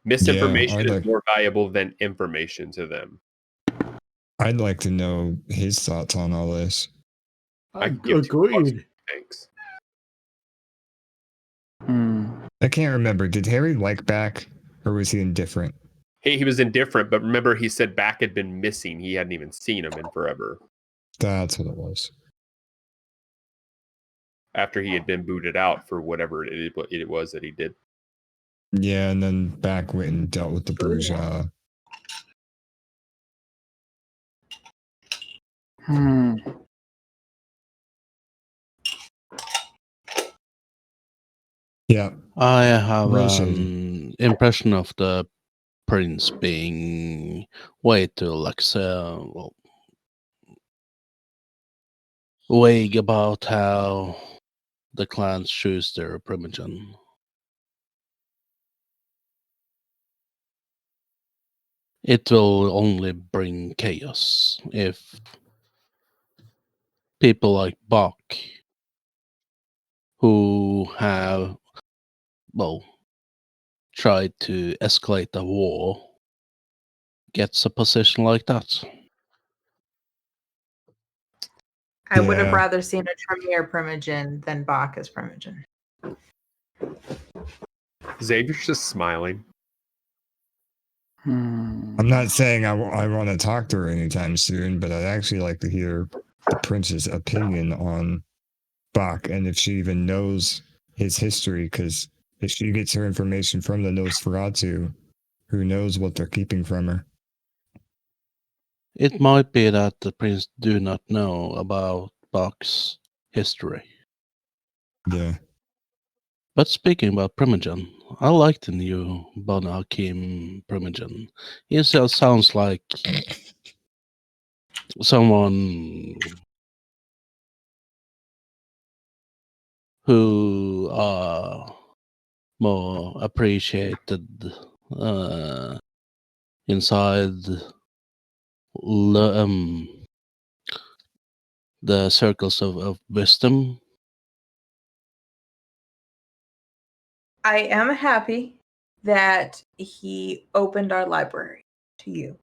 Misinformation is more valuable than information to them. I'd like to know his thoughts on all this. Agreed. Thanks. I can't remember. Did Harry like back, or was he indifferent? He was indifferent, but remember he said Back had been missing. He hadn't even seen him in forever. That's what it was. After he had been booted out for whatever it was that he did. Yeah, and then Back went and dealt with the bourgeois. Yeah. I have Appreciate an impression of the prince being way too vague about how the clans choose their primogen. It will only bring chaos if people like Bach, who have, tried to escalate the war, gets a position like that. I would have rather seen a Tremere Primogen than Bach as Primogen. Xavier's just smiling. I'm not saying I want to talk to her anytime soon, but I'd actually like to hear the prince's opinion on Bach and if she even knows his history, because if she gets her information from the Nosferatu, who knows what they're keeping from her. It might be that the prince do not know about Bach's history. Yeah. But speaking about Primogen, I like the new Banu Hakim Primogen. He sounds like someone who are more appreciated inside the circles of wisdom. I am happy that he opened our library to you.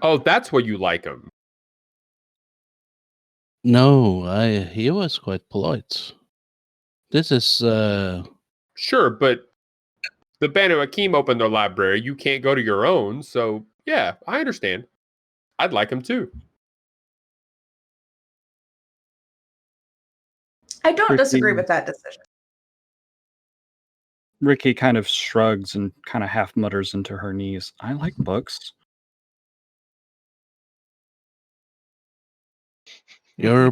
Oh, that's why you like him. No, he was quite polite. This is sure, but the Banu Hakim opened their library. You can't go to your own, so yeah, I understand. I'd like him too. I don't disagree with that decision. Ricky kind of shrugs and kind of half mutters into her knees. I like books. You're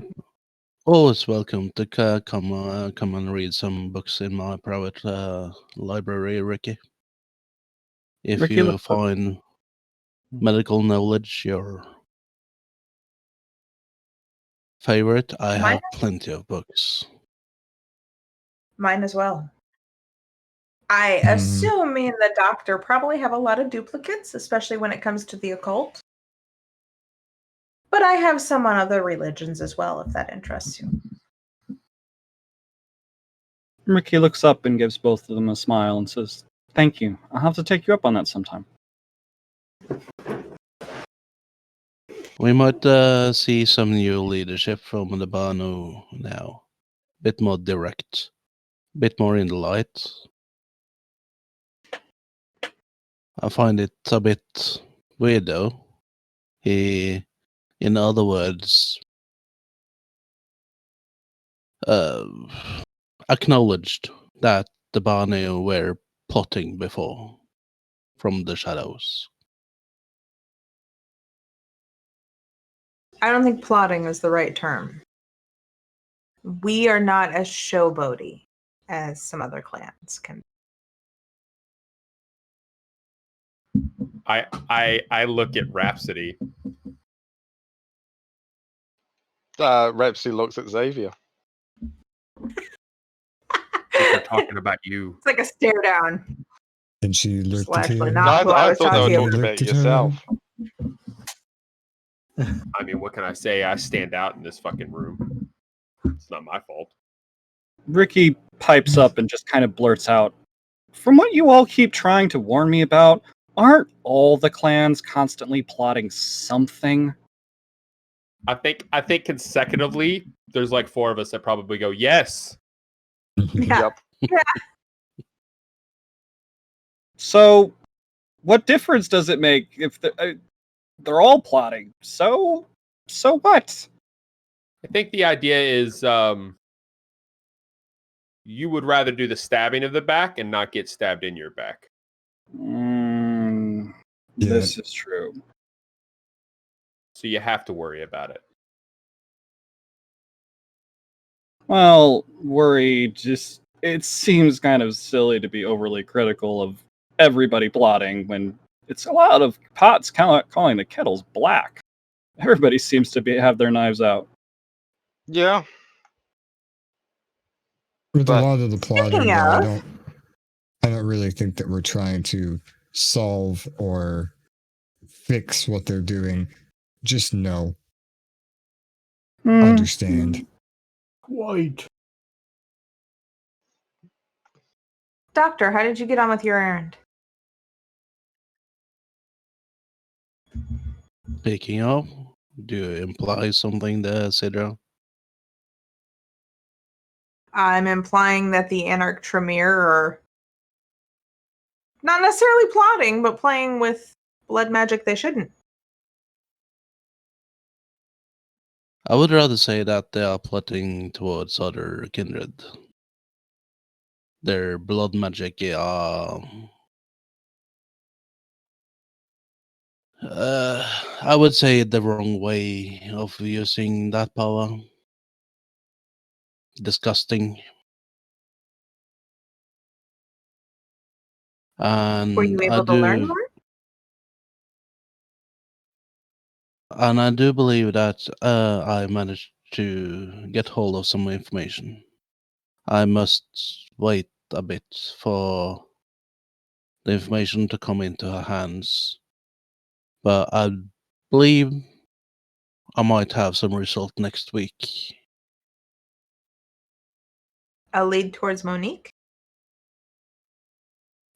always welcome to come and read some books in my private library, Ricky. If Ricky you find medical knowledge your favorite, I have plenty of books. Mine as well. I assume me and the doctor probably have a lot of duplicates, especially when it comes to the occult. But I have some on other religions as well, if that interests you. Ricky looks up and gives both of them a smile and says, "Thank you. I'll have to take you up on that sometime." We might see some new leadership from the Banu now. Bit more direct, bit more in the light. I find it a bit weird though. He, in other words, acknowledged that the Banu were plotting before from the shadows. I don't think plotting is the right term. We are not as showboaty as some other clans can. I look at Rhapsody. Rhapsody looks at Xavier. They're talking about you. It's like a stare down. And she looked Well, at actually, him. not who I was thought they were talking talking about. about yourself. I mean, what can I say? I stand out in this fucking room. It's not my fault. Ricky pipes up and just kind of blurts out, "From what you all keep trying to warn me about, aren't all the clans constantly plotting something?" I think consecutively, there's like 4 of us that probably go, yes. Yeah. Yep. So, what difference does it make if they're all plotting? So what? I think the idea is you would rather do the stabbing of the back and not get stabbed in your back. Mm, Yeah. This is true. So you have to worry about it. Well, worry just, it seems kind of silly to be overly critical of everybody plotting when it's a lot of pots calling the kettles black. Everybody seems to have their knives out. Yeah. With a But- lot of the plotting, Speaking though, of- I don't really think that we're trying to solve or fix what they're doing. Just know, understand. Quite. Doctor, how did you get on with your errand? Speaking of, do you imply something there, Sidra? I'm implying that the Anarch Tremere are not necessarily plotting, but playing with blood magic they shouldn't. I would rather say that they are plotting towards other kindred. Their blood magic I would say the wrong way of using that power. Disgusting. And Were you able to learn more? And I do believe that I managed to get hold of some information. I must wait a bit for the information to come into her hands. But I believe I might have some result next week. A lead towards Monique?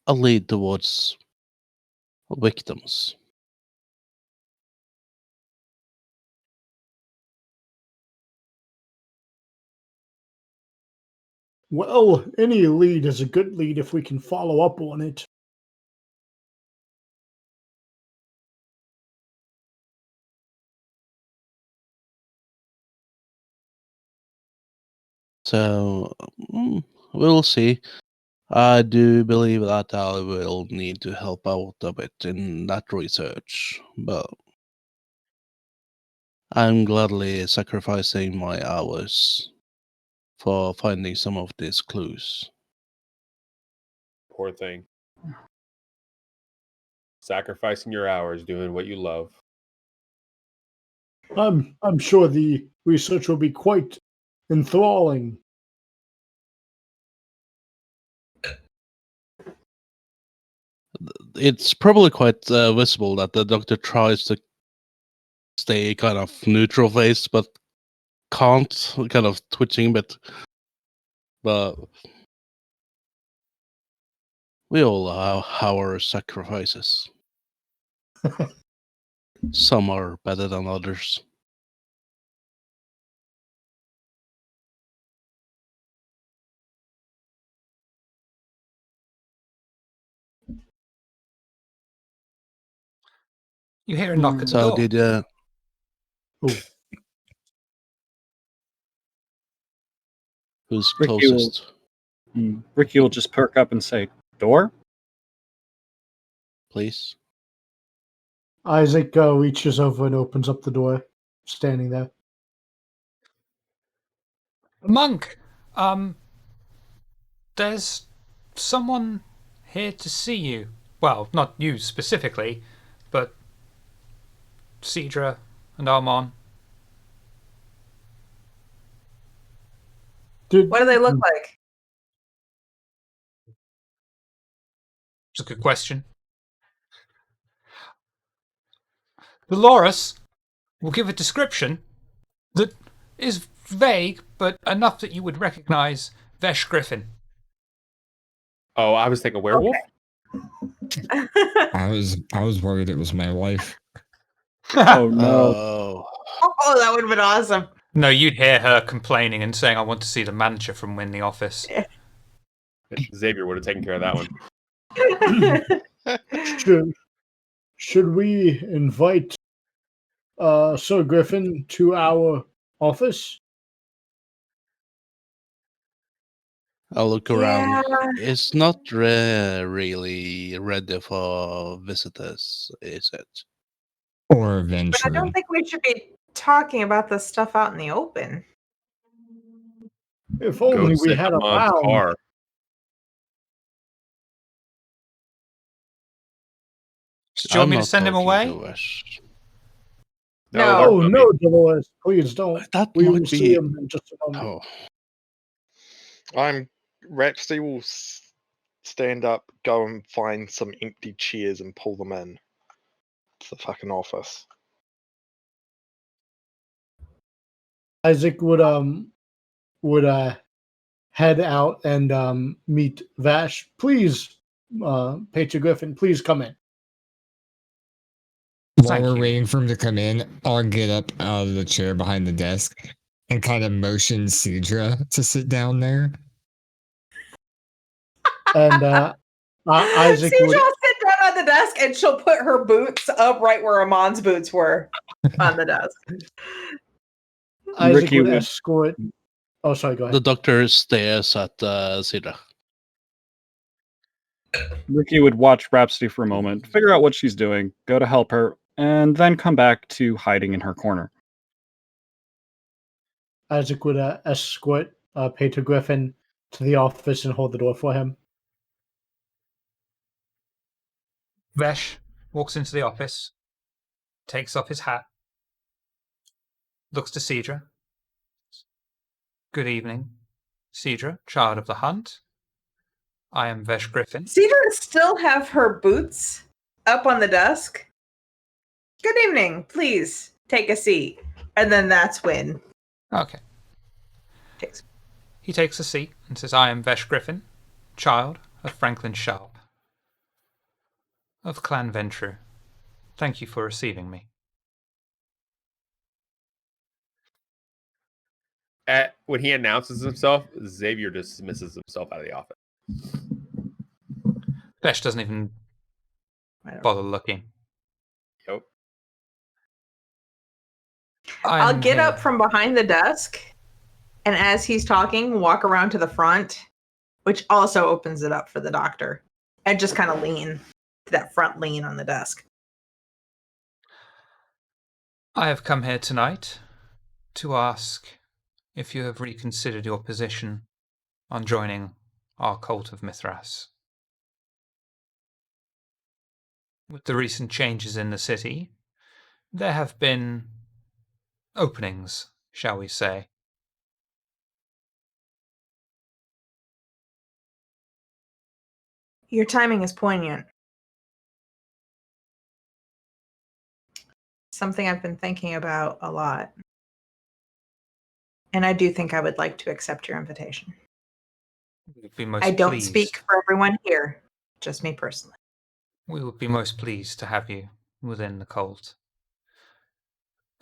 A lead towards victims. Well, any lead is a good lead if we can follow up on it. So we'll see. I do believe that I will need to help out a bit in that research, but I'm gladly sacrificing my hours for finding some of these clues. Poor thing. Sacrificing your hours doing what you love. I'm sure the research will be quite enthralling. It's probably quite visible that the doctor tries to stay kind of neutral faced, but can't, kind of twitching a bit. But we all have our sacrifices. Some are better than others. You hear a knock at the So door. did you? Who's Ricky will- closest? Ricky will just perk up and say, "Door." Please. Isaac reaches over and opens up the door, standing there. Monk, there's someone here to see you. Well, not you specifically, but Cedra and Armon. What do they look like? It's a good question. Dolores will give a description that is vague, but enough that you would recognize Vesh Griffin. Oh, I was thinking werewolf. I was worried it was my wife. Oh no! Oh, Oh, that would have been awesome. No, you'd hear her complaining and saying, I want to see the manager from in the office. Xavier would have taken care of that one. Should we invite Sir Griffin to our office? I'll look around. Yeah. It's not really ready for visitors, is it? Or But I eventually. don't think we should be talking about this stuff out in the open. If Go only we sit had in a Mom's round. car. Do you want me I'm to not send him talking away? to Vesh. No. Oh they're no, Dolores! Please don't. That We will might see be. him in just a moment. Oh, Rexy will stand up, go and find some empty chairs and pull them in to the fucking office. Isaac would head out and meet Vash. Please, Patriot Griffin, please come in. While Thank we're you. waiting for him to come in, I'll get up out of the chair behind the desk and kind of motion Cedra to sit down there. And Isaac Cedra would will sit down on the desk and she'll put her boots up right where Amon's boots were on the desk. Isaac Ricky would would- escort. Oh, sorry. Go the ahead. doctor stares at Cedra. Ricky would watch Rhapsody for a moment, figure out what she's doing, go to help her, and then come back to hiding in her corner. Isaac would escort Patriot Griffin to the office and hold the door for him. Vesh walks into the office, takes off his hat, looks to Cedra. Good evening, Cedra, child of the hunt. I am Vesh Griffin. Cedra still have her boots up on the desk. Good evening. Please take a seat. And then that's when Okay. takes. He takes a seat and says, I am Vesh Griffin, child of Franklin Sharp, of Clan Ventru. Thank you for receiving me. When he announces himself, Xavier dismisses himself out of the office. Vesh doesn't even bother looking. Yep. I'll get up from behind the desk, and as he's talking, walk around to the front, which also opens it up for the doctor, and just kind of lean to that front lean on the desk. I have come here tonight to ask if you have reconsidered your position on joining our cult of Mithras. With the recent changes in the city, there have been openings, shall we say. Your timing is poignant. Something I've been thinking about a lot. And I do think I would like to accept your invitation. We would be most I don't pleased. speak for everyone here, just me personally. We would be most pleased to have you within the cult.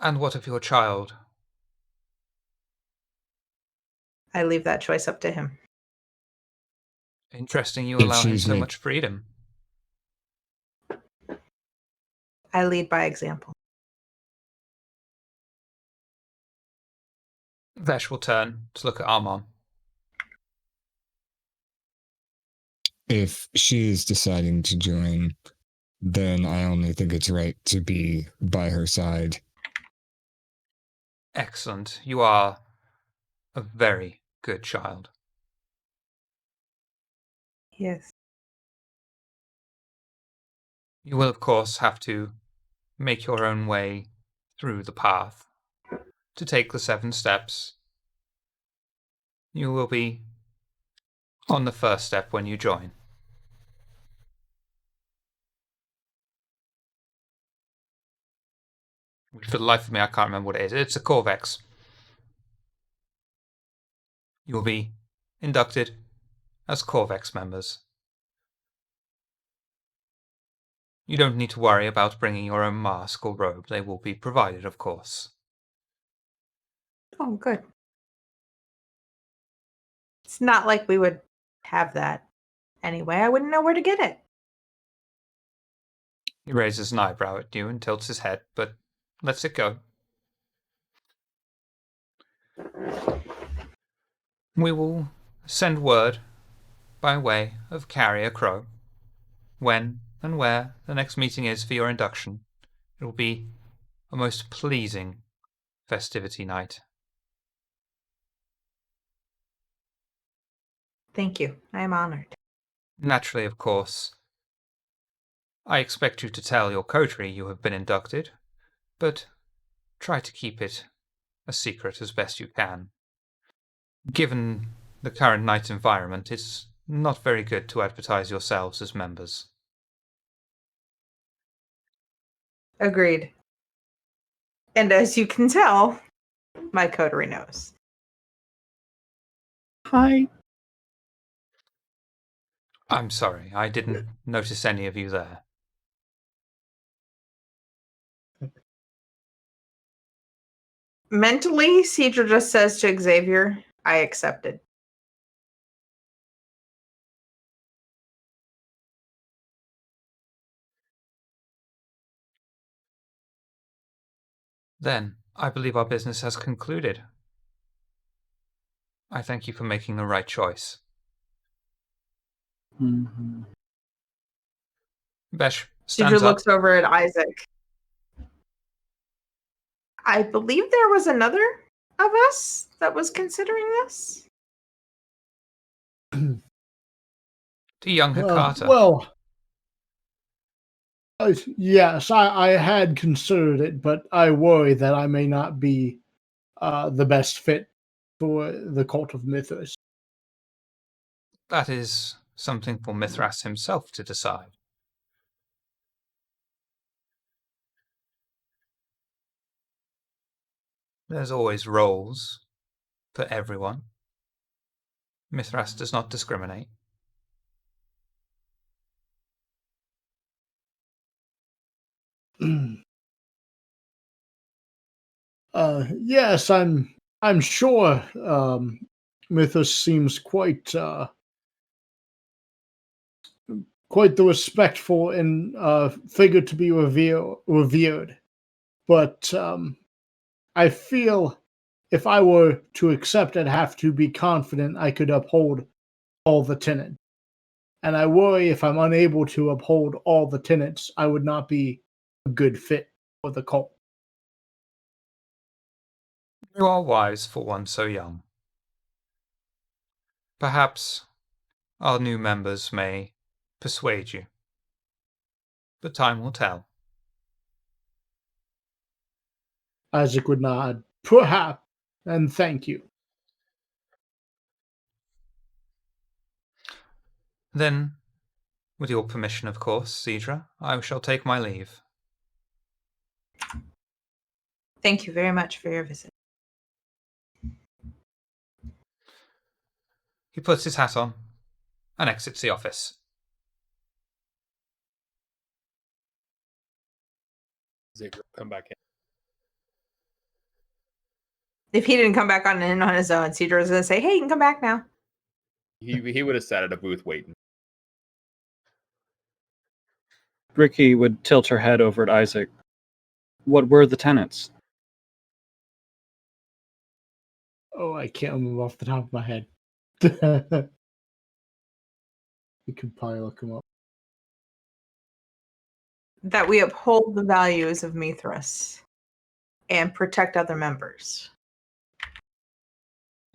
And what of your child? I leave that choice up to him. Interesting you If allow him she's so made- much freedom. I lead by example. Vesh will turn to look at Armon. If she is deciding to join, then I only think it's right to be by her side. Excellent. You are a very good child. Yes. You will, of course, have to make your own way through the path to take the 7 steps. You will be on the first step when you join. For the life of me, I can't remember what it is. It's a Corvex. You will be inducted as Corvex members. You don't need to worry about bringing your own mask or robe. They will be provided, of course. Oh, good. It's not like we would have that anyway. I wouldn't know where to get it. He raises an eyebrow at you and tilts his head, but lets it go. We will send word by way of Carrier Crow when and where the next meeting is for your induction. It will be a most pleasing festivity night. Thank you. I am honored. Naturally, of course, I expect you to tell your coterie you have been inducted, but try to keep it a secret as best you can. Given the current night environment, it's not very good to advertise yourselves as members. Agreed. And as you can tell, my coterie knows. Hi. I'm sorry, I didn't notice any of you there. Mentally, Cedra just says to Xavier, I accepted. Then, I believe our business has concluded. I thank you for making the right choice. Mm-hmm. Besh Cedra stands up. looks over at Isaac. I believe there was another of us that was considering this. To young Hakata. Well, yes, I had considered it, but I worry that I may not be the best fit for the cult of Mythos. That is something for Mithras himself to decide. There's always roles for everyone. Mithras does not discriminate. Yes, I'm sure Mythos seems quite the respectful and figure to be revered. But I feel if I were to accept, I'd have to be confident I could uphold all the tenets. And I worry if I'm unable to uphold all the tenets, I would not be a good fit for the cult. You are wise for one so young. Perhaps our new members may persuade you. But time will tell. Isaac would nod, perhaps, and thank you. Then, with your permission, of course, Cedra, I shall take my leave. Thank you very much for your visit. He puts his hat on and exits the office. Xavier, come back in. If he didn't come back on in on his own, Cedar was going to say, hey, you can come back now. He would have sat at a booth waiting. Ricky would tilt her head over at Isaac. What were the tenants? Oh, I can't remember off the top of my head. We could probably look him up. That we uphold the values of Mithras and protect other members.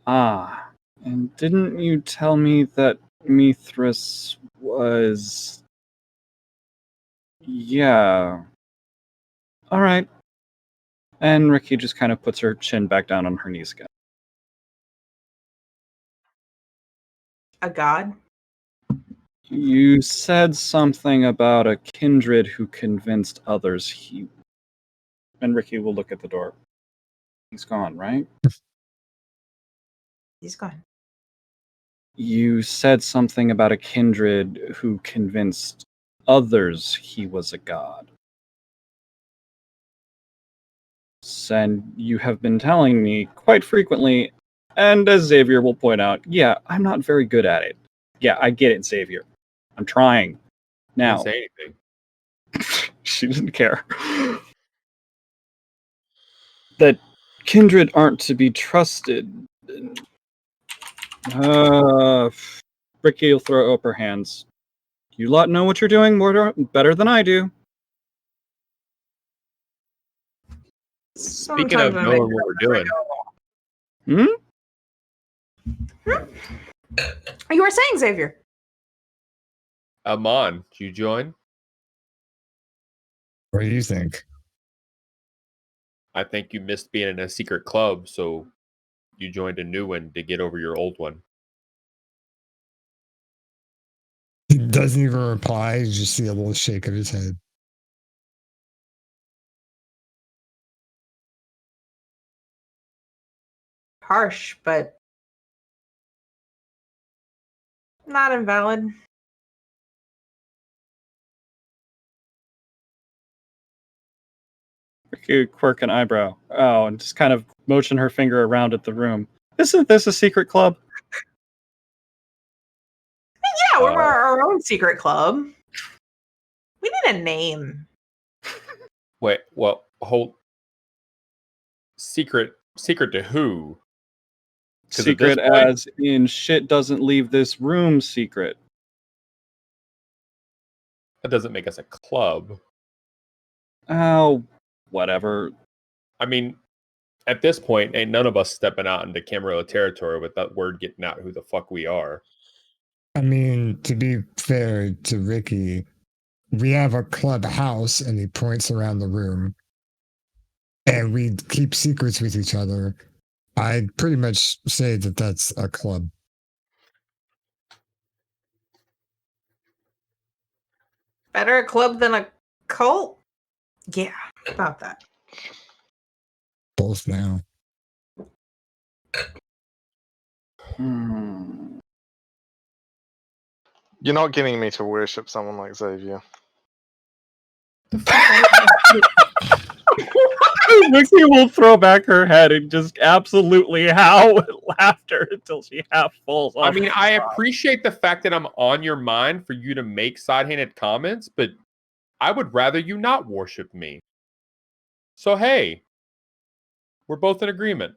Ah, and didn't you tell me that Mithras was... Yeah. All right. And Ricky just kind of puts her chin back down on her knees again. A god? You said something about a kindred who convinced others he... And Ricky will look at the door. He's gone, right? He's gone. You said something about a kindred who convinced others he was a god. And you have been telling me quite frequently, and as Xavier will point out, yeah, I'm not very good at it. Yeah, I get it, Xavier. I'm trying. Now, Didn't say anything. she didn't care. That kindred aren't to be trusted. Ricky will throw up her hands. You lot know what you're doing better than I do. Speaking of knowing what we're doing, You were saying, Xavier. Amon, did you join? What do you think? I think you missed being in a secret club, so you joined a new one to get over your old one. He doesn't even reply. You just see a little shake of his head. Harsh, but not invalid. Ricky would quirk an eyebrow. Oh, and just kind of motion her finger around at the room. Isn't this a secret club? Yeah, we're our own secret club. We need a name. Wait, well, hold. Secret to who? 'Cause at Secret this point- as in shit doesn't leave this room secret. That doesn't make us a club. Oh, whatever. I mean, at this point, ain't none of us stepping out into Camarilla territory with that word getting out who the fuck we are. I mean, to be fair to Ricky, we have a clubhouse, and he points around the room, and we keep secrets with each other. I'd pretty much say that that's a club. Better a club than a cult? Yeah, about that. Both now. You're not getting me to worship someone like Xavier. Ricky will throw back her head and just absolutely howl with laughter until she half falls off. I mean, I appreciate the fact that I'm on your mind for you to make side-handed comments, but I would rather you not worship me. So, hey, we're both in agreement.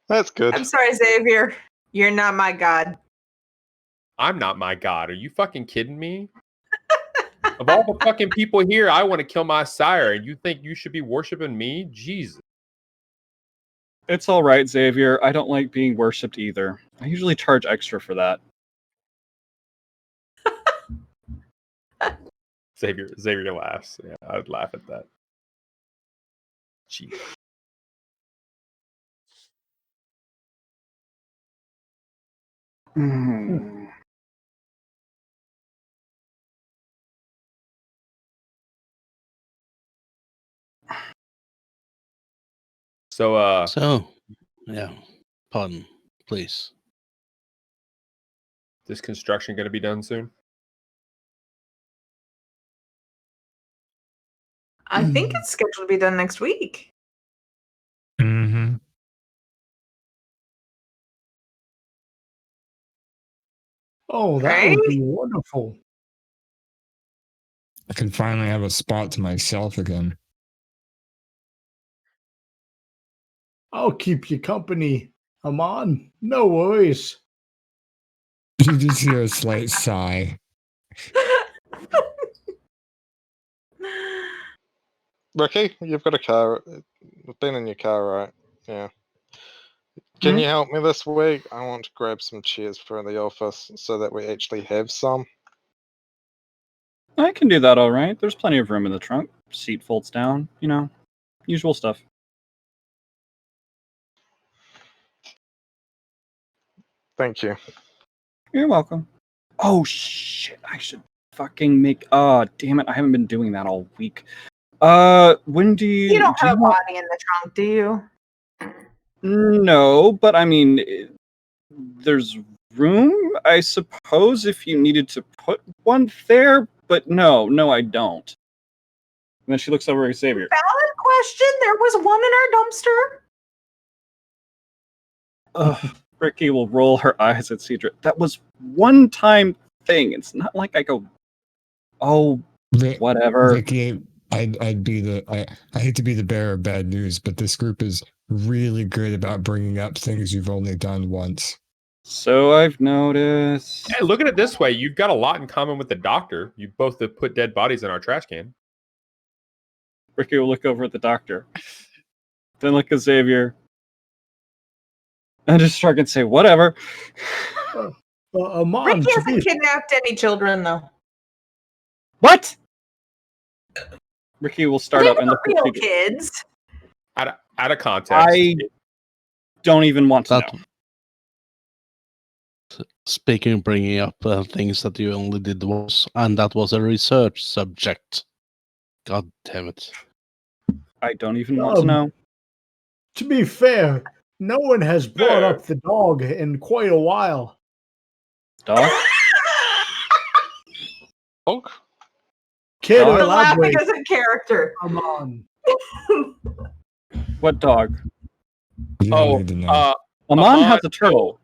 That's good. I'm sorry, Xavier. You're not my god. I'm not my god. Are you fucking kidding me? Of all the fucking people here, I want to kill my sire, and you think you should be worshiping me? Jesus. It's all right, Xavier. I don't like being worshipped either. I usually charge extra for that. Xavier laughs. Yeah, I would laugh at that. Jeez. So, So, yeah. Pardon, please. this construction going to be done soon? I think it's scheduled to be done next week. Mm-hmm. Oh, that Right? would be wonderful. I can finally have a spot to myself again. I'll keep you company, Amon. No worries. You just hear a slight sigh. Ricky, you've got a car. We've been in your car, right? Yeah. Can Hmm? you help me this week? I want to grab some chairs for the office so that we actually have some. I can do that all right. There's plenty of room in the trunk. Seat folds down, usual stuff. Thank you. You're welcome. Oh shit! I should fucking make. Oh damn it! I haven't been doing that all week. When do you? You don't do have you a want? body in the trunk, do you? No, but I mean, there's room, I suppose, if you needed to put one there. But no, I don't. And then she looks over at Xavier. Valid question. There was one in our dumpster. Ugh, Ricky will roll her eyes at Cedric. That was one time thing. It's not like I go, oh, whatever. Vicky, I'd be I hate to be the bearer of bad news, but this group is really good about bringing up things you've only done once. So I've noticed. Hey, look at it this way: you've got a lot in common with the doctor. You both have put dead bodies in our trash can. Ricky will look over at the doctor, then look at Xavier, and just shrug and say, whatever. Amon, Ricky to hasn't be kidnapped any children, though. What? Ricky will start They up and were look at real Cedric. kids. Out of context. I don't even want to That know. speaking, bringing up things that you only did once, and that was a research subject. God damn it! I don't even want to know. to be fair, no one has brought up the dog in quite a while. Dog? Dog? Kid, Dog? We're laughing elaborate. as a character. Amon. What dog? You don't need to know. Amon has a turtle.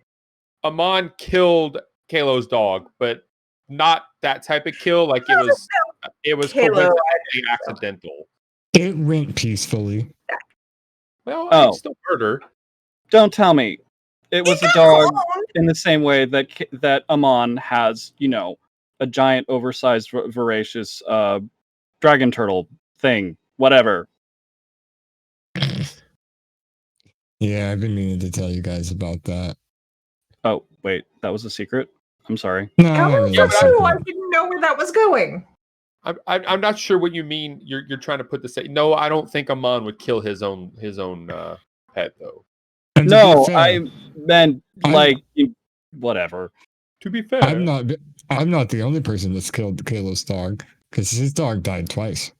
Amon killed Kalo's dog, but not that type of kill. Like it was Kalo, coincidentally accidental. It went peacefully. Well, Oh. it's still murder. Don't tell me. It was a got dog cloned. in the same way that Amon has, a giant, oversized, voracious dragon turtle thing. Whatever. Yeah, I've been meaning to tell you guys about that. Oh, wait. That was a secret? I'm sorry. No, Tell not me really so a true. I secret. didn't know where that was going. I'm not sure what you mean. You're trying to put this. No, I don't think Amon would kill his own pet though. And to No, be fair, I meant I'm- whatever. To be fair, I'm not the only person that's killed Kalo's dog, because his dog died twice.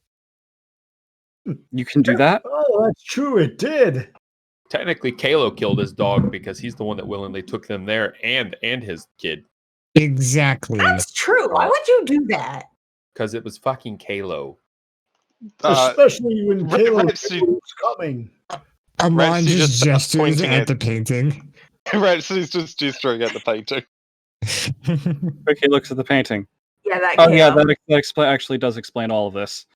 You can do that? Oh, that's true. It did. technically Kalo killed his dog because he's the one that willingly took them there and his kid Exactly. That's true. Why would you do that? because it was fucking Kalo. Especially when Red- Caleb Red Sea- was coming. Amon Rexy just just starts gestures pointing at at- the painting. Right, so he's just gesturing at the painting. Ricky looks at the painting. Yeah, that Oh, yeah, Kalo. that actually does explain all of this.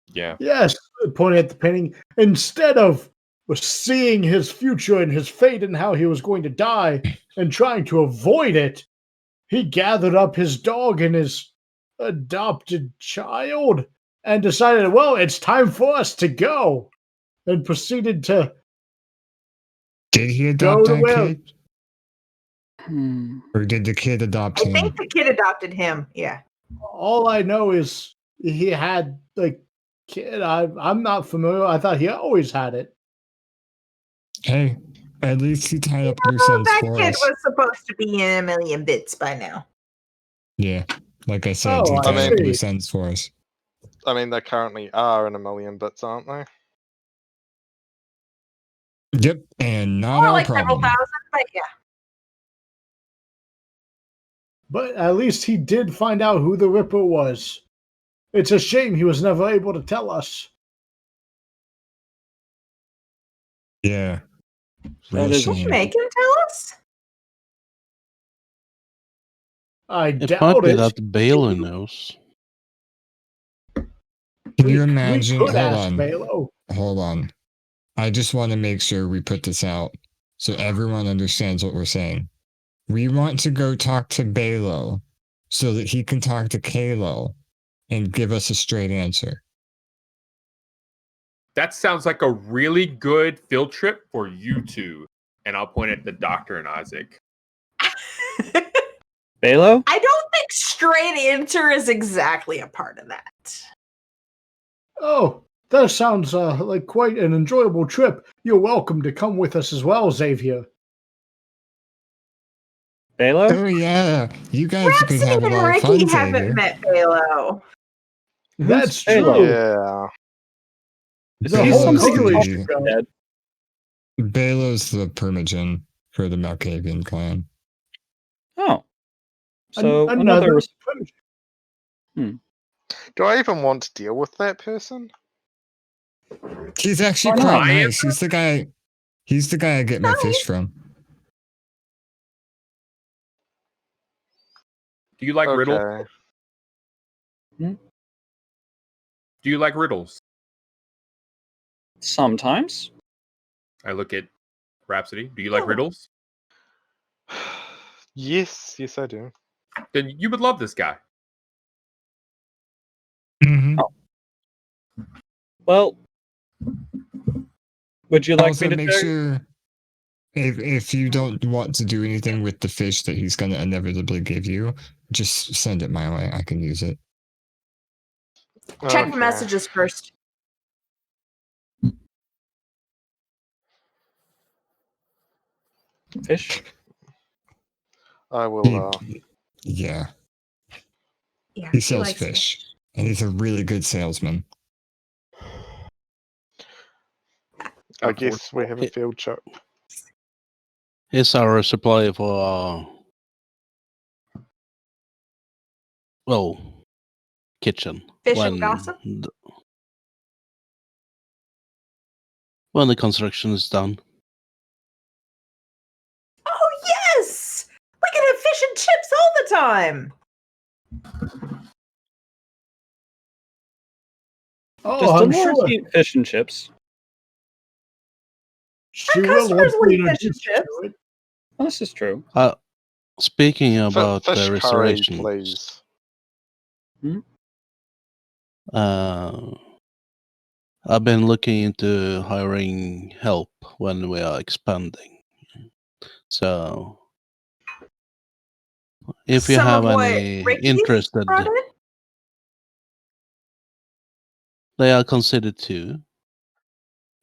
Yeah. Yes, pointing at the painting. Instead of seeing his future and his fate and how he was going to die and trying to avoid it, he gathered up his dog and his adopted child and decided, well, it's time for us to go. And proceeded to Did he go adopt to that where kid? Or did the kid adopt I him? think the kid adopted him. Yeah. all I know is he had like kid. I'm not familiar. I thought he always had it. Hey, at least he tied up loose Oh, ends that for kid us. was supposed to be in a million bits by now. Yeah, like I said, Oh, he I tied up see. loose ends for us. I mean, they currently are in a million bits, aren't they? Yep, and not More our like several problem. thousand, but yeah. But at least he did find out who the Ripper was. It's a shame he was never able to tell us. Yeah. That Real is- Can you shame. make him tell us? I It might doubt be it. that Baylor knows. Can you imagine? We could Hold ask on. Balo. Hold on. I just want to make sure we put this out so everyone understands what we're saying. We want to go talk to Balo so that he can talk to Kalo and give us a straight answer. That sounds like a really good field trip for you two. And I'll point at the doctor and Isaac. Balo? I don't think straight answer is exactly a part of that. Oh, that sounds like quite an enjoyable trip. You're welcome to come with us as well, Xavier. Balo? Oh yeah, you guys could Rhapsody have a and lot of Ricky fun, haven't Xavier. met Balo. That's Balo? true. Yeah. Is The he whole something Coterie called should go. dead? Balo's the permagen for the Malkavian clan. Oh. So Another. Do I even want to deal with that person? He's actually Why not? quite nice. He's the guy. He's the guy I get my fish from. Do you like riddles? Okay. Do you like riddles? Sometimes. I look at Rhapsody. Do you like riddles? Yes, I do. Then you would love this guy. Mm-hmm. Oh. Well, would you like Also, me to make tell sure if you don't want to do anything with the fish that he's going to inevitably give you, just send it my way. I can use it. Check Okay. the messages first. fish? I will. Yeah, Yeah, he sells likes fish, and he's a really good salesman. I guess we have a field trip. Is our supply for kitchen Fish and gossip? When the construction is done. Oh, yes! We can have fish and chips all the time. Oh, Does I'm Dolores sure eat fish and chips? she Our will customers once will we eat fish and introduce you chips. to it. Well, this is true. Speaking about Fish the curry, restoration, please. I've been looking into hiring help when we are expanding. So, if you Some have of what any Ricky's interested, brought in? they are considered too,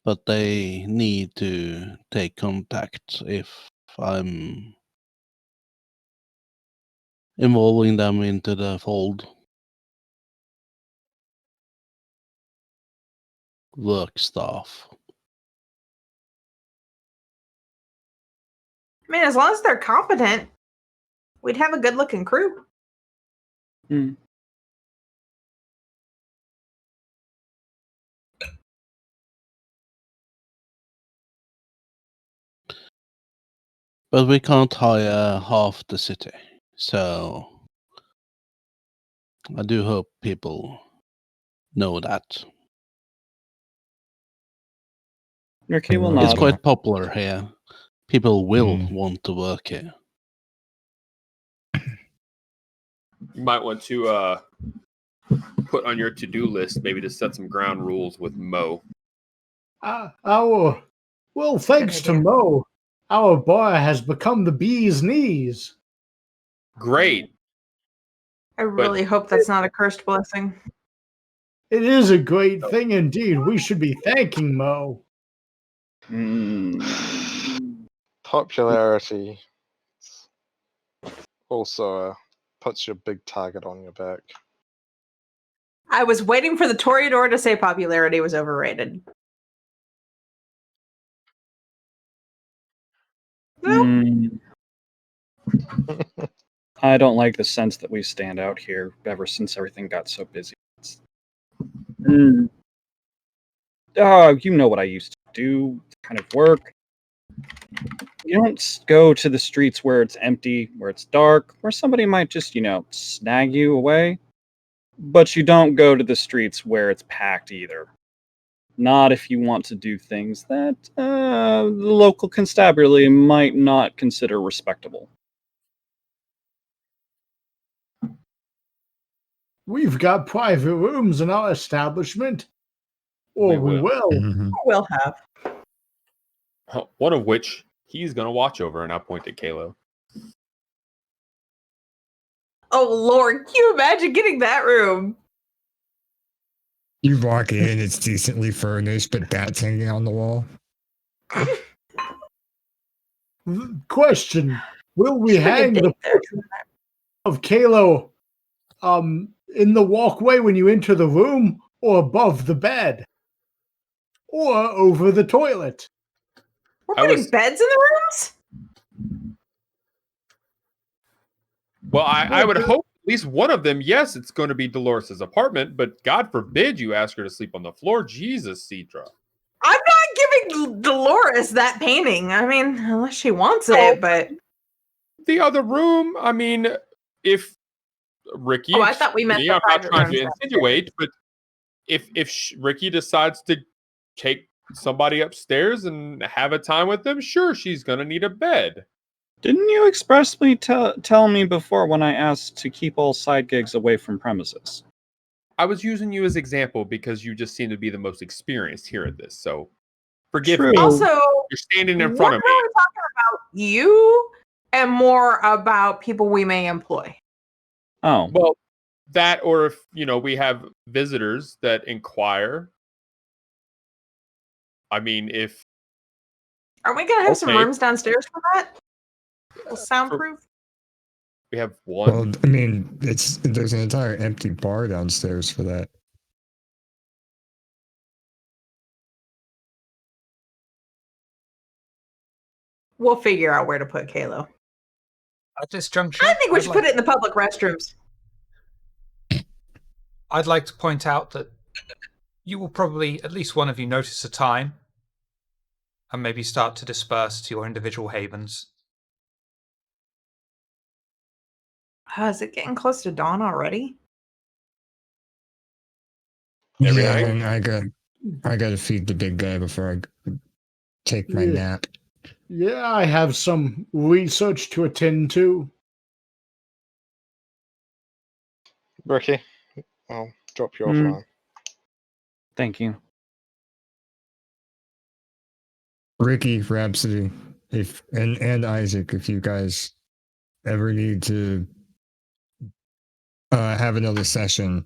but they need to take contact if I'm involving them into the fold. Work staff. I mean, as long as they're competent, we'd have a good looking crew. Hmm. But we can't hire half the city, so I do hope people know that. Ricky will Right. It's nod. quite popular here. People will Mhm. want to work here. You might want to put on your to-do list maybe to set some ground rules with Mo. Thanks to idea. Mo, our bar has become the bee's knees. Great. I really hope that's not a cursed blessing. It is a great thing indeed. We should be thanking Mo. Popularity also puts your big target on your back. I was waiting for the Toreador to say popularity was overrated. No. I don't like the sense that we stand out here ever since everything got so busy. Oh, you know what I used to do, kind of work. You don't go to the streets where it's empty, where it's dark, where somebody might just, snag you away. But you don't go to the streets where it's packed either. Not if you want to do things that the local constabulary might not consider respectable. We've got private rooms in our establishment. Or we will. Mhm. We'll have. One of which he's going to watch over, and I'll point to Kalo. Oh, Lord, can you imagine getting that room? You walk in, it's decently furnished, but bats hanging on the wall. Question: will we Should bring a hang the date there. portrait of Kalo in the walkway when you enter the room, or above the bed, or over the toilet? We're I putting was- beds in the rooms? Well, I would hope at least one of them, yes, it's going to be Dolores' apartment, but God forbid you ask her to sleep on the floor. Jesus, Cedra. I'm not giving Dolores that painting. I mean, unless she wants Oh. it, but The other room, I mean, if Ricky, Oh, I thought we meant the I'm not private trying to rooms insinuate, but if Ricky decides to take somebody upstairs and have a time with them, sure, she's going to need a bed. Didn't you expressly tell me before when I asked to keep all side gigs away from premises? I was using you as example because you just seem to be the most experienced here at this. So forgive me. True. also, You're standing in front we're of me. really talking about you and more about people we may employ. Oh, Well, that or if, we have visitors that inquire. I mean, if Aren't we gonna have some Okay. rooms downstairs for that? Well, soundproof. we have one. Well, I mean, there's an entire empty bar downstairs for that. We'll figure out where to put Kalo. At this juncture, I think we I'd should like- put it in the public restrooms. I'd like to point out that you will probably, at least one of you, notice a time and maybe start to disperse to your individual havens. Is it getting close to dawn already? Every Yeah, night? and I got to feed the big guy before I take my Yeah. nap. Yeah, I have some research to attend to. Ricky, I'll drop you Hmm. offline. thank you. Ricky, Rhapsody, and Isaac, if you guys ever need to have another session,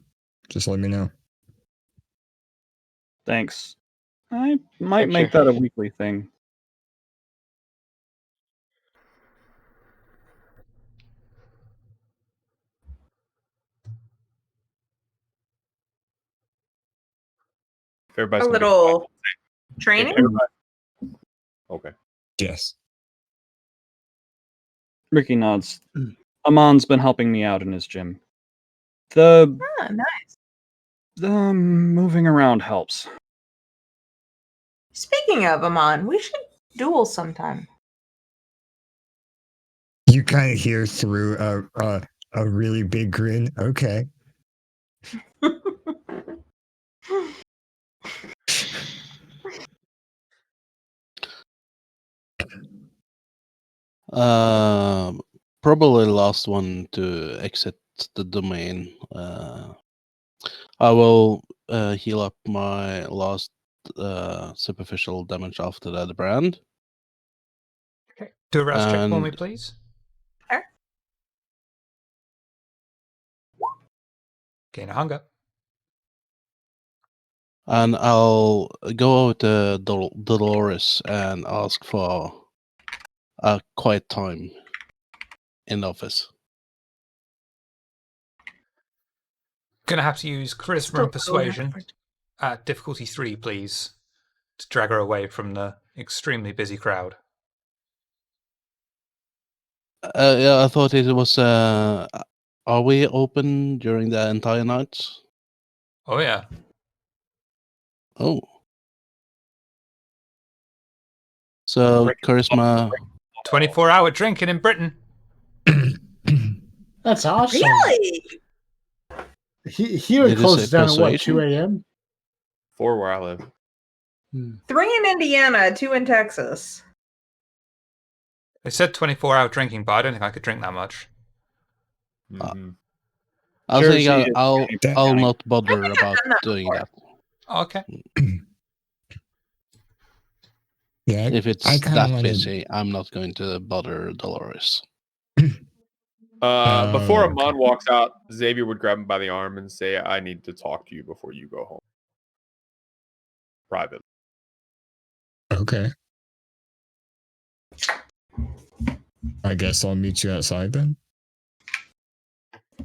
just let me know. Thanks. I might Thank make you. that a weekly thing. If everybody's A gonna be little quiet. If training? everybody- Okay. Yes. Ricky nods. Amon's been helping me out in his gym. The Ah, nice. moving around helps. Speaking of Amon, we should duel sometime. You kind of hear through a really big grin. Okay. Probably the last one to exit the domain. I will heal up my last superficial damage after that brand. Okay. Do a rest check for me, And- please. Sure. Gain a hunger. And I'll go over to Dolores and ask for a quiet time in the office. Gonna have to use charisma Still and persuasion at difficulty 3, please, to drag her away from the extremely busy crowd. Yeah, I thought it was. Are we open during the entire night? Oh yeah. Oh. So Ricky- charisma. 24-hour drinking in Britain. That's awesome. Really? Here it Did it closes say down at what, persuasion? 2 a.m.? 4 where I live. 3 in Indiana, 2 in Texas. They said 24-hour drinking, but I don't think I could drink that much. Mhm. I Jersey think is I'll county- I'll county. not bother I think I've about done that doing before. that. Okay. Yeah, If it's I kind that of want to. busy, I'm not going to bother Dolores. Before okay. Amon walks out, Xavier would grab him by the arm and say, I need to talk to you before you go home. Private. Okay. I guess I'll meet you outside then.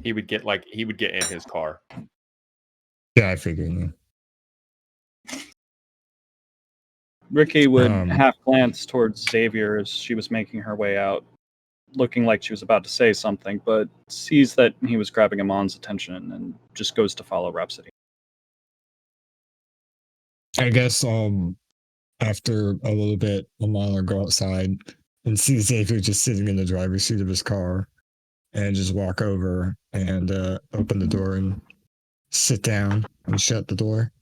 He would get in his car. Yeah, I figured. Ricky would Um, half glance towards Xavier as she was making her way out, looking like she was about to say something, but sees that he was grabbing Amon's attention and just goes to follow Rhapsody. I guess after a little bit, Amon will go outside and see Xavier just sitting in the driver's seat of his car, and just walk over and open the door and sit down and shut the door.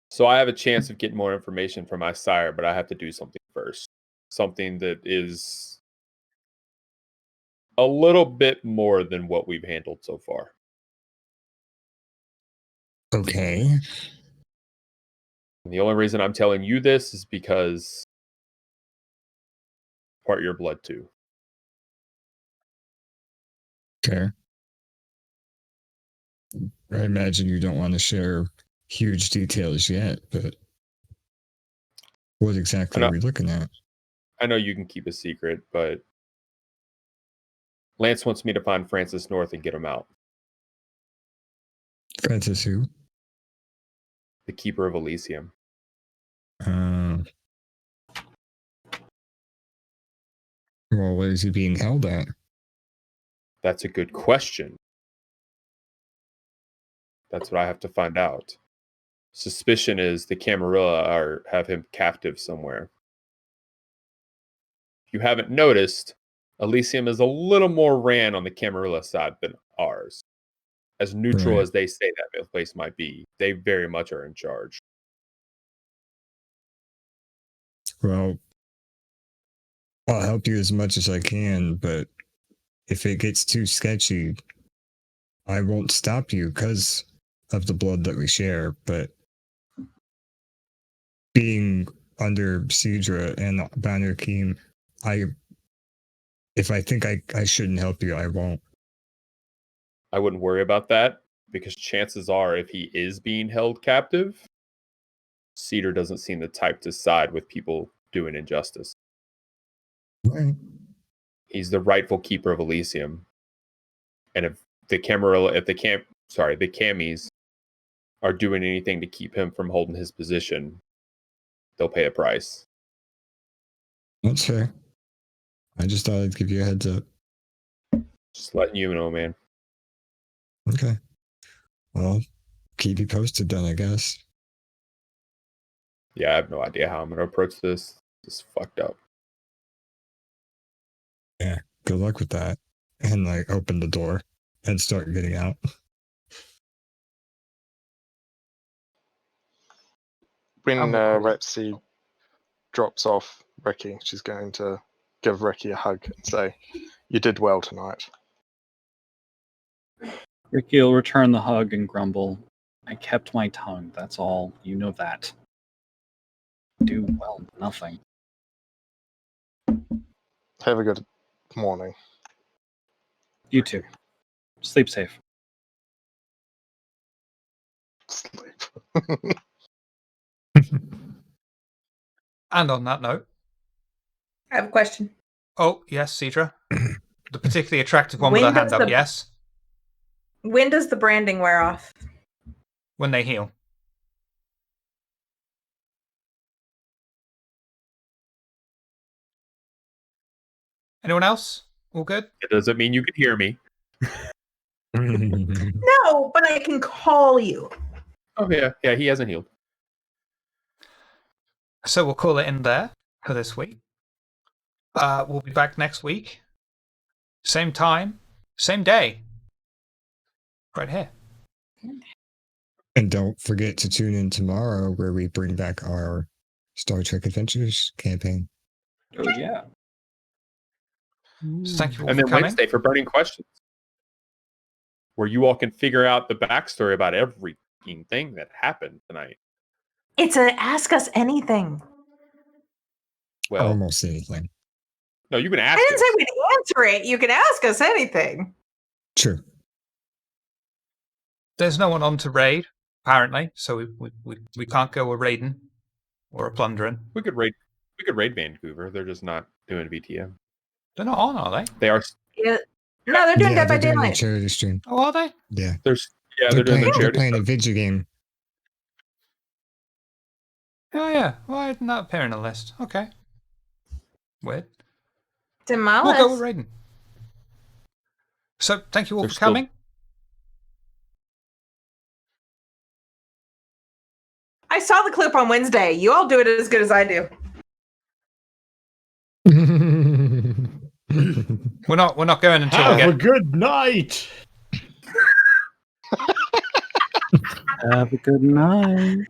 So I have a chance of getting more information from my sire, but I have to do something first. Something that is a little bit more than what we've handled so far. Okay. And the only reason I'm telling you this is because part of your blood too. Okay. I imagine you don't want to share huge details yet, but what exactly are we looking at? I know you can keep a secret, but Lance wants me to find Francis North and get him out. Francis who? The keeper of Elysium. Well, where is he being held at? That's a good question. That's what I have to find out. Suspicion is the Camarilla have him captive somewhere. If you haven't noticed, Elysium is a little more ran on the Camarilla side than ours. As neutral Right. as they say that place might be, they very much are in charge. Well, I'll help you as much as I can, but if it gets too sketchy, I won't stop you because of the blood that we share. But being under Cedra and Banner Keem, if I think I shouldn't help you, I won't. I wouldn't worry about that because chances are, if he is being held captive, Cedar doesn't seem the type to side with people doing injustice. Right. He's the rightful keeper of Elysium. And if the Camis are doing anything to keep him from holding his position, they'll pay a price. That's fair. I just thought I'd give you a heads up. Just letting you know, man. Okay. Well, keep you posted then, I guess. Yeah, I have no idea how I'm going to approach this. This is fucked up. Yeah. Good luck with that. And open the door and start getting out. When Repsy drops off Ricky, she's going to give Ricky a hug and say, "You did well tonight." Ricky will return the hug and grumble, I kept my tongue, that's all. You know that. Do well, nothing. Have a good morning. You too. Sleep safe. Sleep. And on that note, I have a question. oh, yes, Cedra. The particularly attractive one When with her hand does up, the- yes. When does the branding wear off? When they heal. Anyone else? All good? It doesn't mean you can hear me. No, but I can call you. Oh, yeah. Yeah, he hasn't healed. So we'll call it in there for this week. We'll be back next week. Same time, same day. Right here. And don't forget to tune in tomorrow where we bring back our Star Trek Adventures campaign. Oh yeah. So thank you all And for then coming. Wednesday for burning questions, where you all can figure out the backstory about every thing that happened tonight. It's a ask us anything. Well, Almost anything. no, you can I ask didn't us. say we'd answer it. You can ask us anything. True. There's no one on to raid, apparently, so we can't go a raiding or a plundering. We could raid Vancouver. They're just not doing VTM. They're not on, are they? They are. Yeah. No, they're doing Yeah, Dead by they're doing a Daylight. charity stream. Oh, are they? Yeah. They're doing their They're charity playing a stuff. video game. Oh, yeah. Why didn't that appear in the list? Okay. Weird. It's in my We'll go a list. raiding. So, thank you all They're for still- coming. I saw the clip on Wednesday. You all do it as good as I do. We're not going until we Have a get. good night. Have a good night.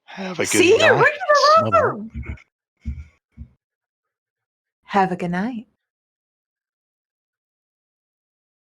Have a good See, night. you're right in the wrong. Have a good night.